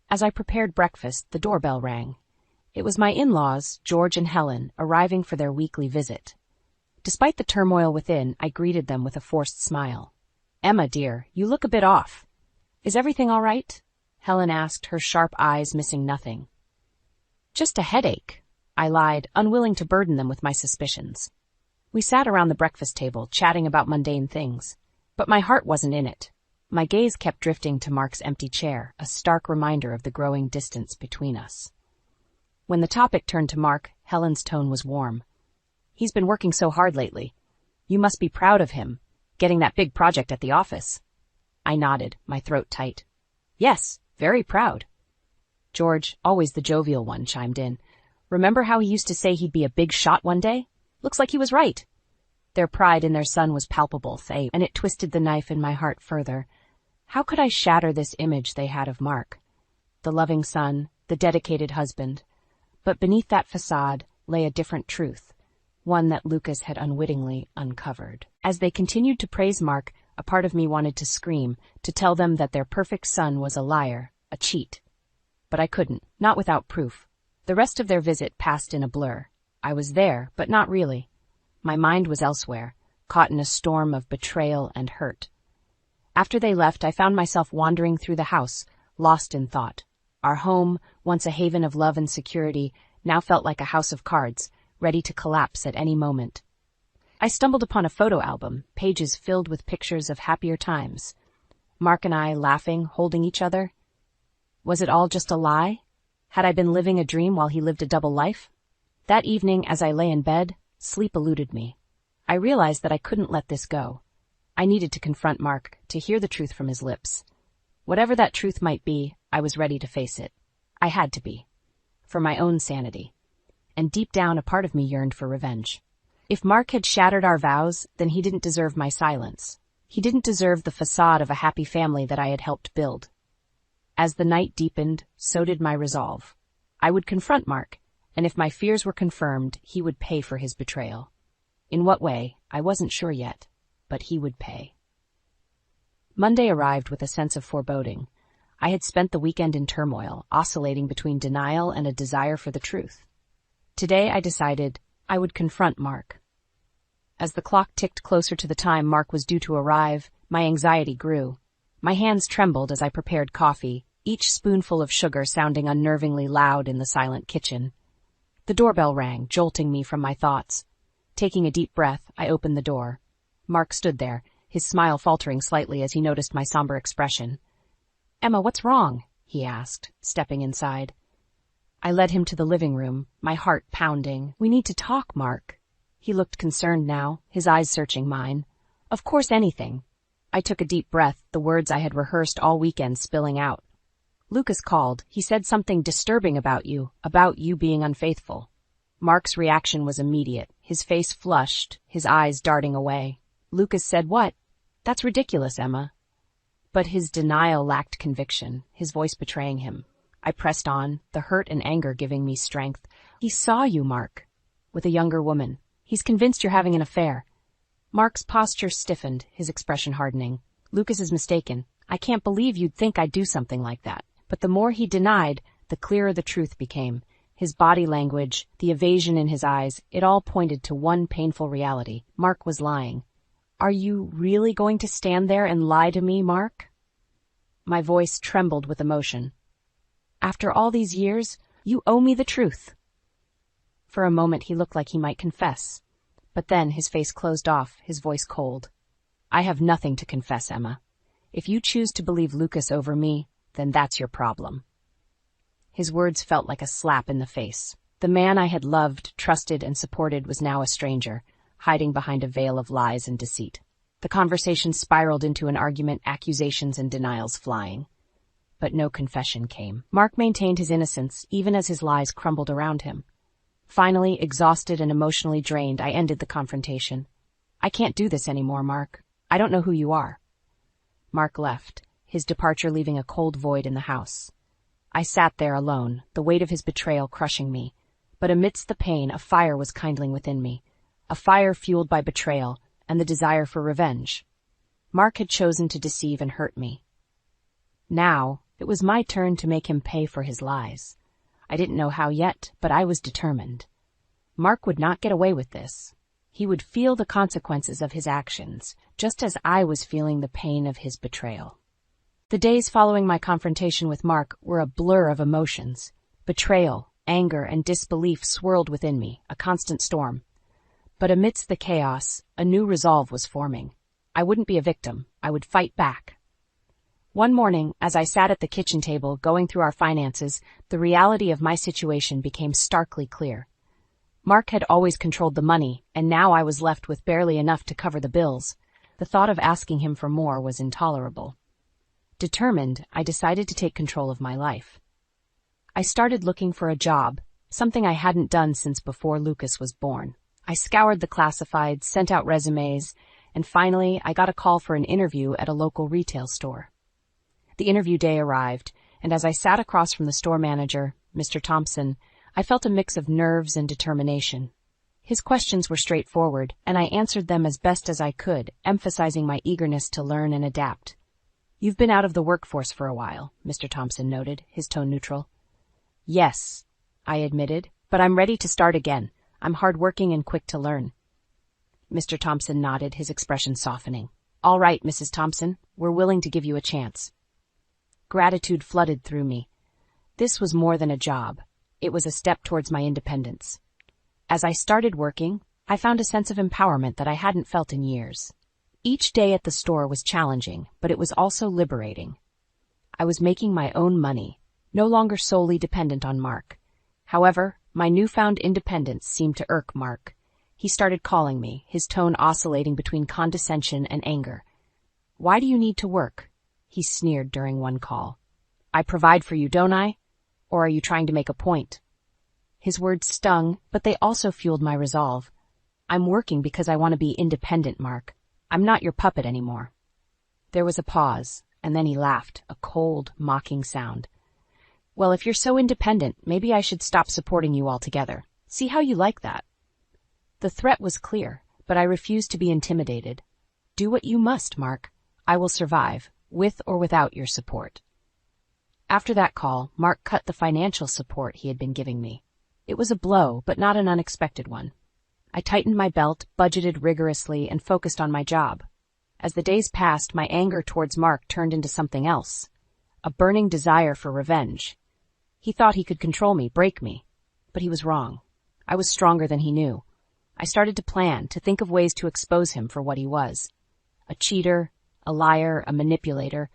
As I prepared breakfast, the doorbell rang. It was my in-laws, George and Helen, arriving for their weekly visit. Despite the turmoil within, I greeted them with a forced smile. "Emma, dear, you look a bit off. Is everything all right?" Helen asked, her sharp eyes missing nothing. "Just a headache," I lied, unwilling to burden them with my suspicions. We sat around the breakfast table, chatting about mundane things. But my heart wasn't in it. My gaze kept drifting to Mark's empty chair, a stark reminder of the growing distance between us. When the topic turned to Mark, Helen's tone was warm. "He's been working so hard lately. You must be proud of him, getting that big project at the office." I nodded, my throat tight. "Yes, very proud." George, always the jovial one, chimed in. "Remember how he used to say he'd be a big shot one day? Looks like he was right." Their pride in their son was palpable, and it twisted the knife in my heart further. How could I shatter this image they had of Mark? The loving son, the dedicated husband. But beneath that facade lay a different truth, one that Lucas had unwittingly uncovered. As they continued to praise Mark, a part of me wanted to scream, to tell them that their perfect son was a liar, a cheat. But I couldn't, not without proof. The rest of their visit passed in a blur. I was there, but not really. My mind was elsewhere, caught in a storm of betrayal and hurt. After they left, I found myself wandering through the house, lost in thought. Our home, once a haven of love and security, now felt like a house of cards, ready to collapse at any moment. I stumbled upon a photo album, pages filled with pictures of happier times. Mark and I laughing, holding each other. Was it all just a lie? Had I been living a dream while he lived a double life? That evening, as I lay in bed, sleep eluded me. I realized that I couldn't let this go. I needed to confront Mark, to hear the truth from his lips. Whatever that truth might be, I was ready to face it. I had to be. For my own sanity. And deep down, a part of me yearned for revenge. If Mark had shattered our vows, then he didn't deserve my silence. He didn't deserve the facade of a happy family that I had helped build. As the night deepened, so did my resolve. I would confront Mark, and if my fears were confirmed, he would pay for his betrayal. In what way, I wasn't sure yet, but he would pay. Monday arrived with a sense of foreboding. I had spent the weekend in turmoil, oscillating between denial and a desire for the truth. Today I decided I would confront Mark. As the clock ticked closer to the time Mark was due to arrive, my anxiety grew. My hands trembled as I prepared coffee, each spoonful of sugar sounding unnervingly loud in the silent kitchen. The doorbell rang, jolting me from my thoughts. Taking a deep breath, I opened the door. Mark stood there, his smile faltering slightly as he noticed my somber expression. "Emma, what's wrong?" he asked, stepping inside. I led him to the living room, my heart pounding. "We need to talk, Mark." He looked concerned now, his eyes searching mine. "Of course, anything." I took a deep breath, the words I had rehearsed all weekend spilling out. "Lucas called. He said something disturbing about you being unfaithful." Mark's reaction was immediate, his face flushed, his eyes darting away. "Lucas said what? That's ridiculous, Emma." But his denial lacked conviction, his voice betraying him. I pressed on, the hurt and anger giving me strength. "He saw you, Mark, with a younger woman. He's convinced you're having an affair." Mark's posture stiffened, his expression hardening. "Lucas is mistaken. I can't believe you'd think I'd do something like that." But the more he denied, the clearer the truth became. His body language, the evasion in his eyes, it all pointed to one painful reality. Mark was lying. "Are you really going to stand there and lie to me, Mark?" My voice trembled with emotion. "After all these years, you owe me the truth." For a moment he looked like he might confess. But then his face closed off, his voice cold. "I have nothing to confess, Emma. If you choose to believe Lucas over me, then that's your problem." His words felt like a slap in the face. The man I had loved, trusted, and supported was now a stranger, hiding behind a veil of lies and deceit. The conversation spiraled into an argument, accusations and denials flying. But no confession came. Mark maintained his innocence, even as his lies crumbled around him. Finally, exhausted and emotionally drained, I ended the confrontation. "I can't do this anymore, Mark. I don't know who you are." Mark left, his departure leaving a cold void in the house. I sat there alone, the weight of his betrayal crushing me. But amidst the pain, a fire was kindling within me. A fire fueled by betrayal and the desire for revenge. Mark had chosen to deceive and hurt me. Now, it was my turn to make him pay for his lies. I didn't know how yet, but I was determined. Mark would not get away with this. He would feel the consequences of his actions, just as I was feeling the pain of his betrayal. The days following my confrontation with Mark were a blur of emotions. Betrayal, anger, and disbelief swirled within me, a constant storm. But amidst the chaos, a new resolve was forming. I wouldn't be a victim. I would fight back. One morning, as I sat at the kitchen table going through our finances, the reality of my situation became starkly clear. Mark had always controlled the money, and now I was left with barely enough to cover the bills. The thought of asking him for more was intolerable. Determined, I decided to take control of my life. I started looking for a job, something I hadn't done since before Lucas was born. I scoured the classifieds, sent out resumes, and finally I got a call for an interview at a local retail store. The interview day arrived, and as I sat across from the store manager, Mr. Thompson, I felt a mix of nerves and determination. His questions were straightforward, and I answered them as best as I could, emphasizing my eagerness to learn and adapt. "You've been out of the workforce for a while," Mr. Thompson noted, his tone neutral. "Yes," I admitted, "but I'm ready to start again. I'm hardworking and quick to learn." Mr. Thompson nodded, his expression softening. "All right, Mrs. Thompson, we're willing to give you a chance." Gratitude flooded through me. This was more than a job. It was a step towards my independence. As I started working, I found a sense of empowerment that I hadn't felt in years. Each day at the store was challenging, but it was also liberating. I was making my own money, no longer solely dependent on Mark. However, my newfound independence seemed to irk Mark. He started calling me, his tone oscillating between condescension and anger. "Why do you need to work?" he sneered during one call. "I provide for you, don't I? Or are you trying to make a point?" His words stung, but they also fueled my resolve. "I'm working because I want to be independent, Mark. I'm not your puppet anymore." There was a pause, and then he laughed, a cold, mocking sound. "Well, if you're so independent, maybe I should stop supporting you altogether. See how you like that?" The threat was clear, but I refused to be intimidated. "Do what you must, Mark. I will survive, with or without your support." After that call, Mark cut the financial support he had been giving me. It was a blow, but not an unexpected one. I tightened my belt, budgeted rigorously, and focused on my job. As the days passed, my anger towards Mark turned into something else, a burning desire for revenge. He thought he could control me, break me. But he was wrong. I was stronger than he knew. I started to plan, to think of ways to expose him for what he was. A cheater, a liar, a manipulator.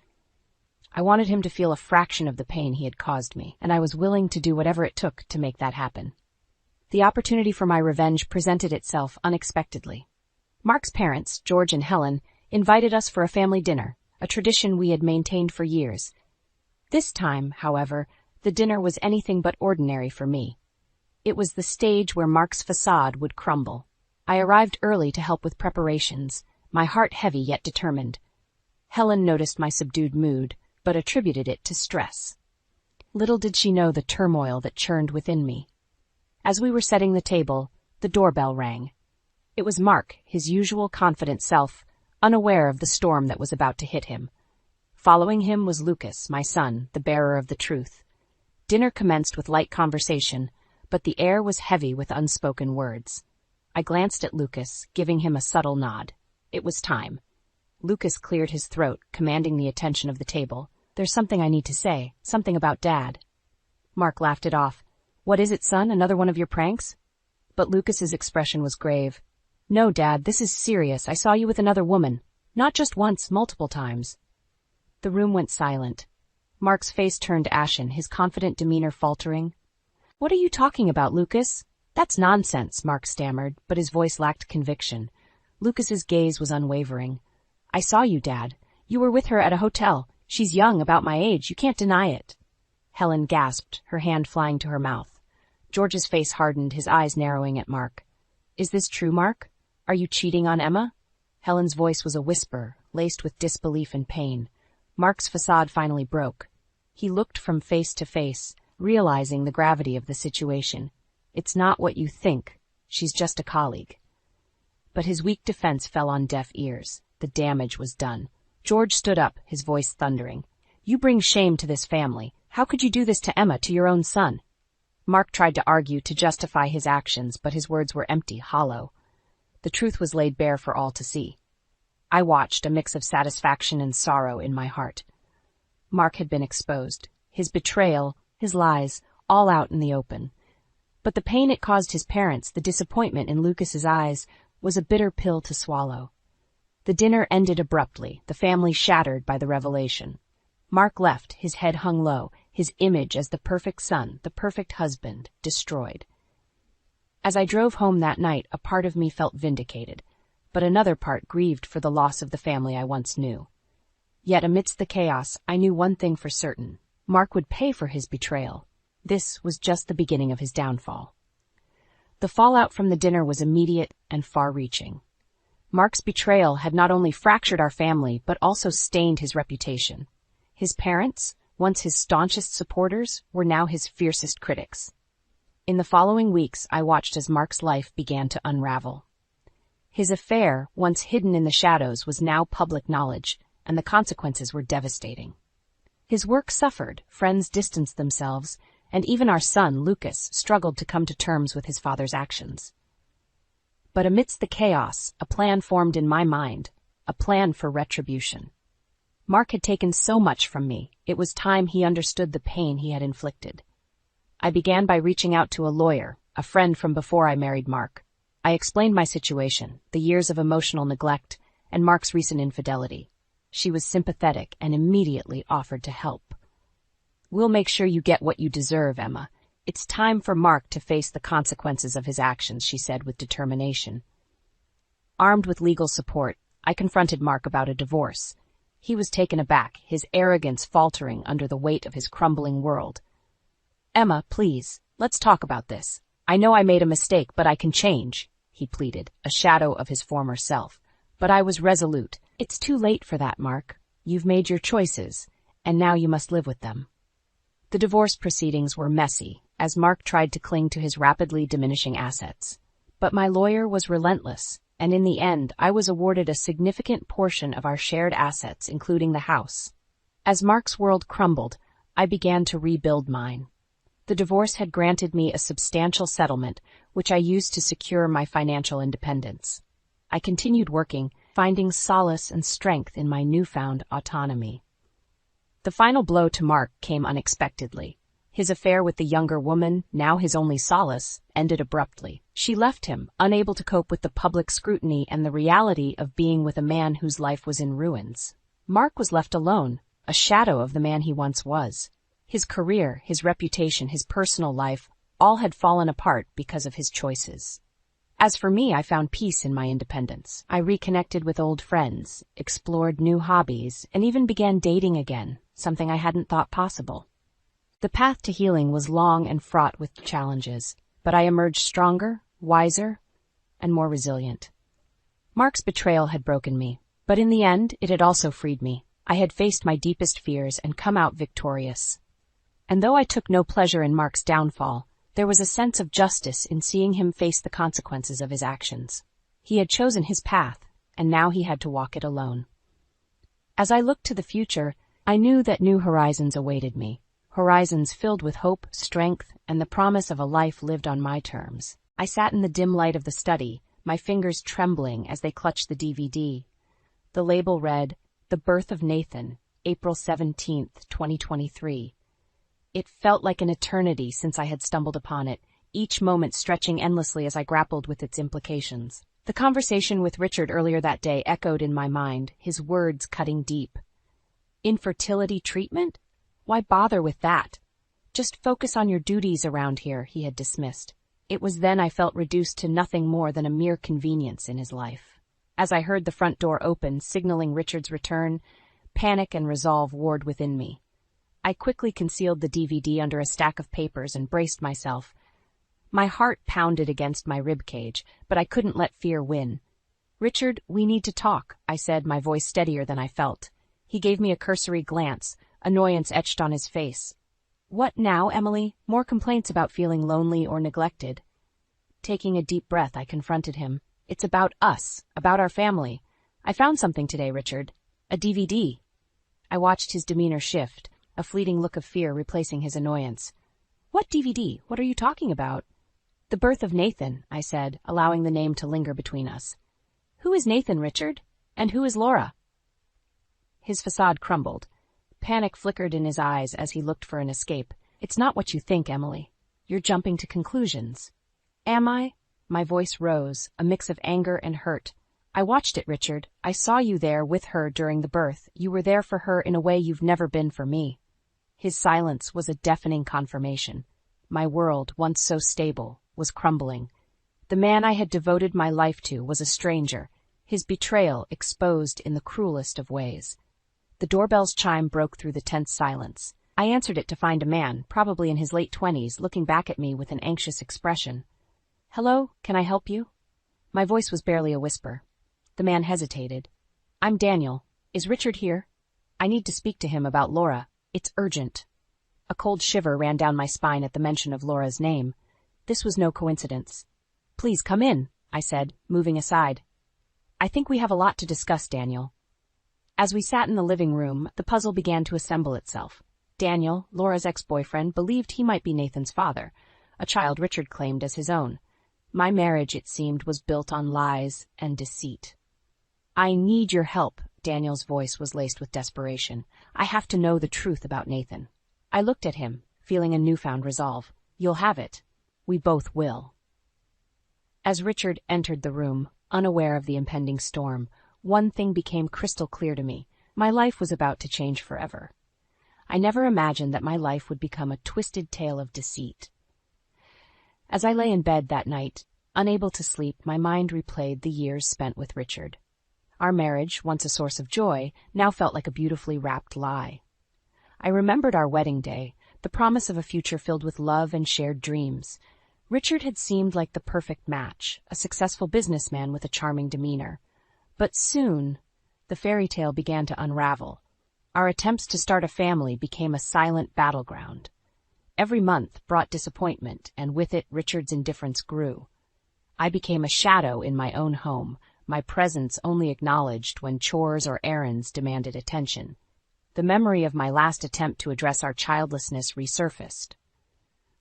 I wanted him to feel a fraction of the pain he had caused me, and I was willing to do whatever it took to make that happen. The opportunity for my revenge presented itself unexpectedly. Mark's parents, George and Helen, invited us for a family dinner, a tradition we had maintained for years. This time, however, the dinner was anything but ordinary for me. It was the stage where Mark's facade would crumble. I arrived early to help with preparations, my heart heavy yet determined. Helen noticed my subdued mood, but attributed it to stress. Little did she know the turmoil that churned within me. As we were setting the table, the doorbell rang. It was Mark, his usual confident self, unaware of the storm that was about to hit him. Following him was Lucas, my son, the bearer of the truth. Dinner commenced with light conversation, but the air was heavy with unspoken words. I glanced at Lucas, giving him a subtle nod. It was time. Lucas cleared his throat, commanding the attention of the table. "There's something I need to say, something about Dad." Mark laughed it off. "What is it, son? Another one of your pranks?" But Lucas's expression was grave. "No, Dad, this is serious. I saw you with another woman. Not just once, multiple times." The room went silent. Mark's face turned ashen, his confident demeanor faltering. "What are you talking about, Lucas?" "That's nonsense," Mark stammered, but his voice lacked conviction. Lucas's gaze was unwavering. "I saw you, Dad. You were with her at a hotel. She's young, about my age. You can't deny it." Helen gasped, her hand flying to her mouth. George's face hardened, his eyes narrowing at Mark. "Is this true, Mark? Are you cheating on Emma?" Helen's voice was a whisper, laced with disbelief and pain. Mark's facade finally broke. He looked from face to face, realizing the gravity of the situation. "It's not what you think. She's just a colleague." But his weak defense fell on deaf ears. The damage was done. George stood up, his voice thundering. "You bring shame to this family. How could you do this to Emma, to your own son?" Mark tried to argue, to justify his actions, but his words were empty, hollow. The truth was laid bare for all to see. I watched, a mix of satisfaction and sorrow in my heart. Mark had been exposed. His betrayal, his lies, all out in the open. But the pain it caused his parents, the disappointment in Lucas's eyes, was a bitter pill to swallow. The dinner ended abruptly, the family shattered by the revelation. Mark left, his head hung low, his image as the perfect son, the perfect husband, destroyed. As I drove home that night, a part of me felt vindicated, but another part grieved for the loss of the family I once knew. Yet amidst the chaos, I knew one thing for certain. Mark would pay for his betrayal. This was just the beginning of his downfall. The fallout from the dinner was immediate and far-reaching. Mark's betrayal had not only fractured our family, but also stained his reputation. His parents, once his staunchest supporters, were now his fiercest critics. In the following weeks, I watched as Mark's life began to unravel. His affair, once hidden in the shadows, was now public knowledge, and the consequences were devastating. His work suffered, friends distanced themselves, and even our son, Lucas, struggled to come to terms with his father's actions. But amidst the chaos, a plan formed in my mind, a plan for retribution. Mark had taken so much from me, it was time he understood the pain he had inflicted. I began by reaching out to a lawyer, a friend from before I married Mark. I explained my situation, the years of emotional neglect, and Mark's recent infidelity. She was sympathetic and immediately offered to help. "We'll make sure you get what you deserve, Emma. It's time for Mark to face the consequences of his actions," she said with determination. Armed with legal support, I confronted Mark about a divorce. He was taken aback, his arrogance faltering under the weight of his crumbling world. "Emma, please, let's talk about this. I know I made a mistake, but I can change," he pleaded, a shadow of his former self. But I was resolute. "It's too late for that, Mark. You've made your choices, and now you must live with them." The divorce proceedings were messy, as Mark tried to cling to his rapidly diminishing assets. But my lawyer was relentless, and in the end, I was awarded a significant portion of our shared assets, including the house. As Mark's world crumbled, I began to rebuild mine. The divorce had granted me a substantial settlement, which I used to secure my financial independence. I continued working, finding solace and strength in my newfound autonomy. The final blow to Mark came unexpectedly. His affair with the younger woman, now his only solace, ended abruptly. She left him, unable to cope with the public scrutiny and the reality of being with a man whose life was in ruins. Mark was left alone, a shadow of the man he once was. His career, his reputation, his personal life, all had fallen apart because of his choices. As for me, I found peace in my independence. I reconnected with old friends, explored new hobbies, and even began dating again, something I hadn't thought possible. The path to healing was long and fraught with challenges, but I emerged stronger, wiser, and more resilient. Mark's betrayal had broken me, but in the end, it had also freed me. I had faced my deepest fears and come out victorious. And though I took no pleasure in Mark's downfall, there was a sense of justice in seeing him face the consequences of his actions. He had chosen his path, and now he had to walk it alone. As I looked to the future, I knew that new horizons awaited me, horizons filled with hope, strength, and the promise of a life lived on my terms. I sat in the dim light of the study, my fingers trembling as they clutched the DVD. The label read, "The Birth of Nathan, April 17th, 2023. It felt like an eternity since I had stumbled upon it, each moment stretching endlessly as I grappled with its implications. The conversation with Richard earlier that day echoed in my mind, his words cutting deep. Infertility treatment? Why bother with that? Just focus on your duties around here, he had dismissed. It was then I felt reduced to nothing more than a mere convenience in his life. As I heard the front door open, signaling Richard's return, panic and resolve warred within me. I quickly concealed the DVD under a stack of papers and braced myself. My heart pounded against my ribcage, but I couldn't let fear win. "Richard, we need to talk," I said, my voice steadier than I felt. He gave me a cursory glance, annoyance etched on his face. "What now, Emily? More complaints about feeling lonely or neglected?" Taking a deep breath, I confronted him. "It's about us, about our family. I found something today, Richard. A DVD." I watched his demeanor shift, a fleeting look of fear replacing his annoyance. "What DVD? What are you talking about?" "The Birth of Nathan," I said, allowing the name to linger between us. "Who is Nathan, Richard? And who is Laura?" His facade crumbled. Panic flickered in his eyes as he looked for an escape. "It's not what you think, Emily. You're jumping to conclusions." "Am I?" My voice rose, a mix of anger and hurt. "I watched it, Richard. I saw you there with her during the birth. You were there for her in a way you've never been for me." His silence was a deafening confirmation. My world, once so stable, was crumbling. The man I had devoted my life to was a stranger, his betrayal exposed in the cruelest of ways. The doorbell's chime broke through the tense silence. I answered it to find a man, probably in his late 20s, looking back at me with an anxious expression. "Hello, can I help you?" My voice was barely a whisper. The man hesitated. "I'm Daniel. Is Richard here? I need to speak to him about Laura. It's urgent." A cold shiver ran down my spine at the mention of Laura's name. This was no coincidence. "Please come in," I said, moving aside. "I think we have a lot to discuss, Daniel." As we sat in the living room, the puzzle began to assemble itself. Daniel, Laura's ex-boyfriend, believed he might be Nathan's father, a child Richard claimed as his own. My marriage, it seemed, was built on lies and deceit. "I need your help," Daniel's voice was laced with desperation. "I have to know the truth about Nathan." I looked at him, feeling a newfound resolve. "You'll have it. We both will." As Richard entered the room, unaware of the impending storm, one thing became crystal clear to me. My life was about to change forever. I never imagined that my life would become a twisted tale of deceit. As I lay in bed that night, unable to sleep, my mind replayed the years spent with Richard. Our marriage, once a source of joy, now felt like a beautifully wrapped lie. I remembered our wedding day, the promise of a future filled with love and shared dreams. Richard had seemed like the perfect match, a successful businessman with a charming demeanor. But soon, the fairy tale began to unravel. Our attempts to start a family became a silent battleground. Every month brought disappointment, and with it Richard's indifference grew. I became a shadow in my own home, my presence only acknowledged when chores or errands demanded attention. The memory of my last attempt to address our childlessness resurfaced.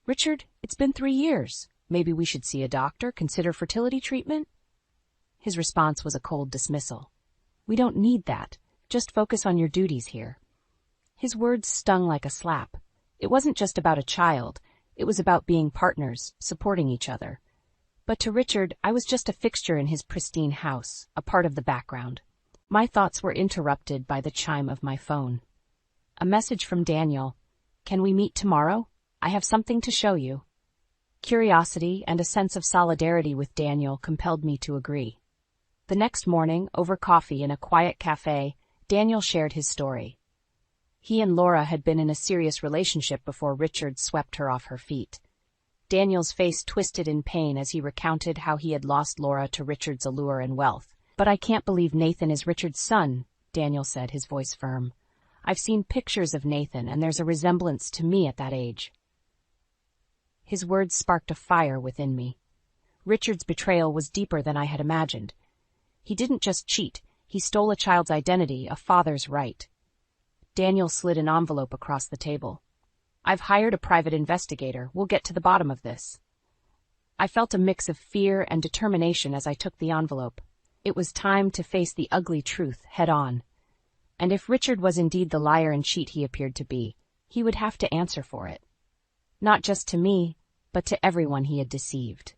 "Richard, it's been 3 years. Maybe we should see a doctor, consider fertility treatment?" His response was a cold dismissal. "We don't need that. Just focus on your duties here." His words stung like a slap. It wasn't just about a child. It was about being partners, supporting each other. But to Richard, I was just a fixture in his pristine house, a part of the background. My thoughts were interrupted by the chime of my phone. A message from Daniel. "Can we meet tomorrow? I have something to show you." Curiosity and a sense of solidarity with Daniel compelled me to agree. The next morning, over coffee in a quiet cafe, Daniel shared his story. He and Laura had been in a serious relationship before Richard swept her off her feet. Daniel's face twisted in pain as he recounted how he had lost Laura to Richard's allure and wealth. "But I can't believe Nathan is Richard's son," Daniel said, his voice firm. "I've seen pictures of Nathan, and there's a resemblance to me at that age." His words sparked a fire within me. Richard's betrayal was deeper than I had imagined. He didn't just cheat, he stole a child's identity, a father's right. Daniel slid an envelope across the table. "I've hired a private investigator. We'll get to the bottom of this." I felt a mix of fear and determination as I took the envelope. It was time to face the ugly truth head on. And if Richard was indeed the liar and cheat he appeared to be, he would have to answer for it. Not just to me, but to everyone he had deceived.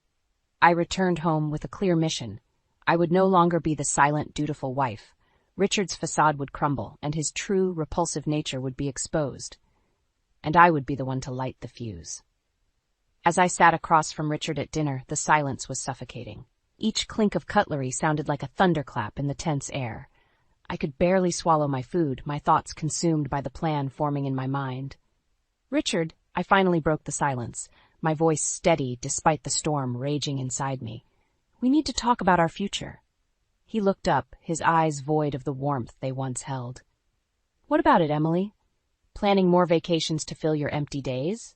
I returned home with a clear mission. I would no longer be the silent, dutiful wife. Richard's facade would crumble, and his true, repulsive nature would be exposed. And I would be the one to light the fuse. As I sat across from Richard at dinner, the silence was suffocating. Each clink of cutlery sounded like a thunderclap in the tense air. I could barely swallow my food, my thoughts consumed by the plan forming in my mind. "Richard," I finally broke the silence, my voice steady despite the storm raging inside me. "We need to talk about our future." He looked up, his eyes void of the warmth they once held. "What about it, Emily? Planning more vacations to fill your empty days?"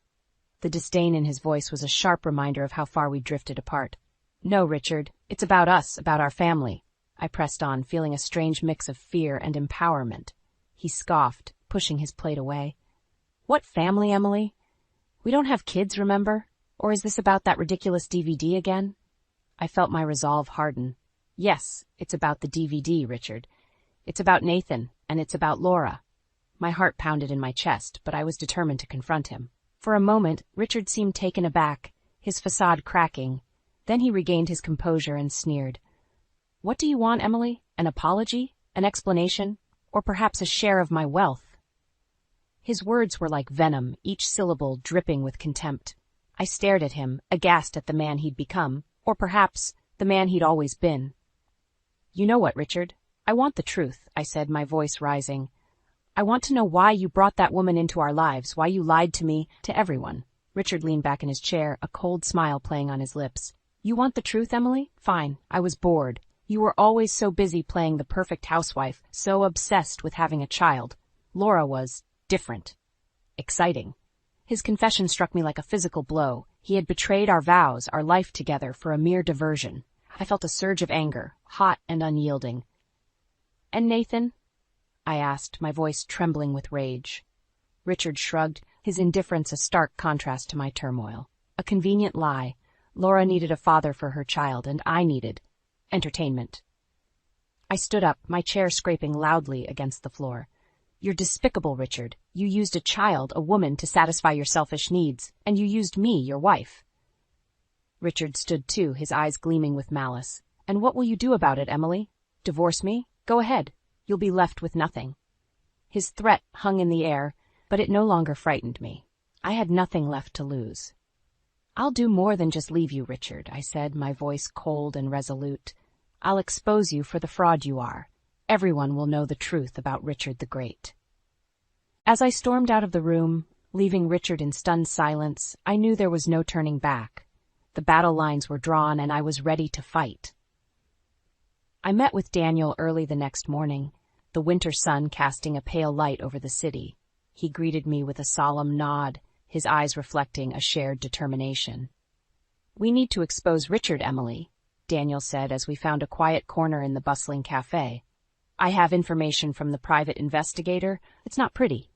The disdain in his voice was a sharp reminder of how far we drifted apart. "No, Richard, it's about us, about our family." I pressed on, feeling a strange mix of fear and empowerment. He scoffed, pushing his plate away. "What family, Emily? We don't have kids, remember? Or is this about that ridiculous DVD again?" I felt my resolve harden. "Yes, it's about the DVD, Richard. It's about Nathan, and it's about Laura." My heart pounded in my chest, but I was determined to confront him. For a moment, Richard seemed taken aback, his facade cracking. Then he regained his composure and sneered. "What do you want, Emily? An apology? An explanation? Or perhaps a share of my wealth?" His words were like venom, each syllable dripping with contempt. I stared at him, aghast at the man he'd become, or perhaps the man he'd always been. "You know what, Richard? I want the truth," I said, my voice rising. "I want to know why you brought that woman into our lives, why you lied to me, to everyone." Richard leaned back in his chair, a cold smile playing on his lips. "You want the truth, Emily? Fine. I was bored. You were always so busy playing the perfect housewife, so obsessed with having a child. Laura was different. Exciting." His confession struck me like a physical blow. He had betrayed our vows, our life together, for a mere diversion. I felt a surge of anger, hot and unyielding. "And Nathan?" I asked, my voice trembling with rage. Richard shrugged, his indifference a stark contrast to my turmoil. A convenient lie. Laura needed a father for her child, and I needed entertainment. I stood up, my chair scraping loudly against the floor. "You're despicable, Richard. You used a child, a woman, to satisfy your selfish needs, and you used me, your wife." Richard stood too, his eyes gleaming with malice. "And what will you do about it, Emily? Divorce me? Go ahead. You'll be left with nothing. His threat hung in the air, but it no longer frightened me. I had nothing left to lose. I'll do more than just leave you, Richard, I said, my voice cold and resolute. I'll expose you for the fraud you are. Everyone will know the truth about Richard the Great. As I stormed out of the room, leaving Richard in stunned silence, I knew there was no turning back. The battle lines were drawn and I was ready to fight. I met with Daniel early the next morning, the winter sun casting a pale light over the city. He greeted me with a solemn nod, his eyes reflecting a shared determination. We need to expose Richard, Emily, Daniel said as we found a quiet corner in the bustling cafe. I have information from the private investigator. It's not pretty.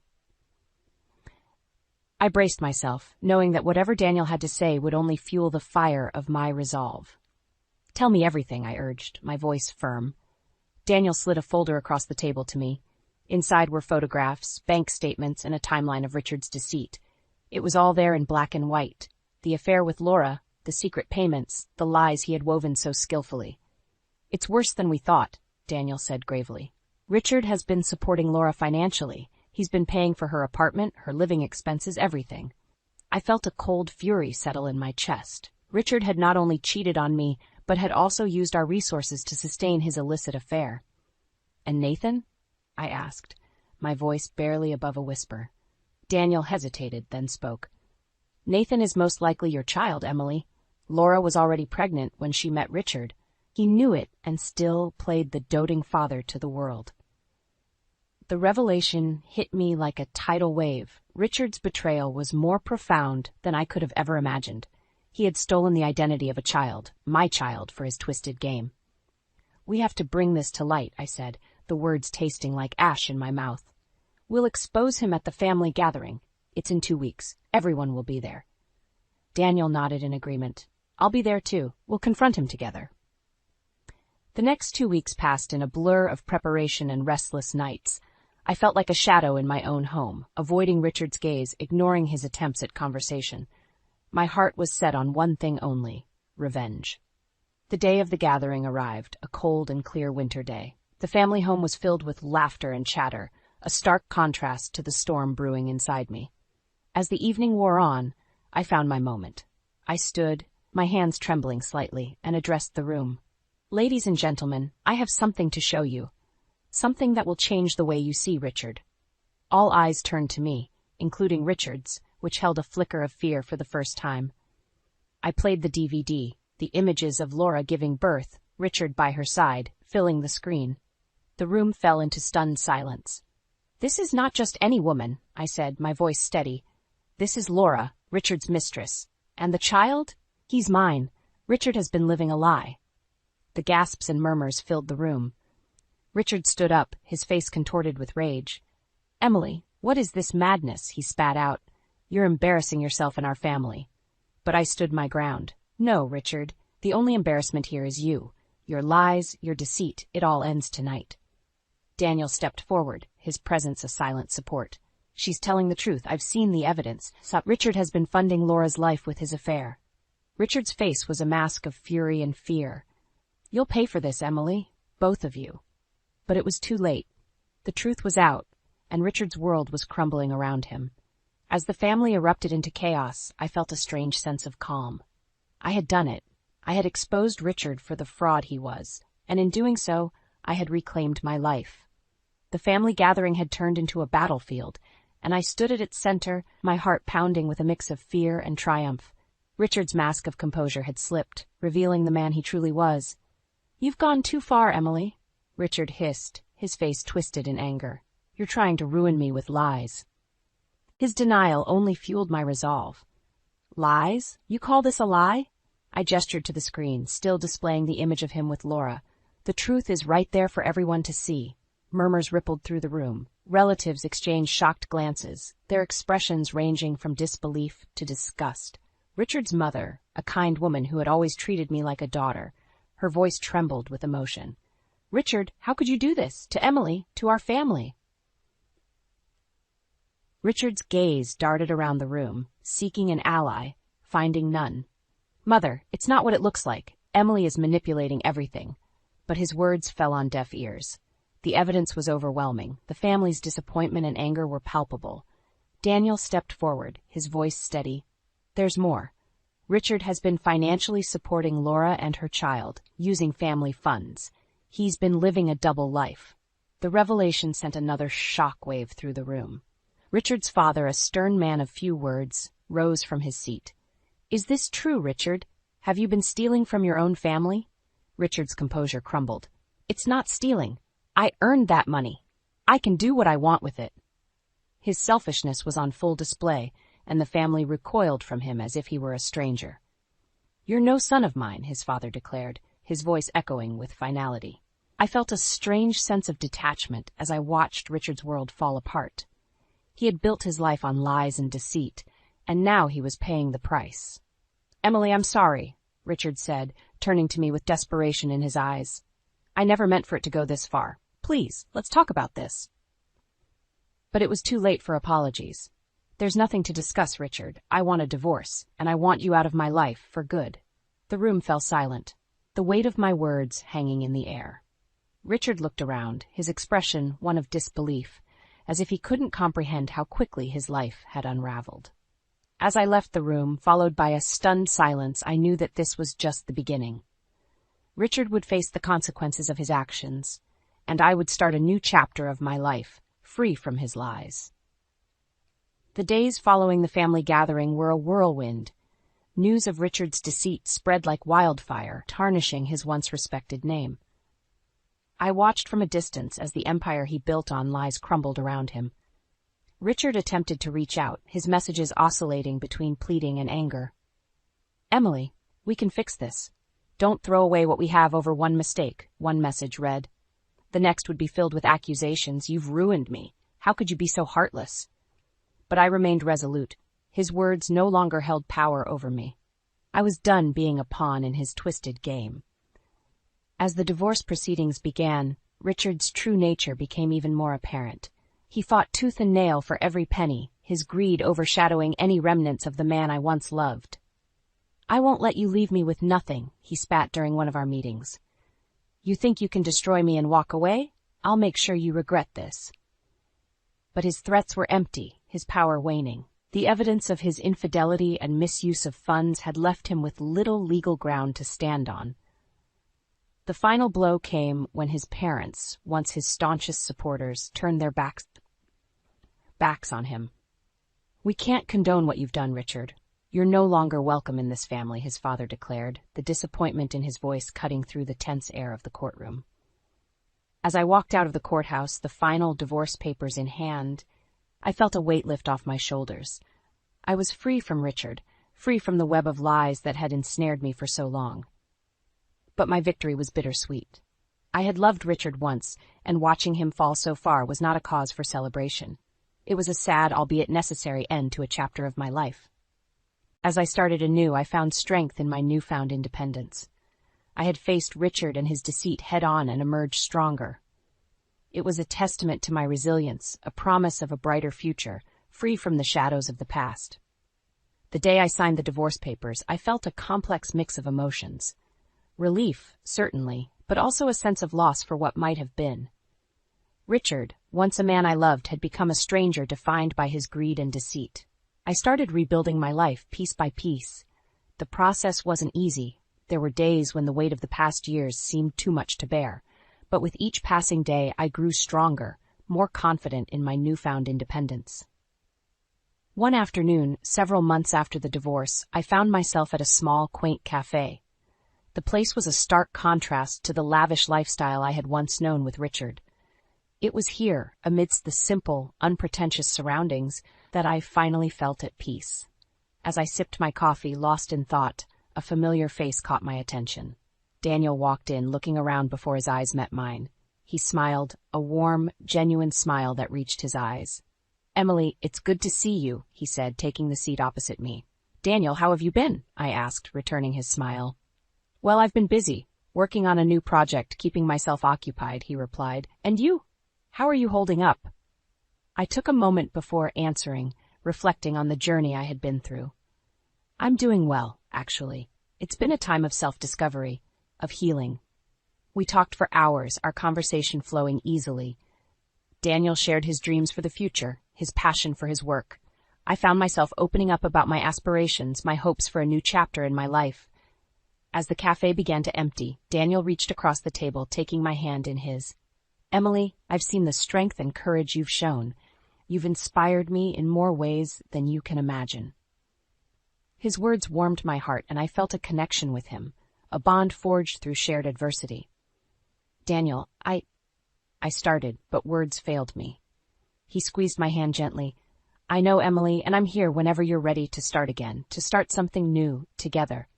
I braced myself, knowing that whatever Daniel had to say would only fuel the fire of my resolve. Tell me everything, I urged, my voice firm. Daniel slid a folder across the table to me. Inside were photographs, bank statements, and a timeline of Richard's deceit. It was all there in black and white. The affair with Laura, the secret payments, the lies he had woven so skillfully. It's worse than we thought, Daniel said gravely. Richard has been supporting Laura financially. He's been paying for her apartment, her living expenses, everything. I felt a cold fury settle in my chest. Richard had not only cheated on me, but had also used our resources to sustain his illicit affair. And Nathan? I asked, my voice barely above a whisper. Daniel hesitated, then spoke. Nathan is most likely your child, Emily. Laura was already pregnant when she met Richard. He knew it and still played the doting father to the world. The revelation hit me like a tidal wave. Richard's betrayal was more profound than I could have ever imagined. He had stolen the identity of a child, my child, for his twisted game. We have to bring this to light, I said, the words tasting like ash in my mouth. We'll expose him at the family gathering. It's in 2 weeks. Everyone will be there. Daniel nodded in agreement. I'll be there too. We'll confront him together. The next 2 weeks passed in a blur of preparation and restless nights. I felt like a shadow in my own home, avoiding Richard's gaze, ignoring his attempts at conversation. My heart was set on one thing only, revenge. The day of the gathering arrived, a cold and clear winter day. The family home was filled with laughter and chatter, a stark contrast to the storm brewing inside me. As the evening wore on, I found my moment. I stood, my hands trembling slightly, and addressed the room. Ladies and gentlemen, I have something to show you. Something that will change the way you see Richard. All eyes turned to me, including Richard's, which held a flicker of fear for the first time. I played the DVD, the images of Laura giving birth, Richard by her side, filling the screen. The room fell into stunned silence. This is not just any woman, I said, my voice steady. This is Laura, Richard's mistress. And the child? He's mine. Richard has been living a lie. The gasps and murmurs filled the room. Richard stood up, his face contorted with rage. Emily, what is this madness? He spat out. You're embarrassing yourself and our family. But I stood my ground. No, Richard, the only embarrassment here is you. Your lies, your deceit, it all ends tonight. Daniel stepped forward, his presence a silent support. She's telling the truth. I've seen the evidence. Richard has been funding Laura's life with his affair. Richard's face was a mask of fury and fear. You'll pay for this, Emily. Both of you. But it was too late. The truth was out, and Richard's world was crumbling around him. As the family erupted into chaos, I felt a strange sense of calm. I had done it. I had exposed Richard for the fraud he was, and in doing so, I had reclaimed my life. The family gathering had turned into a battlefield, and I stood at its center, my heart pounding with a mix of fear and triumph. Richard's mask of composure had slipped, revealing the man he truly was. You've gone too far, Emily, Richard hissed, his face twisted in anger. You're trying to ruin me with lies. His denial only fueled my resolve. Lies? You call this a lie? I gestured to the screen, still displaying the image of him with Laura. The truth is right there for everyone to see. Murmurs rippled through the room. Relatives exchanged shocked glances, their expressions ranging from disbelief to disgust. Richard's mother, a kind woman who had always treated me like a daughter, her voice trembled with emotion. Richard, how could you do this? To Emily, to our family? Richard's gaze darted around the room, seeking an ally, finding none. Mother, it's not what it looks like. Emily is manipulating everything. But his words fell on deaf ears. The evidence was overwhelming. The family's disappointment and anger were palpable. Daniel stepped forward, his voice steady. There's more. Richard has been financially supporting Laura and her child, using family funds. He's been living a double life. The revelation sent another shockwave through the room. Richard's father, a stern man of few words, rose from his seat. Is this true, Richard? Have you been stealing from your own family? Richard's composure crumbled. It's not stealing. I earned that money. I can do what I want with it. His selfishness was on full display, and the family recoiled from him as if he were a stranger. You're no son of mine, his father declared, his voice echoing with finality. I felt a strange sense of detachment as I watched Richard's world fall apart. He had built his life on lies and deceit, and now he was paying the price. Emily, I'm sorry, Richard said, turning to me with desperation in his eyes. I never meant for it to go this far. Please, let's talk about this. But it was too late for apologies. There's nothing to discuss, Richard. I want a divorce, and I want you out of my life for good. The room fell silent, the weight of my words hanging in the air. Richard looked around, his expression one of disbelief, as if he couldn't comprehend how quickly his life had unraveled. As I left the room, followed by a stunned silence, I knew that this was just the beginning. Richard would face the consequences of his actions, and I would start a new chapter of my life, free from his lies. The days following the family gathering were a whirlwind. News of Richard's deceit spread like wildfire, tarnishing his once respected name. I watched from a distance as the empire he built on lies crumbled around him. Richard attempted to reach out, his messages oscillating between pleading and anger. Emily, we can fix this. Don't throw away what we have over one mistake, one message read. The next would be filled with accusations. You've ruined me. How could you be so heartless? But I remained resolute. His words no longer held power over me. I was done being a pawn in his twisted game. As the divorce proceedings began, Richard's true nature became even more apparent. He fought tooth and nail for every penny, his greed overshadowing any remnants of the man I once loved. I won't let you leave me with nothing, he spat during one of our meetings. You think you can destroy me and walk away? I'll make sure you regret this. But his threats were empty, his power waning. The evidence of his infidelity and misuse of funds had left him with little legal ground to stand on. The final blow came when his parents, once his staunchest supporters, turned their backs on him. We can't condone what you've done, Richard. You're no longer welcome in this family, his father declared, the disappointment in his voice cutting through the tense air of the courtroom. As I walked out of the courthouse, the final divorce papers in hand, I felt a weight lift off my shoulders. I was free from Richard, free from the web of lies that had ensnared me for so long. But my victory was bittersweet. I had loved Richard once, and watching him fall so far was not a cause for celebration. It was a sad, albeit necessary, end to a chapter of my life. As I started anew, I found strength in my newfound independence. I had faced Richard and his deceit head-on and emerged stronger. It was a testament to my resilience, a promise of a brighter future, free from the shadows of the past. The day I signed the divorce papers, I felt a complex mix of emotions. Relief, certainly, but also a sense of loss for what might have been. Richard, once a man I loved, had become a stranger defined by his greed and deceit. I started rebuilding my life piece by piece. The process wasn't easy. There were days when the weight of the past years seemed too much to bear. But with each passing day, I grew stronger, more confident in my newfound independence. One afternoon, several months after the divorce, I found myself at a small, quaint cafe. The place was a stark contrast to the lavish lifestyle I had once known with Richard. It was here, amidst the simple, unpretentious surroundings, that I finally felt at peace. As I sipped my coffee, lost in thought, a familiar face caught my attention. Daniel walked in, looking around before his eyes met mine. He smiled, a warm, genuine smile that reached his eyes. Emily, it's good to see you, he said, taking the seat opposite me. Daniel, how have you been? I asked, returning his smile. Well, I've been busy, working on a new project, keeping myself occupied, he replied. And you? How are you holding up? I took a moment before answering, reflecting on the journey I had been through. I'm doing well, actually. It's been a time of self-discovery, of healing. We talked for hours, our conversation flowing easily. Daniel shared his dreams for the future, his passion for his work. I found myself opening up about my aspirations, my hopes for a new chapter in my life. As the cafe began to empty, Daniel reached across the table, taking my hand in his. "Emily, I've seen the strength and courage you've shown. You've inspired me in more ways than you can imagine." His words warmed my heart, and I felt a connection with him, a bond forged through shared adversity. "Daniel, I started, but words failed me." He squeezed my hand gently. "I know, Emily, and I'm here whenever you're ready to start again, to start something new, together."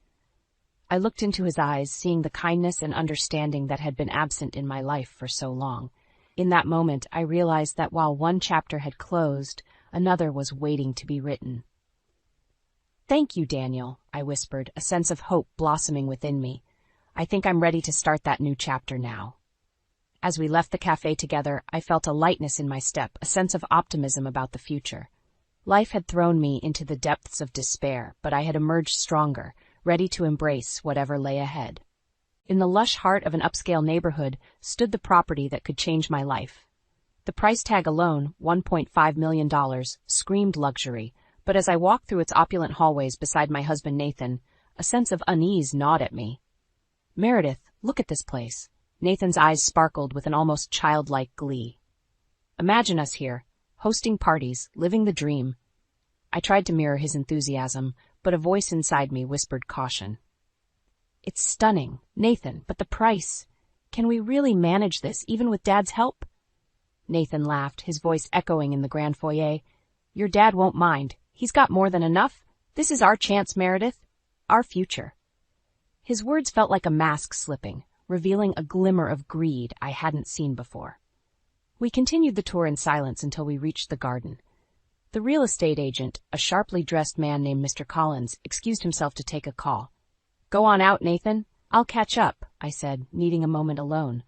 I looked into his eyes, seeing the kindness and understanding that had been absent in my life for so long. In that moment, I realized that while one chapter had closed, another was waiting to be written. "Thank you, Daniel," I whispered, a sense of hope blossoming within me. "I think I'm ready to start that new chapter now." As we left the cafe together, I felt a lightness in my step, a sense of optimism about the future. Life had thrown me into the depths of despair, but I had emerged stronger, ready to embrace whatever lay ahead. In the lush heart of an upscale neighborhood stood the property that could change my life. The price tag alone, $1.5 million, screamed luxury, but as I walked through its opulent hallways beside my husband Nathan, a sense of unease gnawed at me. "Meredith, look at this place." Nathan's eyes sparkled with an almost childlike glee. "Imagine us here, hosting parties, living the dream." I tried to mirror his enthusiasm, but a voice inside me whispered caution. "It's stunning, Nathan, but the price. Can we really manage this, even with Dad's help?" Nathan laughed, his voice echoing in the grand foyer. "Your dad won't mind. He's got more than enough. This is our chance, Meredith. Our future." His words felt like a mask slipping, revealing a glimmer of greed I hadn't seen before. We continued the tour in silence until we reached the garden. The real estate agent, a sharply dressed man named Mr. Collins, excused himself to take a call. "Go on out, Nathan. I'll catch up," I said, needing a moment alone.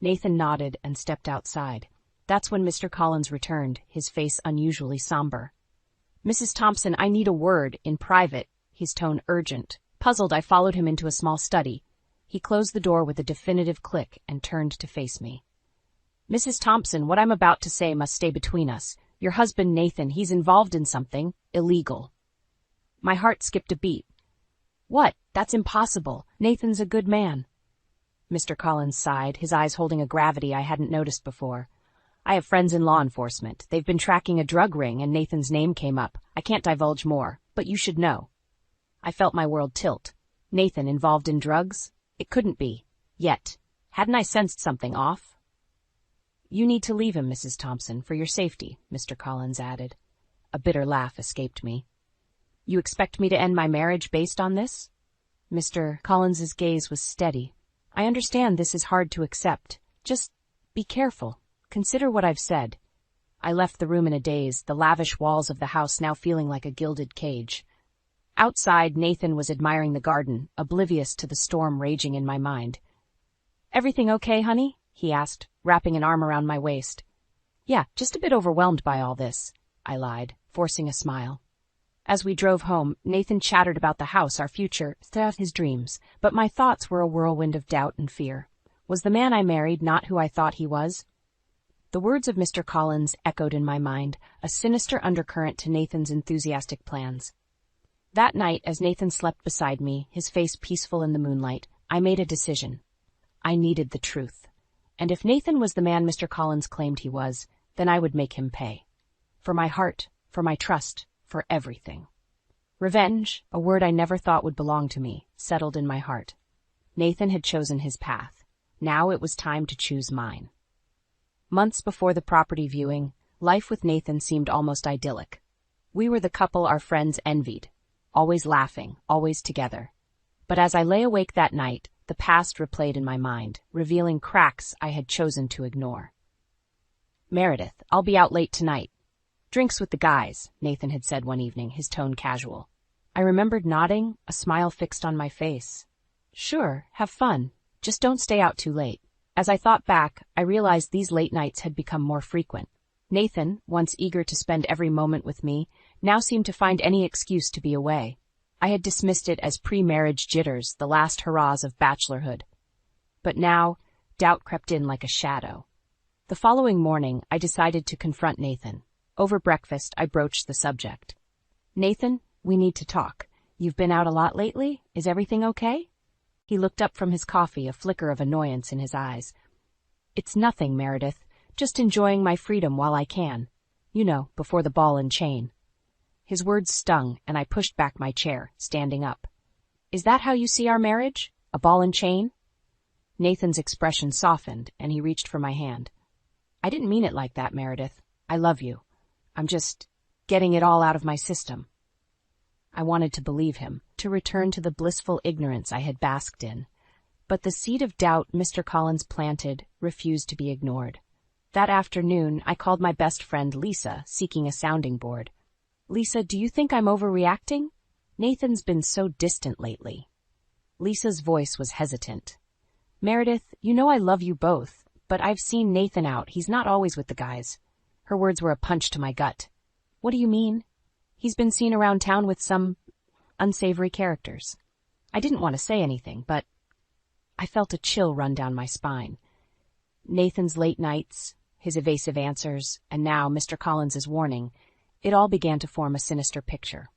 Nathan nodded and stepped outside. That's when Mr. Collins returned, his face unusually somber. "Mrs. Thompson, I need a word, in private," his tone urgent. Puzzled, I followed him into a small study. He closed the door with a definitive click and turned to face me. "Mrs. Thompson, what I'm about to say must stay between us. Your husband, Nathan, he's involved in something illegal." My heart skipped a beat. "What? That's impossible. Nathan's a good man." Mr. Collins sighed, his eyes holding a gravity I hadn't noticed before. "I have friends in law enforcement. They've been tracking a drug ring and Nathan's name came up. I can't divulge more, but you should know." I felt my world tilt. Nathan involved in drugs? It couldn't be. Yet, hadn't I sensed something off? "You need to leave him, Mrs. Thompson, for your safety," Mr. Collins added. A bitter laugh escaped me. "You expect me to end my marriage based on this?" Mr. Collins's gaze was steady. "I understand this is hard to accept. Just be careful. Consider what I've said." I left the room in a daze, the lavish walls of the house now feeling like a gilded cage. Outside, Nathan was admiring the garden, oblivious to the storm raging in my mind. "Everything okay, honey?" he asked, wrapping an arm around my waist. "Yeah, just a bit overwhelmed by all this," I lied, forcing a smile. As we drove home, Nathan chattered about the house, our future, his dreams, but my thoughts were a whirlwind of doubt and fear. Was the man I married not who I thought he was? The words of Mr. Collins echoed in my mind, a sinister undercurrent to Nathan's enthusiastic plans. That night, as Nathan slept beside me, his face peaceful in the moonlight, I made a decision. I needed the truth. And if Nathan was the man Mr. Collins claimed he was, then I would make him pay. For my heart, for my trust, for everything. Revenge, a word I never thought would belong to me, settled in my heart. Nathan had chosen his path. Now it was time to choose mine. Months before the property viewing, life with Nathan seemed almost idyllic. We were the couple our friends envied, always laughing, always together. But as I lay awake that night, the past replayed in my mind, revealing cracks I had chosen to ignore. "Meredith, I'll be out late tonight. Drinks with the guys," Nathan had said one evening, his tone casual. I remembered nodding, a smile fixed on my face. "Sure, have fun. Just don't stay out too late." As I thought back, I realized these late nights had become more frequent. Nathan, once eager to spend every moment with me, now seemed to find any excuse to be away. I had dismissed it as pre-marriage jitters, the last hurrahs of bachelorhood. But now, doubt crept in like a shadow. The following morning, I decided to confront Nathan. Over breakfast, I broached the subject. "Nathan, we need to talk. You've been out a lot lately? Is everything okay?" He looked up from his coffee, a flicker of annoyance in his eyes. "It's nothing, Meredith. Just enjoying my freedom while I can. You know, before the ball and chain." His words stung, and I pushed back my chair, standing up. "Is that how you see our marriage? A ball and chain?" Nathan's expression softened, and he reached for my hand. "I didn't mean it like that, Meredith. I love you. I'm just getting it all out of my system." I wanted to believe him, to return to the blissful ignorance I had basked in. But the seed of doubt Mr. Collins planted refused to be ignored. That afternoon, I called my best friend Lisa, seeking a sounding board. "Lisa, do you think I'm overreacting? Nathan's been so distant lately." Lisa's voice was hesitant. "Meredith, you know I love you both, but I've seen Nathan out. He's not always with the guys." Her words were a punch to my gut. "What do you mean?" "He's been seen around town with some unsavory characters." I didn't want to say anything, but I felt a chill run down my spine. Nathan's late nights, his evasive answers, and now Mr. Collins's warning, it all began to form a sinister picture.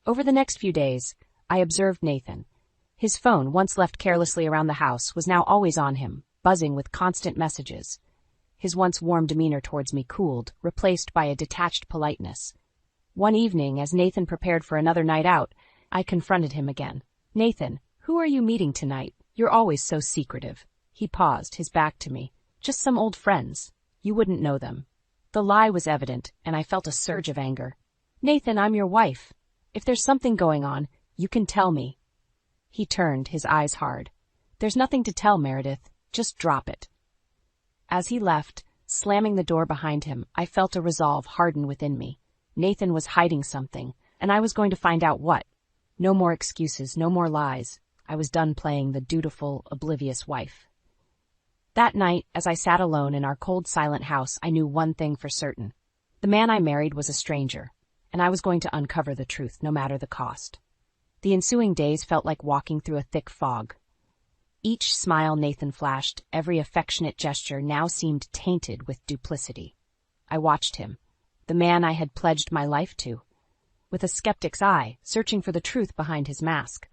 Over the next few days, I observed Nathan. His phone, once left carelessly around the house, was now always on him, buzzing with constant messages. His once warm demeanor towards me cooled, replaced by a detached politeness. One evening, as Nathan prepared for another night out, I confronted him again. "Nathan, who are you meeting tonight? You're always so secretive." He paused, his back to me. "Just some old friends. You wouldn't know them." The lie was evident, and I felt a surge of anger. "Nathan, I'm your wife. If there's something going on, you can tell me." He turned, his eyes hard. "There's nothing to tell, Meredith. Just drop it." As he left, slamming the door behind him, I felt a resolve harden within me. Nathan was hiding something, and I was going to find out what. No more excuses, no more lies. I was done playing the dutiful, oblivious wife. That night, as I sat alone in our cold, silent house, I knew one thing for certain. The man I married was a stranger, and I was going to uncover the truth, no matter the cost. The ensuing days felt like walking through a thick fog. Each smile Nathan flashed, every affectionate gesture now seemed tainted with duplicity. I watched him, the man I had pledged my life to, with a skeptic's eye, searching for the truth behind his mask.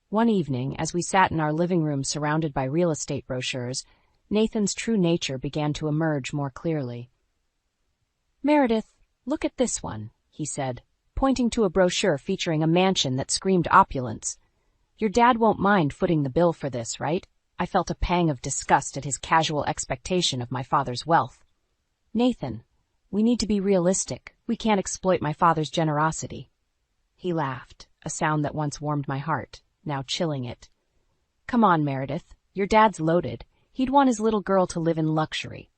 One evening, as we sat in our living room surrounded by real estate brochures, Nathan's true nature began to emerge more clearly. "Meredith, look at this one," he said, pointing to a brochure featuring a mansion that screamed opulence. "Your dad won't mind footing the bill for this, right?" I felt a pang of disgust at his casual expectation of my father's wealth. "Nathan, we need to be realistic. We can't exploit my father's generosity." He laughed, a sound that once warmed my heart, now chilling it. "Come on, Meredith. Your dad's loaded. He'd want his little girl to live in luxury."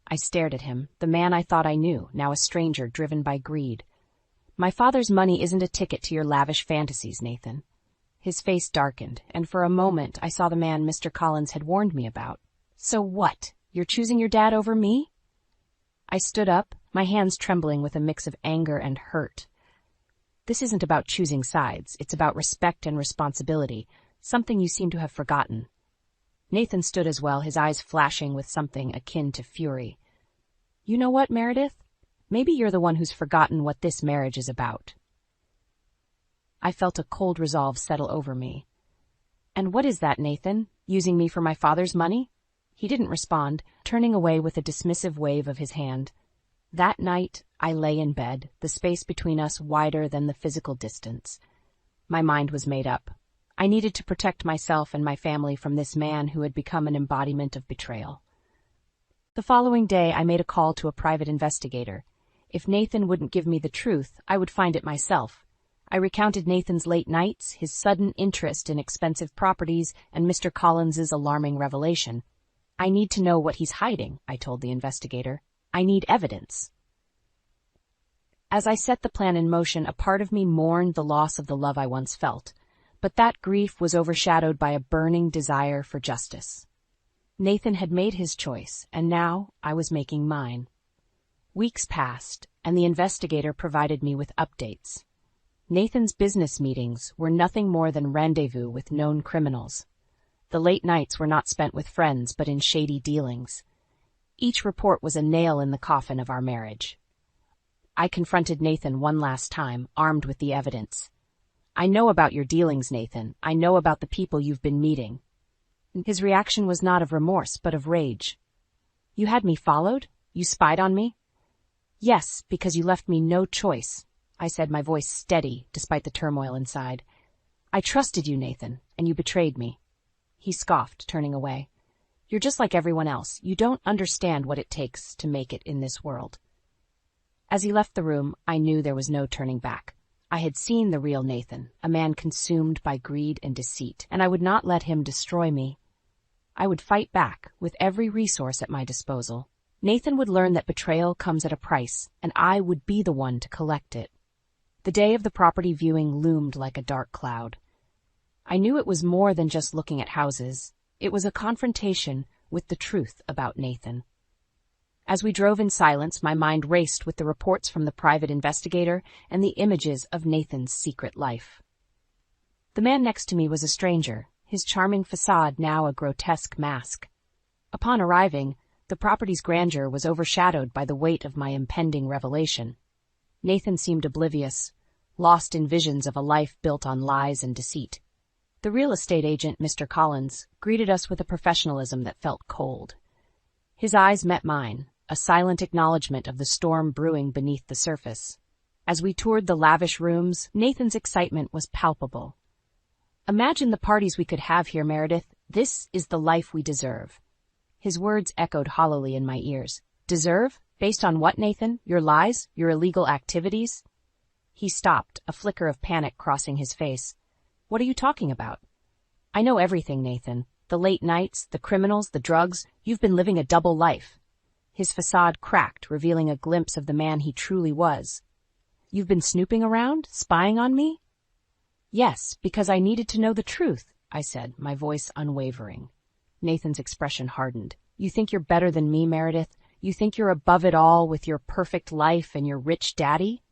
I stared at him, the man I thought I knew, now a stranger driven by greed. "My father's money isn't a ticket to your lavish fantasies, Nathan." His face darkened, and for a moment I saw the man Mr. Collins had warned me about. "So what? You're choosing your dad over me?" I stood up, my hands trembling with a mix of anger and hurt. "This isn't about choosing sides. It's about respect and responsibility, something you seem to have forgotten." Nathan stood as well, his eyes flashing with something akin to fury. "You know what, Meredith? Maybe you're the one who's forgotten what this marriage is about." I felt a cold resolve settle over me. "And what is that, Nathan? Using me for my father's money?" He didn't respond, turning away with a dismissive wave of his hand. That night, I lay in bed, the space between us wider than the physical distance. My mind was made up. I needed to protect myself and my family from this man who had become an embodiment of betrayal. The following day, I made a call to a private investigator. If Nathan wouldn't give me the truth, I would find it myself. I recounted Nathan's late nights, his sudden interest in expensive properties, and Mr. Collins's alarming revelation. "I need to know what he's hiding," I told the investigator. "I need evidence." As I set the plan in motion, a part of me mourned the loss of the love I once felt, but that grief was overshadowed by a burning desire for justice. Nathan had made his choice, and now I was making mine. Weeks passed, and the investigator provided me with updates. Nathan's business meetings were nothing more than rendezvous with known criminals. The late nights were not spent with friends, but in shady dealings. Each report was a nail in the coffin of our marriage. I confronted Nathan one last time, armed with the evidence. "I know about your dealings, Nathan. I know about the people you've been meeting." His reaction was not of remorse, but of rage. "You had me followed? You spied on me?" "Yes, because you left me no choice," I said, my voice steady despite the turmoil inside. "I trusted you, Nathan, and you betrayed me." He scoffed, turning away. "You're just like everyone else. You don't understand what it takes to make it in this world." As he left the room, I knew there was no turning back. I had seen the real Nathan, a man consumed by greed and deceit, and I would not let him destroy me. I would fight back with every resource at my disposal. Nathan would learn that betrayal comes at a price, and I would be the one to collect it. The day of the property viewing loomed like a dark cloud. I knew it was more than just looking at houses. It was a confrontation with the truth about Nathan. As we drove in silence, my mind raced with the reports from the private investigator and the images of Nathan's secret life. The man next to me was a stranger, his charming facade now a grotesque mask. Upon arriving, the property's grandeur was overshadowed by the weight of my impending revelation. Nathan seemed oblivious, lost in visions of a life built on lies and deceit. The real estate agent, Mr. Collins, greeted us with a professionalism that felt cold. His eyes met mine, a silent acknowledgement of the storm brewing beneath the surface. As we toured the lavish rooms, Nathan's excitement was palpable. "Imagine the parties we could have here, Meredith. This is the life we deserve." His words echoed hollowly in my ears. "Deserve? Based on what, Nathan? Your lies? Your illegal activities?" He stopped, a flicker of panic crossing his face. "What are you talking about?" "I know everything, Nathan. The late nights, the criminals, the drugs. You've been living a double life." His facade cracked, revealing a glimpse of the man he truly was. "You've been snooping around, spying on me?" "Yes, because I needed to know the truth," I said, my voice unwavering. Nathan's expression hardened. "You think you're better than me, Meredith? You think you're above it all with your perfect life and your rich daddy?"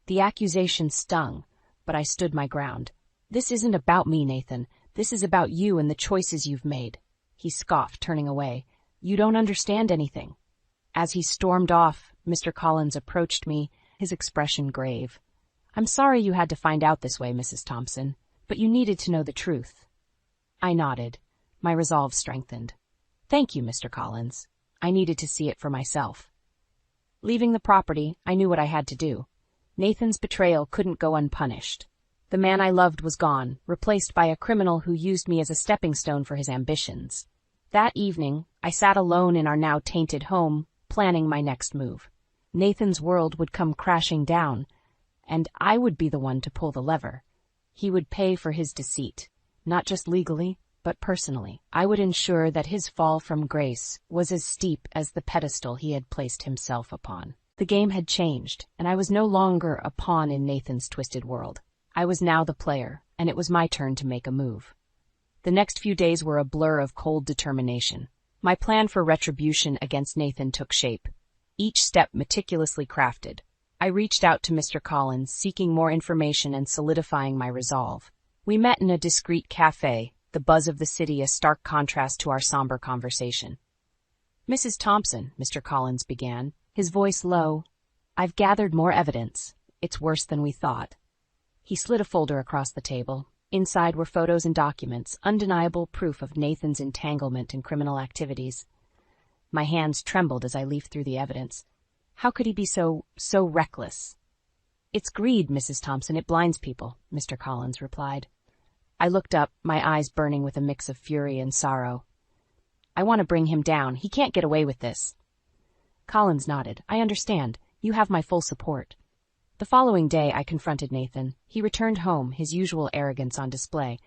The accusation stung, but I stood my ground. "This isn't about me, Nathan. This is about you and the choices you've made." He scoffed, turning away. "You don't understand anything." As he stormed off, Mr. Collins approached me, his expression grave. "I'm sorry you had to find out this way, Mrs. Thompson, but you needed to know the truth." I nodded. My resolve strengthened. "Thank you, Mr. Collins. I needed to see it for myself." Leaving the property, I knew what I had to do. Nathan's betrayal couldn't go unpunished. The man I loved was gone, replaced by a criminal who used me as a stepping stone for his ambitions. That evening, I sat alone in our now tainted home, planning my next move. Nathan's world would come crashing down, and I would be the one to pull the lever. He would pay for his deceit, not just legally, but personally. I would ensure that his fall from grace was as steep as the pedestal he had placed himself upon. The game had changed, and I was no longer a pawn in Nathan's twisted world. I was now the player, and it was my turn to make a move. The next few days were a blur of cold determination. My plan for retribution against Nathan took shape, each step meticulously crafted. I reached out to Mr. Collins, seeking more information and solidifying my resolve. We met in a discreet cafe, the buzz of the city a stark contrast to our somber conversation. "Mrs. Thompson," Mr. Collins began, his voice low, "I've gathered more evidence. It's worse than we thought." He slid a folder across the table. Inside were photos and documents, undeniable proof of Nathan's entanglement in criminal activities. My hands trembled as I leafed through the evidence. How could he be so reckless? "It's greed, Mrs. Thompson. It blinds people," Mr. Collins replied. I looked up, my eyes burning with a mix of fury and sorrow. "I want to bring him down. He can't get away with this." Collins nodded. "I understand. You have my full support." The following day, I confronted Nathan. He returned home, his usual arrogance on display.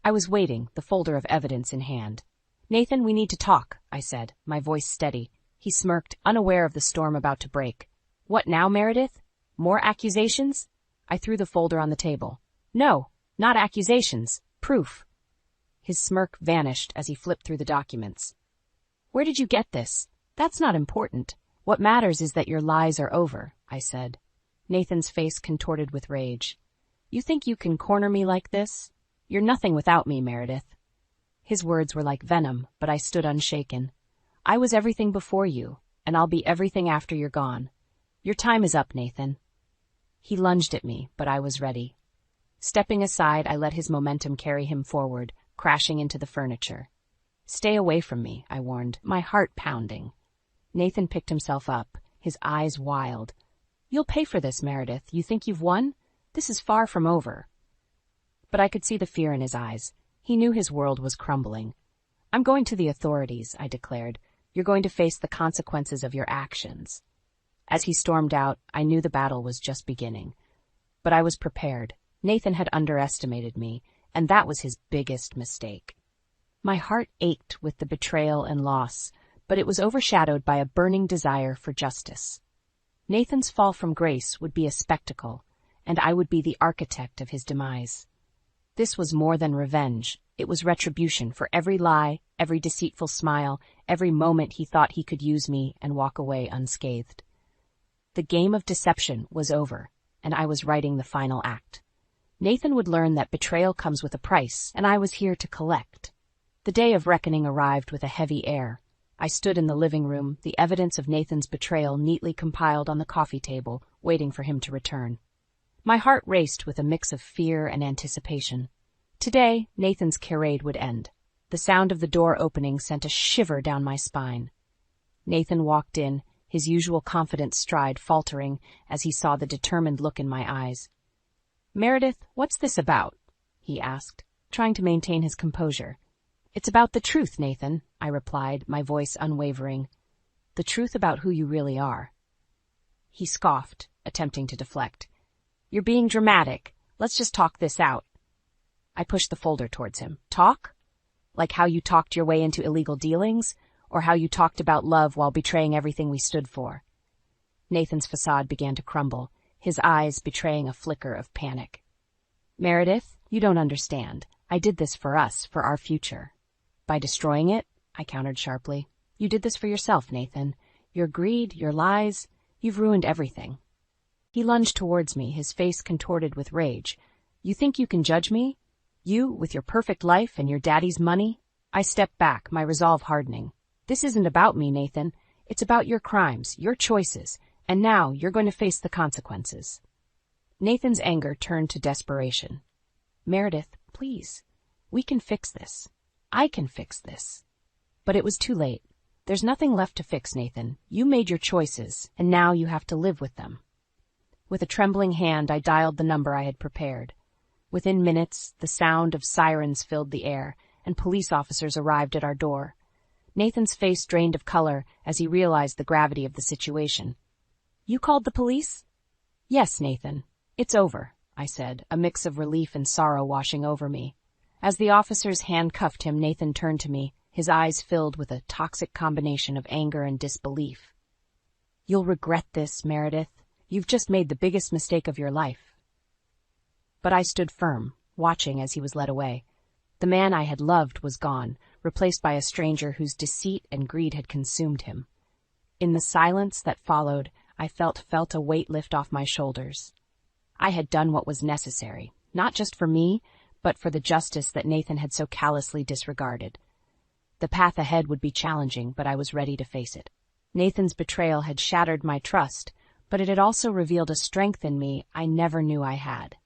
I was waiting, the folder of evidence in hand. "Nathan, we need to talk," I said, my voice steady. He smirked, unaware of the storm about to break. "What now, Meredith? More accusations?" I threw the folder on the table. "No, not accusations. Proof." His smirk vanished as he flipped through the documents. "Where did you get this? That's not important. What matters is that your lies are over," I said. Nathan's face contorted with rage. "You think you can corner me like this? You're nothing without me, Meredith." His words were like venom, but I stood unshaken. I was everything before you, and I'll be everything after you're gone. Your time is up, Nathan. He lunged at me, but I was ready. Stepping aside, I let his momentum carry him forward, crashing into the furniture. Stay away from me, I warned, my heart pounding. Nathan picked himself up, his eyes wild. You'll pay for this, Meredith. You think you've won? This is far from over. But I could see the fear in his eyes. He knew his world was crumbling. I'm going to the authorities, I declared. You're going to face the consequences of your actions. As he stormed out, I knew the battle was just beginning. But I was prepared. Nathan had underestimated me, and that was his biggest mistake. My heart ached with the betrayal and loss, but it was overshadowed by a burning desire for justice. Nathan's fall from grace would be a spectacle, and I would be the architect of his demise. This was more than revenge. It was retribution for every lie, every deceitful smile, every moment he thought he could use me and walk away unscathed. The game of deception was over, and I was writing the final act. Nathan would learn that betrayal comes with a price, and I was here to collect. The day of reckoning arrived with a heavy air. I stood in the living room, the evidence of Nathan's betrayal neatly compiled on the coffee table, waiting for him to return. My heart raced with a mix of fear and anticipation. Today, Nathan's charade would end. The sound of the door opening sent a shiver down my spine. Nathan walked in, his usual confident stride faltering as he saw the determined look in my eyes. "Meredith, what's this about?" he asked, trying to maintain his composure. "It's about the truth, Nathan," I replied, my voice unwavering. "The truth about who you really are." He scoffed, attempting to deflect. "You're being dramatic. Let's just talk this out." I pushed the folder towards him. "Talk? Like how you talked your way into illegal dealings? Or how you talked about love while betraying everything we stood for?" Nathan's facade began to crumble, his eyes betraying a flicker of panic. "Meredith, you don't understand. I did this for us, for our future." "By destroying it?" I countered sharply. "You did this for yourself, Nathan. Your greed, your lies, you've ruined everything." He lunged towards me, his face contorted with rage. "You think you can judge me? You, with your perfect life and your daddy's money?" I stepped back, my resolve hardening. "This isn't about me, Nathan. It's about your crimes, your choices, and now you're going to face the consequences." Nathan's anger turned to desperation. "Meredith, please. We can fix this. I can fix this." But it was too late. "There's nothing left to fix, Nathan. You made your choices, and now you have to live with them." With a trembling hand, I dialed the number I had prepared. Within minutes, the sound of sirens filled the air, and police officers arrived at our door. Nathan's face drained of color as he realized the gravity of the situation. "You called the police?" "Yes, Nathan. It's over," I said, a mix of relief and sorrow washing over me. As the officers handcuffed him, Nathan turned to me, his eyes filled with a toxic combination of anger and disbelief. "You'll regret this, Meredith. You've just made the biggest mistake of your life." But I stood firm, watching as he was led away. The man I had loved was gone, replaced by a stranger whose deceit and greed had consumed him. In the silence that followed, I felt a weight lift off my shoulders. I had done what was necessary, not just for me, but for the justice that Nathan had so callously disregarded. The path ahead would be challenging, but I was ready to face it. Nathan's betrayal had shattered my trust, but it had also revealed a strength in me I never knew I had.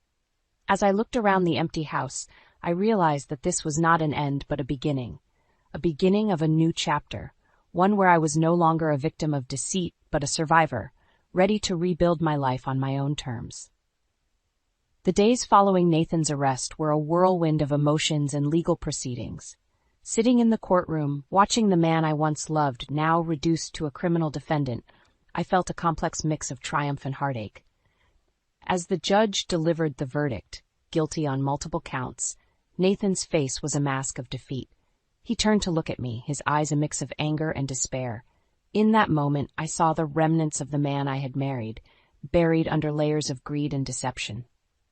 As I looked around the empty house, I realized that this was not an end but a beginning of a new chapter, one where I was no longer a victim of deceit but a survivor, ready to rebuild my life on my own terms. The days following Nathan's arrest were a whirlwind of emotions and legal proceedings. Sitting in the courtroom, watching the man I once loved now reduced to a criminal defendant, I felt a complex mix of triumph and heartache. As the judge delivered the verdict, guilty on multiple counts, Nathan's face was a mask of defeat. He turned to look at me, his eyes a mix of anger and despair. In that moment, I saw the remnants of the man I had married, buried under layers of greed and deception.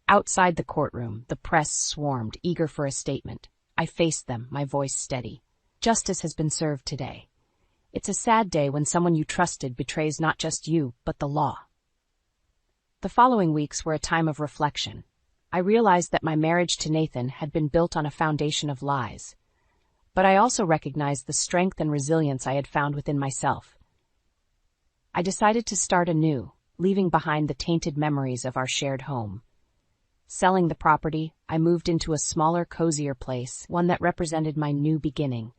Outside the courtroom, the press swarmed, eager for a statement. I faced them, my voice steady. "Justice has been served today. It's a sad day when someone you trusted betrays not just you, but the law." The following weeks were a time of reflection. I realized that my marriage to Nathan had been built on a foundation of lies. but I also recognized the strength and resilience I had found within myself. I decided to start anew, leaving behind the tainted memories of our shared home. Selling the property, I moved into a smaller, cozier place, one that represented my new beginning.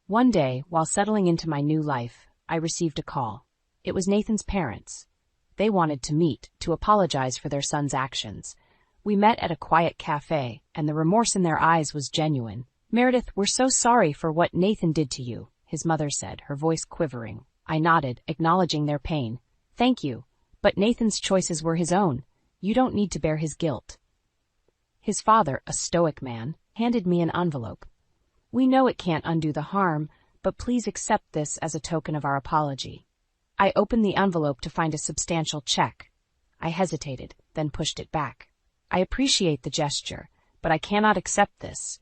One day, while settling into my new life, I received a call. It was Nathan's parents. They wanted to meet, to apologize for their son's actions. We met at a quiet cafe, and the remorse in their eyes was genuine. "Meredith, we're so sorry for what Nathan did to you," his mother said, her voice quivering. I nodded, acknowledging their pain. "Thank you, but Nathan's choices were his own. You don't need to bear his guilt." His father, a stoic man, handed me an envelope. "We know it can't undo the harm, but please accept this as a token of our apology." I opened the envelope to find a substantial check. I hesitated, then pushed it back. "I appreciate the gesture, but I cannot accept this.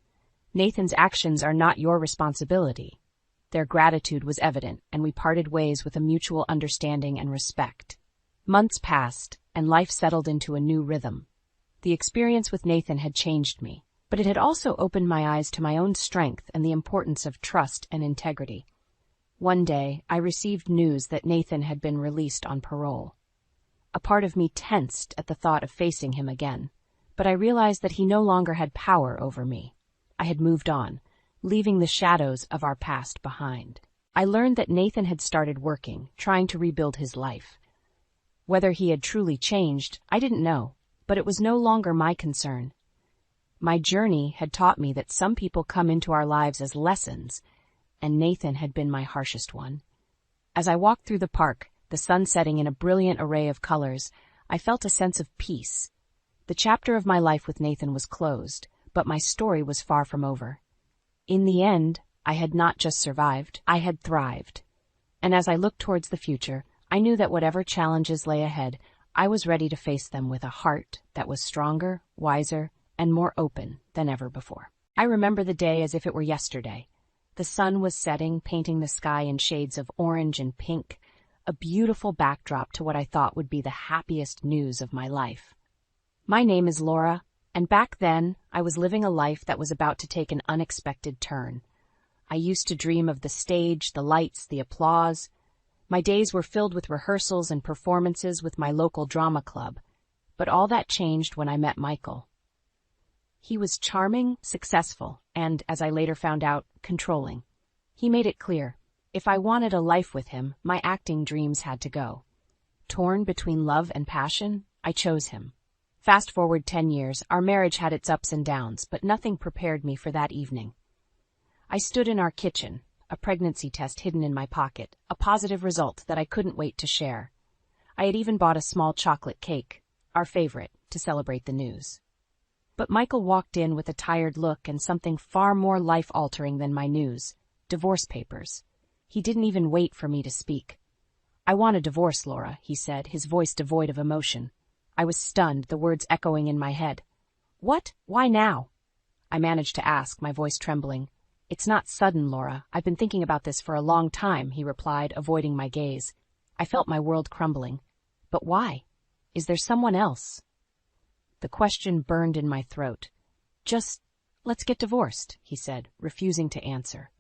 Nathan's actions are not your responsibility." Their gratitude was evident, and we parted ways with a mutual understanding and respect. Months passed, and life settled into a new rhythm. The experience with Nathan had changed me, but it had also opened my eyes to my own strength and the importance of trust and integrity. One day, I received news that Nathan had been released on parole. A part of me tensed at the thought of facing him again, but I realized that he no longer had power over me. I had moved on, leaving the shadows of our past behind. I learned that Nathan had started working, trying to rebuild his life. Whether he had truly changed, I didn't know, but it was no longer my concern. My journey had taught me that some people come into our lives as lessons, and Nathan had been my harshest one. As I walked through the park, the sun setting in a brilliant array of colors, I felt a sense of peace. The chapter of my life with Nathan was closed, but my story was far from over. In the end, I had not just survived, I had thrived. And as I looked towards the future, I knew that whatever challenges lay ahead, I was ready to face them with a heart that was stronger, wiser, and more open than ever before. I remember the day as if it were yesterday. The sun was setting, painting the sky in shades of orange and pink, a beautiful backdrop to what I thought would be the happiest news of my life. My name is Laura, and back then, I was living a life that was about to take an unexpected turn. I used to dream of the stage, the lights, the applause. My days were filled with rehearsals and performances with my local drama club. But all that changed when I met Michael. He was charming, successful, and, as I later found out, controlling. He made it clear, if I wanted a life with him, my acting dreams had to go. Torn between love and passion, I chose him. Fast forward 10 years, our marriage had its ups and downs, but nothing prepared me for that evening. I stood in our kitchen, a pregnancy test hidden in my pocket, a positive result that I couldn't wait to share. I had even bought a small chocolate cake, our favorite, to celebrate the news. But Michael walked in with a tired look and something far more life-altering than my news: divorce papers. He didn't even wait for me to speak. "I want a divorce, Laura," he said, his voice devoid of emotion. I was stunned, the words echoing in my head. "What? Why now?" I managed to ask, my voice trembling. "It's not sudden, Laura. I've been thinking about this for a long time," he replied, avoiding my gaze. I felt my world crumbling. "But why? Is there someone else?" The question burned in my throat. "Just, let's get divorced," he said, refusing to answer.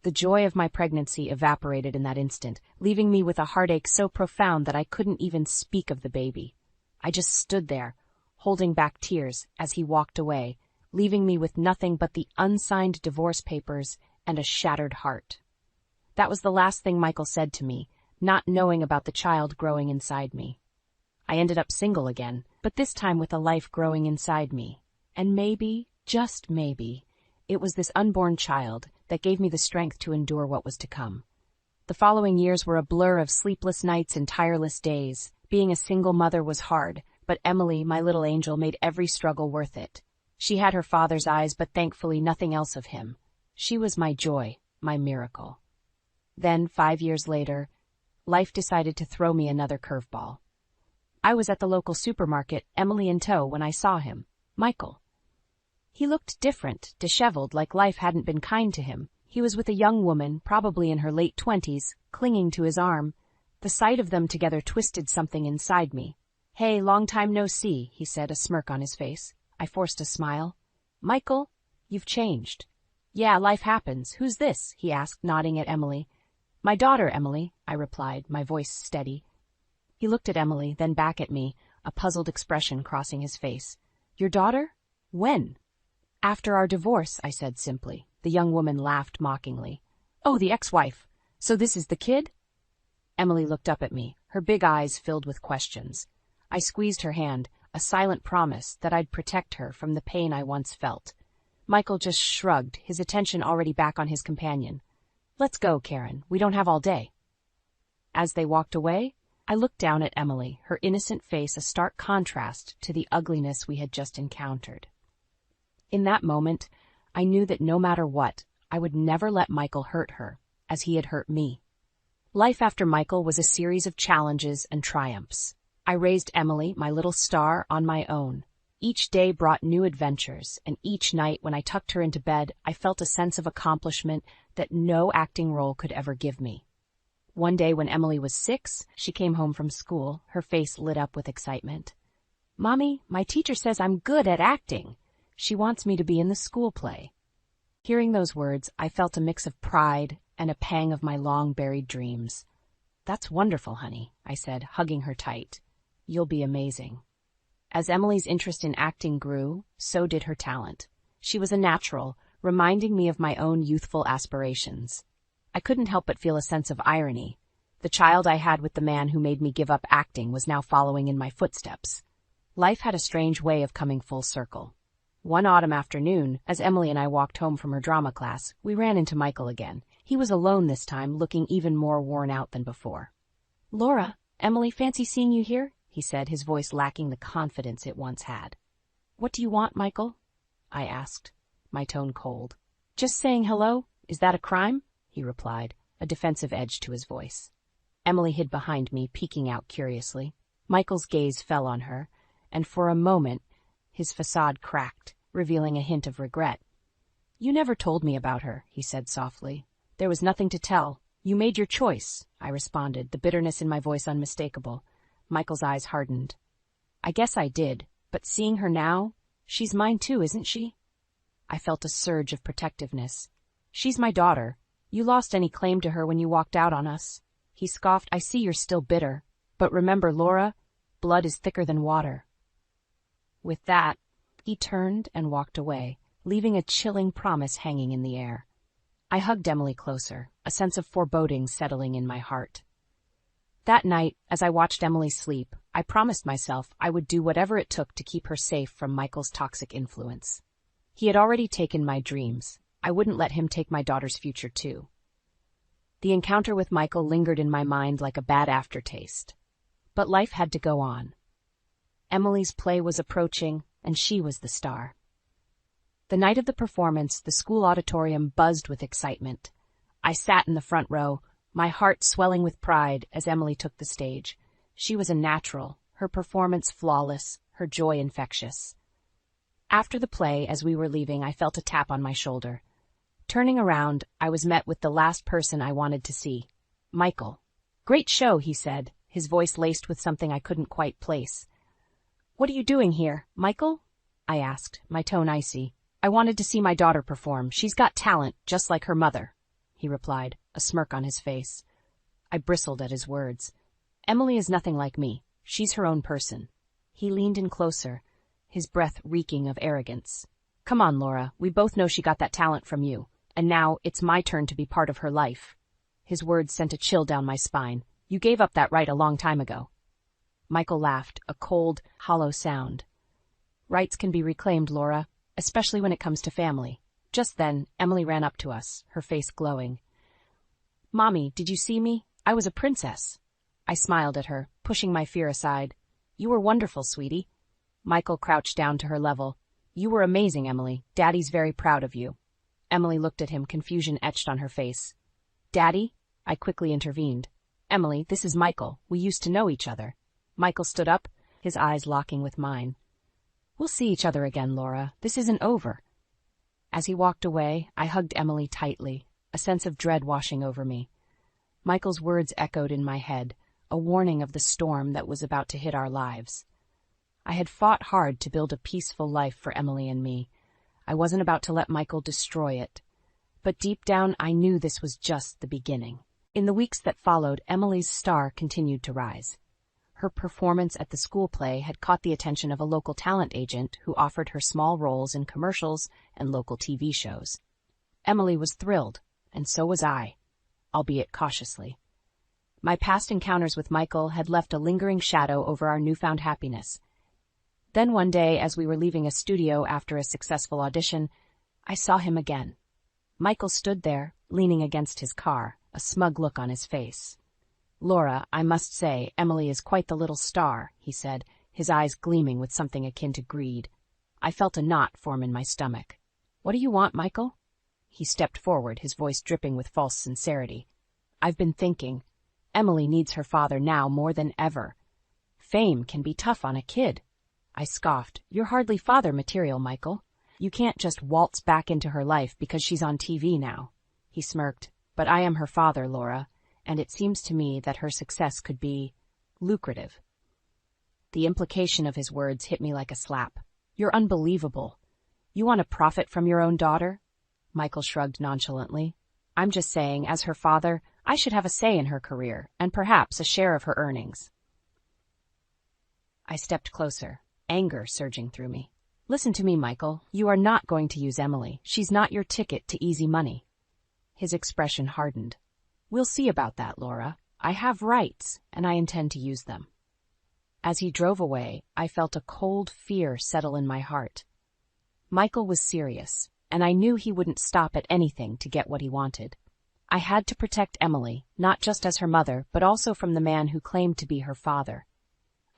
The joy of my pregnancy evaporated in that instant, leaving me with a heartache so profound that I couldn't even speak of the baby. I just stood there, holding back tears, as he walked away, leaving me with nothing but the unsigned divorce papers and a shattered heart. That was the last thing Michael said to me, not knowing about the child growing inside me. I ended up single again, but this time with a life growing inside me. And maybe, just maybe, it was this unborn child that gave me the strength to endure what was to come. The following years were a blur of sleepless nights and tireless days. Being a single mother was hard, but Emily, my little angel, made every struggle worth it. She had her father's eyes, but thankfully nothing else of him. She was my joy, my miracle. Then, 5 years later, life decided to throw me another curveball. I was at the local supermarket, Emily in tow, when I saw him, Michael. He looked different, disheveled, like life hadn't been kind to him. He was with a young woman, probably in her late 20s, clinging to his arm. The sight of them together twisted something inside me. "Hey, long time no see," he said, a smirk on his face. I forced a smile. "Michael, you've changed. Yeah, life happens. Who's this? He asked, nodding at Emily. My daughter, Emily, I replied, my voice steady. He looked at Emily, then back at me, a puzzled expression crossing his face. Your daughter? When? After our divorce, I said simply. The young woman laughed mockingly. Oh, the ex-wife. So this is the kid? Emily looked up at me, her big eyes filled with questions. I squeezed her hand, a silent promise that I'd protect her from the pain I once felt. Michael just shrugged, his attention already back on his companion. Let's go, Karen. We don't have all day. As they walked away, I looked down at Emily, her innocent face a stark contrast to the ugliness we had just encountered. In that moment, I knew that no matter what, I would never let Michael hurt her, as he had hurt me. Life after Michael was a series of challenges and triumphs. I raised Emily, my little star, on my own. Each day brought new adventures, and each night when I tucked her into bed, I felt a sense of accomplishment that no acting role could ever give me. One day when Emily was 6, she came home from school, her face lit up with excitement. Mommy, my teacher says I'm good at acting. She wants me to be in the school play. Hearing those words, I felt a mix of pride and a pang of my long-buried dreams. That's wonderful, honey, I said, hugging her tight. You'll be amazing. As Emily's interest in acting grew, so did her talent. She was a natural, reminding me of my own youthful aspirations. I couldn't help but feel a sense of irony. The child I had with the man who made me give up acting was now following in my footsteps. Life had a strange way of coming full circle. One autumn afternoon, as Emily and I walked home from her drama class, we ran into Michael again. He was alone this time, looking even more worn out than before. Laura, Emily, fancy seeing you here, he said, his voice lacking the confidence it once had. What do you want, Michael? I asked, my tone cold. Just saying hello? Is that a crime? He replied, a defensive edge to his voice. Emily hid behind me, peeking out curiously. Michael's gaze fell on her, and for a moment, his facade cracked, revealing a hint of regret. You never told me about her, he said softly. There was nothing to tell. You made your choice, I responded, the bitterness in my voice unmistakable. Michael's eyes hardened. I guess I did, but seeing her now, she's mine too, isn't she? I felt a surge of protectiveness. She's my daughter. You lost any claim to her when you walked out on us. He scoffed. I see you're still bitter. But remember, Laura, blood is thicker than water. With that, he turned and walked away, leaving a chilling promise hanging in the air. I hugged Emily closer, a sense of foreboding settling in my heart. That night, as I watched Emily sleep, I promised myself I would do whatever it took to keep her safe from Michael's toxic influence. He had already taken my dreams. I wouldn't let him take my daughter's future too. The encounter with Michael lingered in my mind like a bad aftertaste. But life had to go on. Emily's play was approaching, and she was the star. The night of the performance, the school auditorium buzzed with excitement. I sat in the front row, my heart swelling with pride as Emily took the stage. She was a natural, her performance flawless, her joy infectious. After the play, as we were leaving, I felt a tap on my shoulder. Turning around, I was met with the last person I wanted to see, Michael. Great show, he said, his voice laced with something I couldn't quite place. What are you doing here, Michael? I asked, my tone icy. I wanted to see my daughter perform. She's got talent, just like her mother, he replied, a smirk on his face. I bristled at his words. Emily is nothing like me. She's her own person. He leaned in closer, his breath reeking of arrogance. Come on, Laura, we both know she got that talent from you, and now it's my turn to be part of her life. His words sent a chill down my spine. You gave up that right a long time ago. Michael laughed, a cold, hollow sound. Rights can be reclaimed, Laura, especially when it comes to family. Just then, Emily ran up to us, her face glowing. Mommy, did you see me? I was a princess. I smiled at her, pushing my fear aside. You were wonderful, sweetie. Michael crouched down to her level. You were amazing, Emily. Daddy's very proud of you. Emily looked at him, confusion etched on her face. Daddy? I quickly intervened. Emily, this is Michael. We used to know each other. Michael stood up, his eyes locking with mine. We'll see each other again, Laura. This isn't over. As he walked away, I hugged Emily tightly, a sense of dread washing over me. Michael's words echoed in my head, a warning of the storm that was about to hit our lives. I had fought hard to build a peaceful life for Emily and me. I wasn't about to let Michael destroy it. But deep down, I knew this was just the beginning. In the weeks that followed, Emily's star continued to rise. Her performance at the school play had caught the attention of a local talent agent who offered her small roles in commercials and local TV shows. Emily was thrilled, and so was I, albeit cautiously. My past encounters with Michael had left a lingering shadow over our newfound happiness. Then one day, as we were leaving a studio after a successful audition, I saw him again. Michael stood there, leaning against his car, a smug look on his face. "Laura, I must say, Emily is quite the little star," he said, his eyes gleaming with something akin to greed. I felt a knot form in my stomach. "What do you want, Michael?" He stepped forward, his voice dripping with false sincerity. "I've been thinking. Emily needs her father now more than ever. Fame can be tough on a kid." I scoffed. "You're hardly father material, Michael. You can't just waltz back into her life because she's on TV now." He smirked. "But I am her father, Laura, and it seems to me that her success could be lucrative." The implication of his words hit me like a slap. "You're unbelievable. You want to profit from your own daughter?" Michael shrugged nonchalantly. "I'm just saying, as her father, I should have a say in her career, and perhaps a share of her earnings." I stepped closer, anger surging through me. "Listen to me, Michael. You are not going to use Emily. She's not your ticket to easy money." His expression hardened. "We'll see about that, Laura. I have rights, and I intend to use them." As he drove away, I felt a cold fear settle in my heart. Michael was serious, and I knew he wouldn't stop at anything to get what he wanted. I had to protect Emily, not just as her mother, but also from the man who claimed to be her father.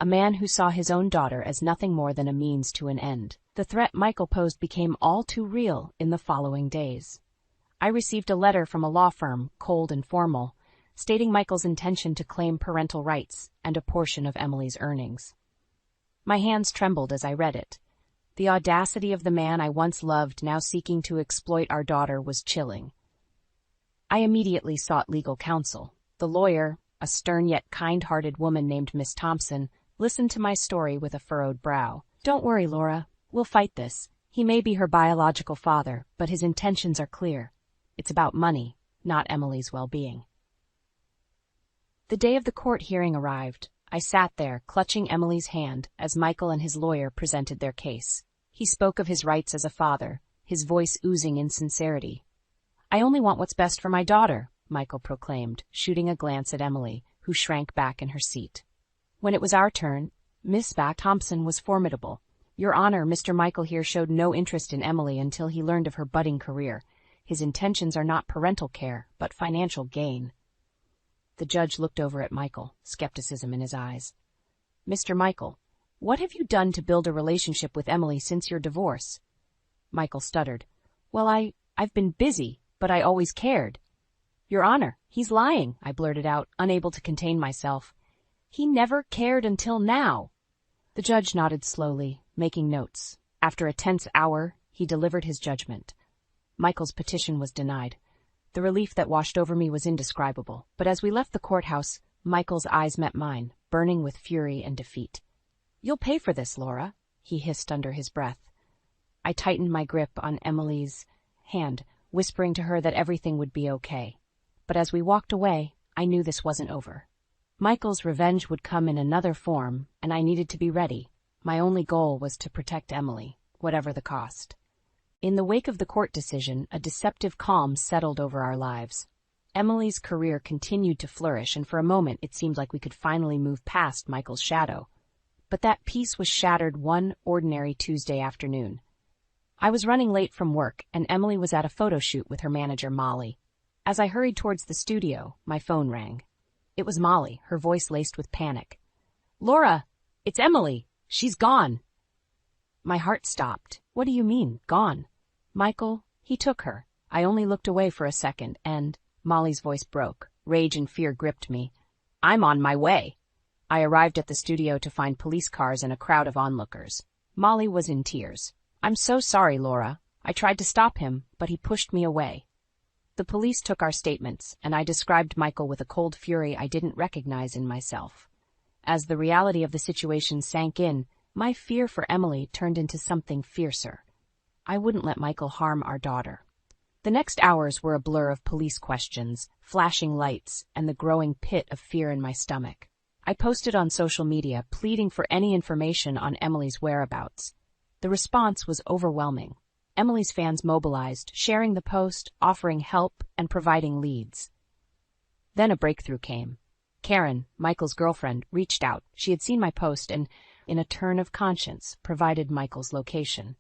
A man who saw his own daughter as nothing more than a means to an end. The threat Michael posed became all too real in the following days. I received a letter from a law firm, cold and formal, stating Michael's intention to claim parental rights and a portion of Emily's earnings. My hands trembled as I read it. The audacity of the man I once loved now seeking to exploit our daughter was chilling. I immediately sought legal counsel. The lawyer, a stern yet kind-hearted woman named Miss Thompson, listened to my story with a furrowed brow. "Don't worry, Laura. We'll fight this. He may be her biological father, but his intentions are clear. It's about money, not Emily's well-being." The day of the court hearing arrived. I sat there, clutching Emily's hand, as Michael and his lawyer presented their case. He spoke of his rights as a father, his voice oozing insincerity. "I only want what's best for my daughter," Michael proclaimed, shooting a glance at Emily, who shrank back in her seat. When it was our turn, Miss Thompson was formidable. "Your Honor, Mr. Michael here showed no interest in Emily until he learned of her budding career. His intentions are not parental care, but financial gain." The judge looked over at Michael, skepticism in his eyes. "Mr. Michael, what have you done to build a relationship with Emily since your divorce?" Michael stuttered. "Well, I've been busy, but I always cared." "Your Honor, he's lying," I blurted out, unable to contain myself. "He never cared until now." The judge nodded slowly, making notes. After a tense hour, he delivered his judgment. Michael's petition was denied. The relief that washed over me was indescribable, but as we left the courthouse, Michael's eyes met mine, burning with fury and defeat. "You'll pay for this, Laura," he hissed under his breath. I tightened my grip on Emily's hand, whispering to her that everything would be okay. But as we walked away, I knew this wasn't over. Michael's revenge would come in another form, and I needed to be ready. My only goal was to protect Emily, whatever the cost. In the wake of the court decision, a deceptive calm settled over our lives. Emily's career continued to flourish, and for a moment it seemed like we could finally move past Michael's shadow. But that peace was shattered one ordinary Tuesday afternoon. I was running late from work, and Emily was at a photo shoot with her manager, Molly. As I hurried towards the studio, my phone rang. It was Molly, her voice laced with panic. "Laura, it's Emily. She's gone." My heart stopped. "What do you mean, gone?" "Michael, he took her." I only looked away for a second, and Molly's voice broke. Rage and fear gripped me. "I'm on my way." I arrived at the studio to find police cars and a crowd of onlookers. Molly was in tears. "I'm so sorry, Laura. I tried to stop him, but he pushed me away." The police took our statements, and I described Michael with a cold fury I didn't recognize in myself. As the reality of the situation sank in, my fear for Emily turned into something fiercer. I wouldn't let Michael harm our daughter. The The next hours were a blur of police questions, flashing lights, and the growing pit of fear in my stomach. I posted on social media, pleading for any information on Emily's whereabouts. The response was overwhelming. Emily's fans mobilized, sharing the post, offering help, and providing leads. Then a breakthrough came. Karen, Michael's girlfriend, reached out. She had seen my post and, in a turn of conscience, provided Michael's location.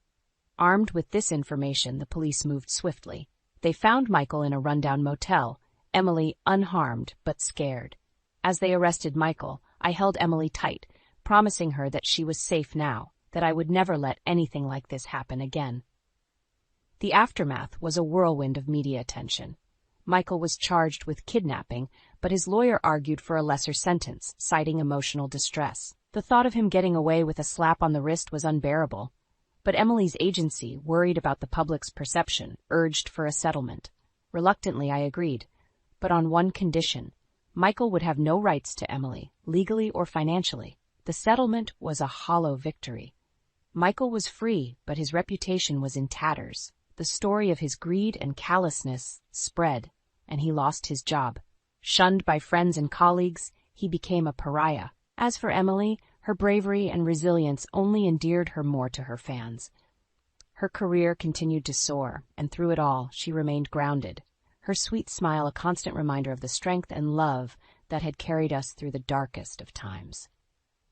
Armed with this information, the police moved swiftly. They found Michael in a rundown motel, Emily unharmed but scared. As they arrested Michael, I held Emily tight, promising her that she was safe now, that I would never let anything like this happen again. The aftermath was a whirlwind of media attention. Michael was charged with kidnapping, but his lawyer argued for a lesser sentence, citing emotional distress. The thought of him getting away with a slap on the wrist was unbearable. But Emily's agency, worried about the public's perception, urged for a settlement. Reluctantly, I agreed, but on one condition. Michael would have no rights to Emily, legally or financially. The settlement was a hollow victory. Michael was free, but his reputation was in tatters. The story of his greed and callousness spread, and he lost his job. Shunned by friends and colleagues, he became a pariah. As for Emily, her bravery and resilience only endeared her more to her fans. Her career continued to soar, and through it all, she remained grounded, her sweet smile a constant reminder of the strength and love that had carried us through the darkest of times.